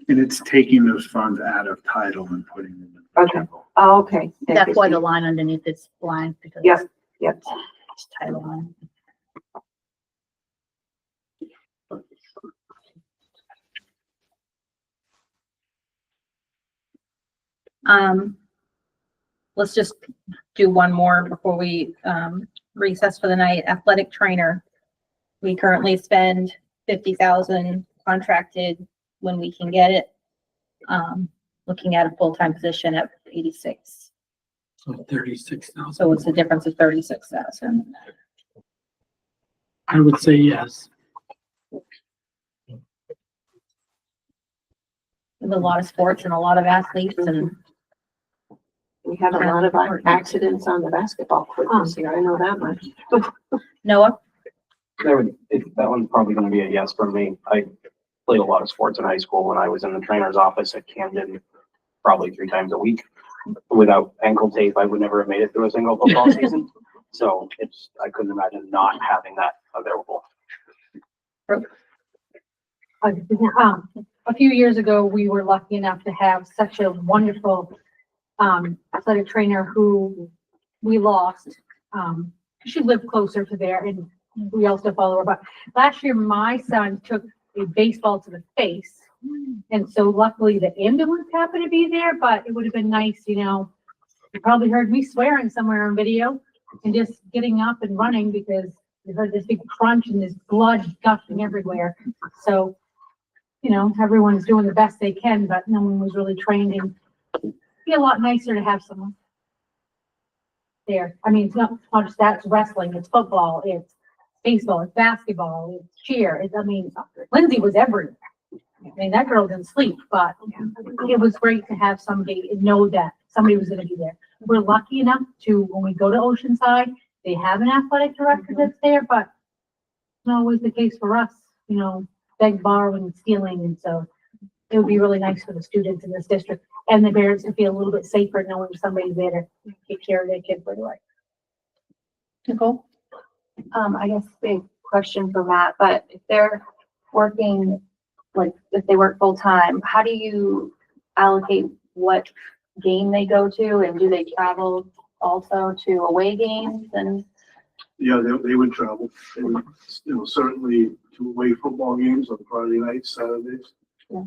And it's taking those funds out of title and putting them in. okay, oh, okay. that's why the line underneath it's blind because Yep, yep. it's title line. Let's just do one more before we, recess for the night. Athletic trainer. We currently spend 50,000 contracted when we can get it. Looking at a full-time position at 86. So 36,000. So it's a difference of 36,000. I would say yes. There's a lot of sports and a lot of athletes and We had a lot of accidents on the basketball court this year, I know that much. Noah? That one's probably gonna be a yes from me. I played a lot of sports in high school when I was in the trainer's office at Camden, probably 3 times a week. Without ankle tape, I would never have made it through a single football season. So I couldn't imagine not having that available. A few years ago, we were lucky enough to have such a wonderful athletic trainer who we lost. She lived closer to there and we also follow her. But last year, my son took a baseball to the face. And so luckily the ambulance happened to be there, but it would have been nice, you know, you probably heard me swearing somewhere on video and just getting up and running because you heard this big crunch and this blood gushing everywhere. So, you know, everyone's doing the best they can, but no one was really trained, and it'd be a lot nicer to have someone there. I mean, it's not just that, it's wrestling, it's football, it's baseball, it's basketball, it's cheer. I mean, Lindsay was everywhere. I mean, that girl didn't sleep, but it was great to have somebody and know that somebody was gonna be there. We're lucky enough to, when we go to Oceanside, they have an athletic director that's there, but it's not always the case for us, you know, beg, borrow, and stealing, and so it would be really nice for the students in this district and the parents to feel a little bit safer knowing somebody's there to take care of their kid right away. Nicole? I guess big question for Matt, but if they're working, like, if they work full-time, how do you allocate what game they go to, and do they travel also to away games and? Yeah, they would travel. They would, certainly to away football games on Friday nights, Saturdays. Yeah.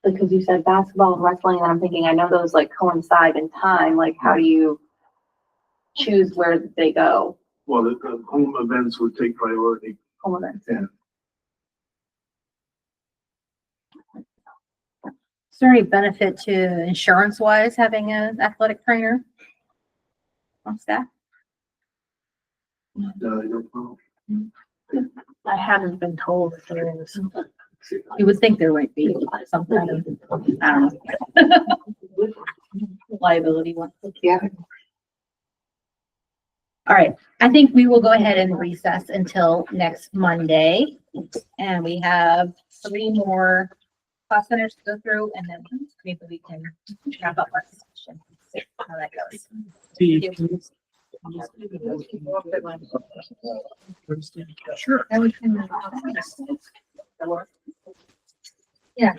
Because you said basketball and wrestling, and I'm thinking, I know those like coincide in time, like how do you choose where they go? Well, the home events would take priority. Home events. Yeah. Is there any benefit to insurance wise having an athletic trainer on staff? I haven't been told if there is. You would think there might be some kind of, I don't know. Liability one. Yeah. All right, I think we will go ahead and recess until next Monday. And we have 3 more class centers to go through, and then maybe we can wrap up our discussion, see how that goes. Sure. And we can, yeah.